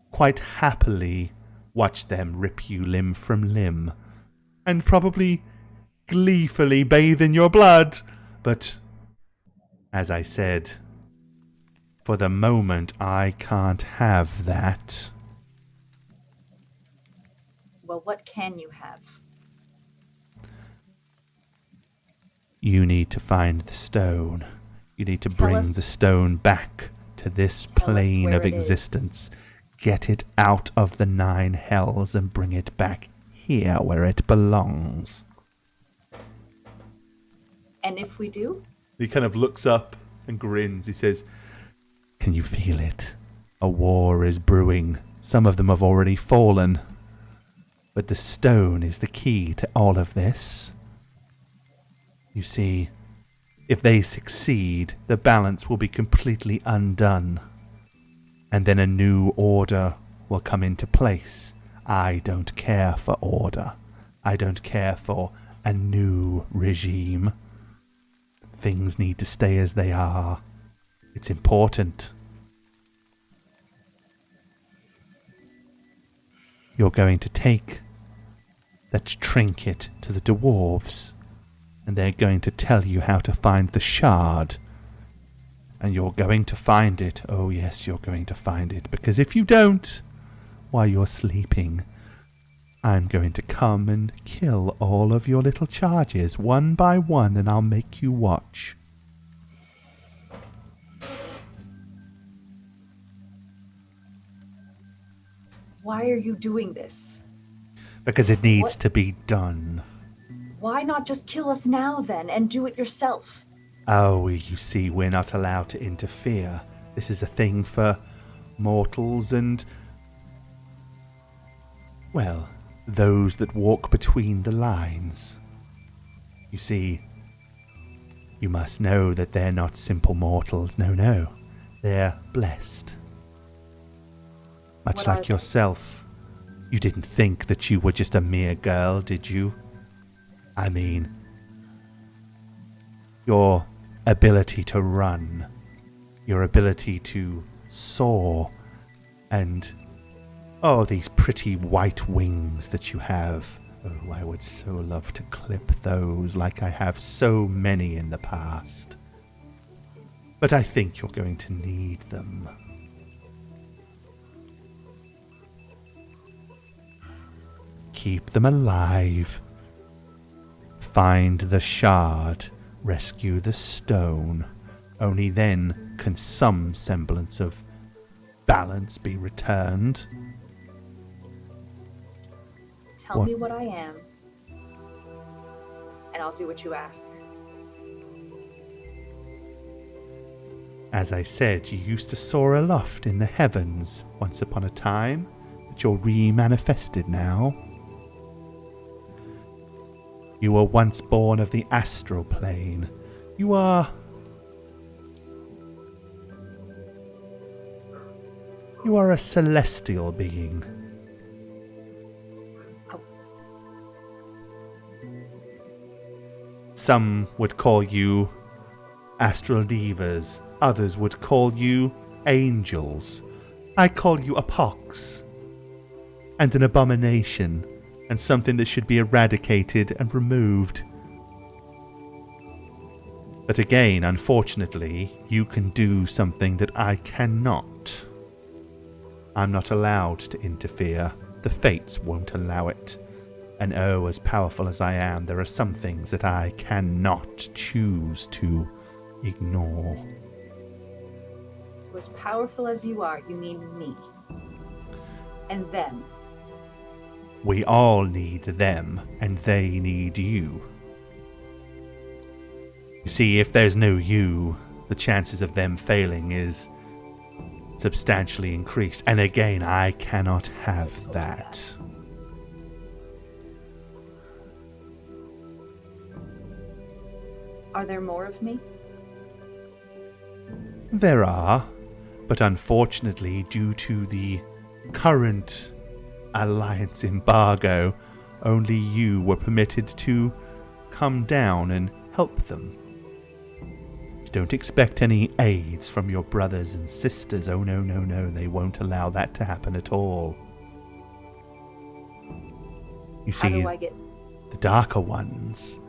quite happily watch them rip you limb from limb, and probably gleefully bathe in your blood. But, as I said, for the moment I can't have that. Well, what can you have? You need to find the stone. You need to Tell bring us- the stone back to this Tell us plane where of it is. existence. Get it out of the 9 hells and bring it back here where it belongs. And if we do? He kind of looks up and grins. He says, Can you feel it? A war is brewing. Some of them have already fallen. But the stone is the key to all of this. You see, if they succeed, the balance will be completely undone. And then a new order will come into place. I don't care for order. I don't care for a new regime. Things need to stay as they are. It's important. You're going to take that trinket to the dwarves, and they're going to tell you how to find the shard. And you're going to find it. Oh yes, you're going to find it. Because if you don't, while you're sleeping, I'm going to come and kill all of your little charges one by one, and I'll make you watch. Why are you doing this? Because it needs What? to be done. Why not just kill us now then and do it yourself? Oh, you see, we're not allowed to interfere. This is a thing for mortals and, well, those that walk between the lines. You see, you must know that they're not simple mortals. No. They're blessed. Much What are like they? yourself. You didn't think that you were just a mere girl, did you? I mean, your ability to run, your ability to soar, and these pretty white wings that you have. Oh, I would so love to clip those like I have so many in the past. But I think you're going to need them. Keep them alive. Find the shard. Rescue the stone. Only then can some semblance of balance be returned. Tell What? me what I am, and I'll do what you ask. As I said, you used to soar aloft in the heavens once upon a time, but that you're re-manifested now. You were once born of the astral plane. You are a celestial being. Some would call you astral divas. Others would call you angels. I call you a pox and an abomination and something that should be eradicated and removed. But again, unfortunately, you can do something that I cannot. I'm not allowed to interfere. The fates won't allow it. And oh, as powerful as I am, there are some things that I cannot choose to ignore. So as powerful as you are, you mean me. And them. We all need them, and they need you. You see, if there's no you, the chances of them failing is substantially increased. And again, I cannot have that. Are there more of me? There are, but unfortunately, due to the current Alliance embargo, only you were permitted to come down and help them. Don't expect any aids from your brothers and sisters. Oh no, no, no, they won't allow that to happen at all. You see, How do I get... the Darker Ones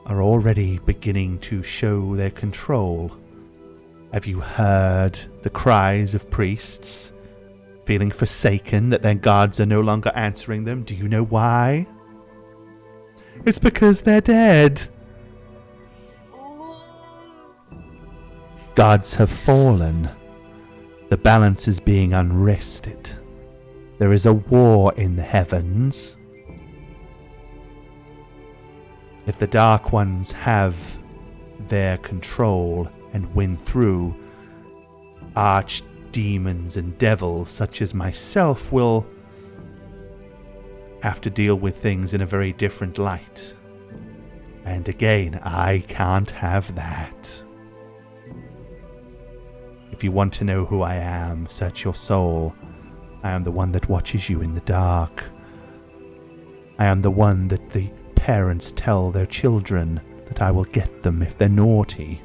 are already beginning to show their control. Have you heard the cries of priests, feeling forsaken that their gods are no longer answering them? Do you know why? It's because they're dead. Gods have fallen. The balance is being unrested. There is a war in the heavens. If the Dark Ones have their control and win through, archdemons and devils such as myself will have to deal with things in a very different light. And again, I can't have that. If you want to know who I am, search your soul. I am the one that watches you in the dark. I am the one that the parents tell their children that I will get them if they're naughty.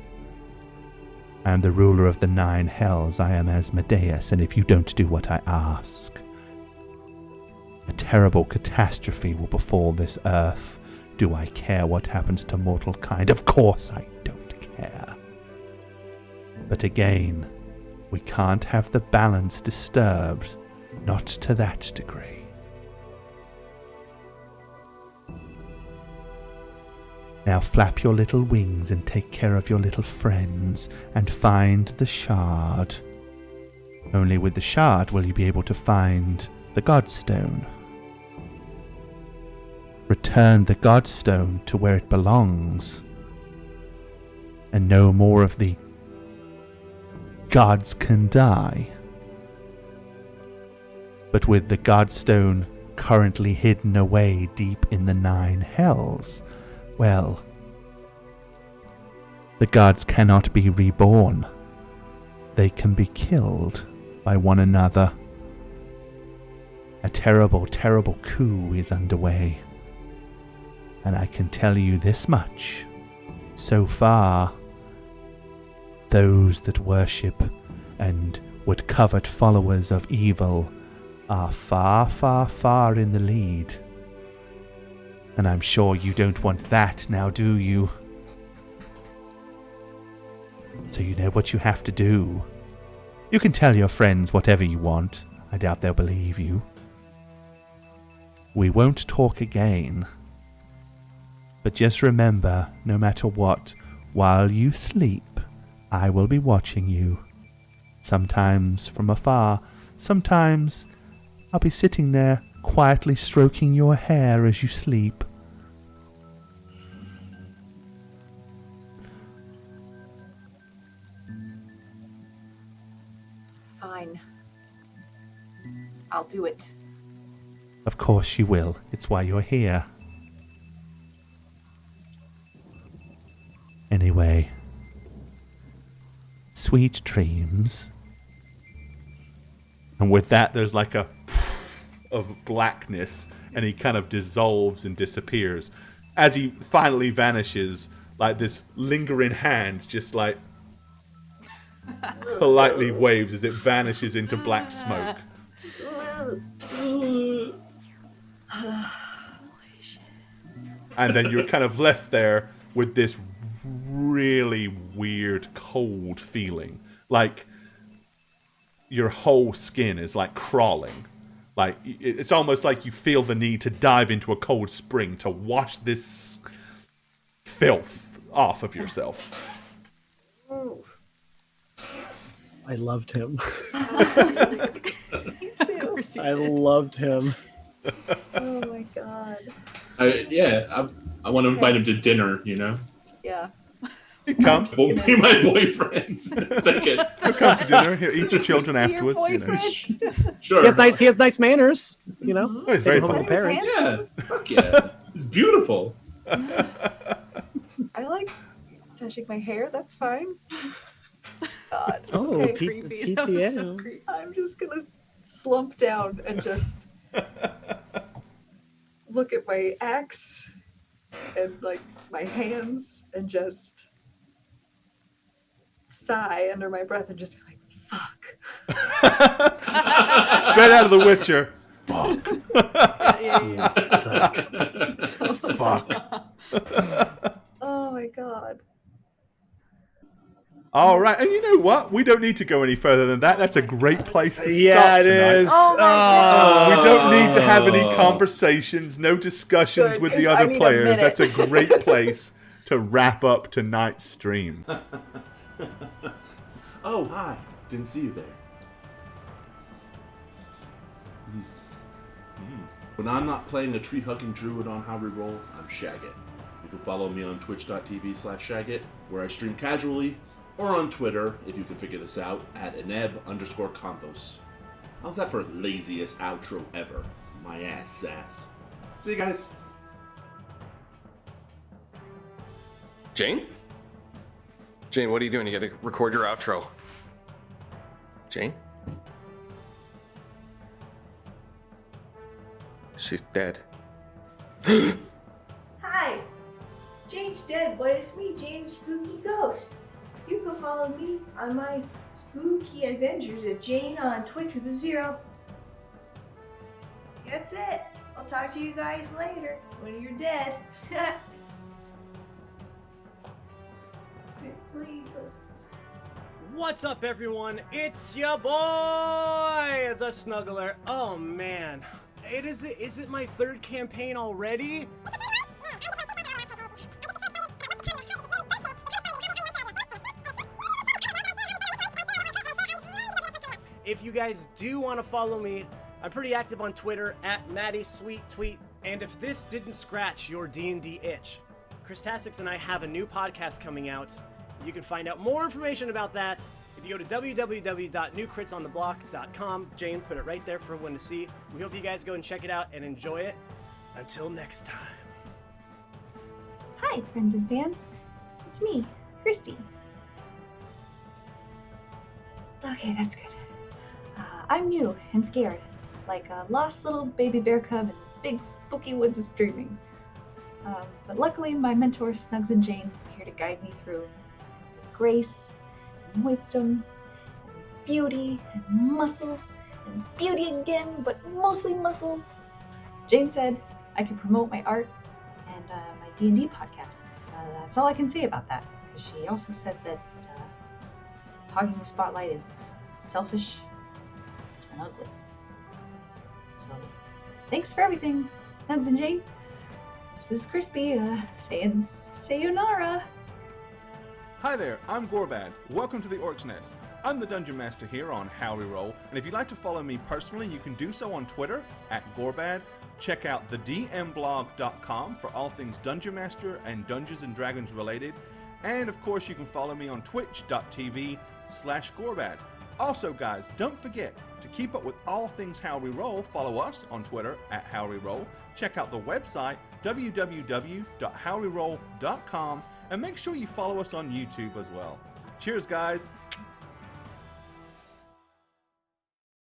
I am the ruler of the 9 hells. I am Asmodeus, and if you don't do what I ask, a terrible catastrophe will befall this earth. Do I care what happens to mortal kind? Of course I don't care. But again, we can't have the balance disturbed, not to that degree. Now flap your little wings and take care of your little friends and find the shard. Only with the shard will you be able to find the Godstone. Return the Godstone to where it belongs. And no more of the gods can die. But with the Godstone currently hidden away deep in the 9 hells, well, the gods cannot be reborn. They can be killed by one another. A terrible, terrible coup is underway. And I can tell you this much. So far, those that worship and would covet followers of evil are far, far, far in the lead. And I'm sure you don't want that now, do you? So you know what you have to do. You can tell your friends whatever you want. I doubt they'll believe you. We won't talk again. But just remember, no matter what, while you sleep, I will be watching you. Sometimes from afar, sometimes I'll be sitting there quietly stroking your hair as you sleep. Fine. I'll do it. Of course you will. It's why you're here. Anyway, sweet dreams. And with that, there's like a of blackness, and he kind of dissolves and disappears. As he finally vanishes, like this lingering hand just like politely waves as it vanishes into black smoke. And then you're kind of left there with this really weird cold feeling. Like your whole skin is like crawling. Like it's almost like you feel the need to dive into a cold spring to wash this filth off of yourself. I loved him. Me too. I loved him. Oh my god. I want to invite him to dinner, you know? Yeah. He'll come. Won't be my boyfriend. Take it. He'll come to dinner. He'll eat your children Your afterwards. You know. boyfriend? Sure. He has nice manners, you know. Oh, he's very Take him home funny. to the parents. Yeah. Fuck yeah. It's beautiful. I like touching my hair. That's fine. God, it's Oh, kinda P- creepy. That was so PTO. creepy. I'm just gonna slump down and just look at my axe and like my hands and just sigh under my breath and just be like, "Fuck." Straight out of The Witcher. Fuck. Fuck. Oh my god. All right, and you know what? We don't need to go any further than that. That's a great place to Yeah, stop it tonight. is. Oh my We don't need to have any Oh. conversations, no discussions Good, with the 'cause I other need a players. minute. That's a great place to wrap up tonight's stream. Oh, hi. Didn't see you there. When I'm not playing a tree-hugging druid on How We Roll, I'm Shagget. You can follow me on twitch.tv/Shagget, where I stream casually, or on Twitter, if you can figure this out, at @eneb_convos. How's that for laziest outro ever? My ass sass. See you guys. Jane? Jane, what are you doing? You gotta record your outro. Jane? She's dead. Hi, Jane's dead, but it's me, Jane Spooky Ghost. You can follow me on my spooky adventures at Jane on Twitch with a 0. That's it. I'll talk to you guys later when you're dead. Please. What's up, everyone? It's your boy, the Snuggler. Oh man, is it my third campaign already? If you guys do want to follow me, I'm pretty active on Twitter at MattySweetTweet. And if this didn't scratch your D&D itch, Chris Tassix and I have a new podcast coming out. You can find out more information about that if you go to www.newcritsontheblock.com. Jane put it right there for everyone to see. We hope you guys go and check it out and enjoy it. Until next time. Hi, friends and fans. It's me, Christy. Okay, that's good. I'm new and scared, like a lost little baby bear cub in big spooky woods of streaming. But luckily, my mentors Snugs and Jane are here to guide me through with grace and wisdom and beauty and muscles and beauty again, but mostly muscles. Jane said I could promote my art and my D&D podcast. That's all I can say about that, because she also said that hogging the spotlight is selfish and ugly. So, thanks for everything, Snugs and Jane. This is Crispy, saying sayonara. Hi there, I'm Gorbad. Welcome to the Orc's Nest. I'm the Dungeon Master here on How We Roll, and if you'd like to follow me personally, you can do so on Twitter at Gorbad. Check out thedmblog.com for all things Dungeon Master and Dungeons and Dragons related. And of course, you can follow me on twitch.tv/Gorbad. Also, guys, don't forget to keep up with all things How We Roll. Follow us on Twitter at How We Roll. Check out the website, www.howweroll.com, and make sure you follow us on YouTube as well. Cheers, guys.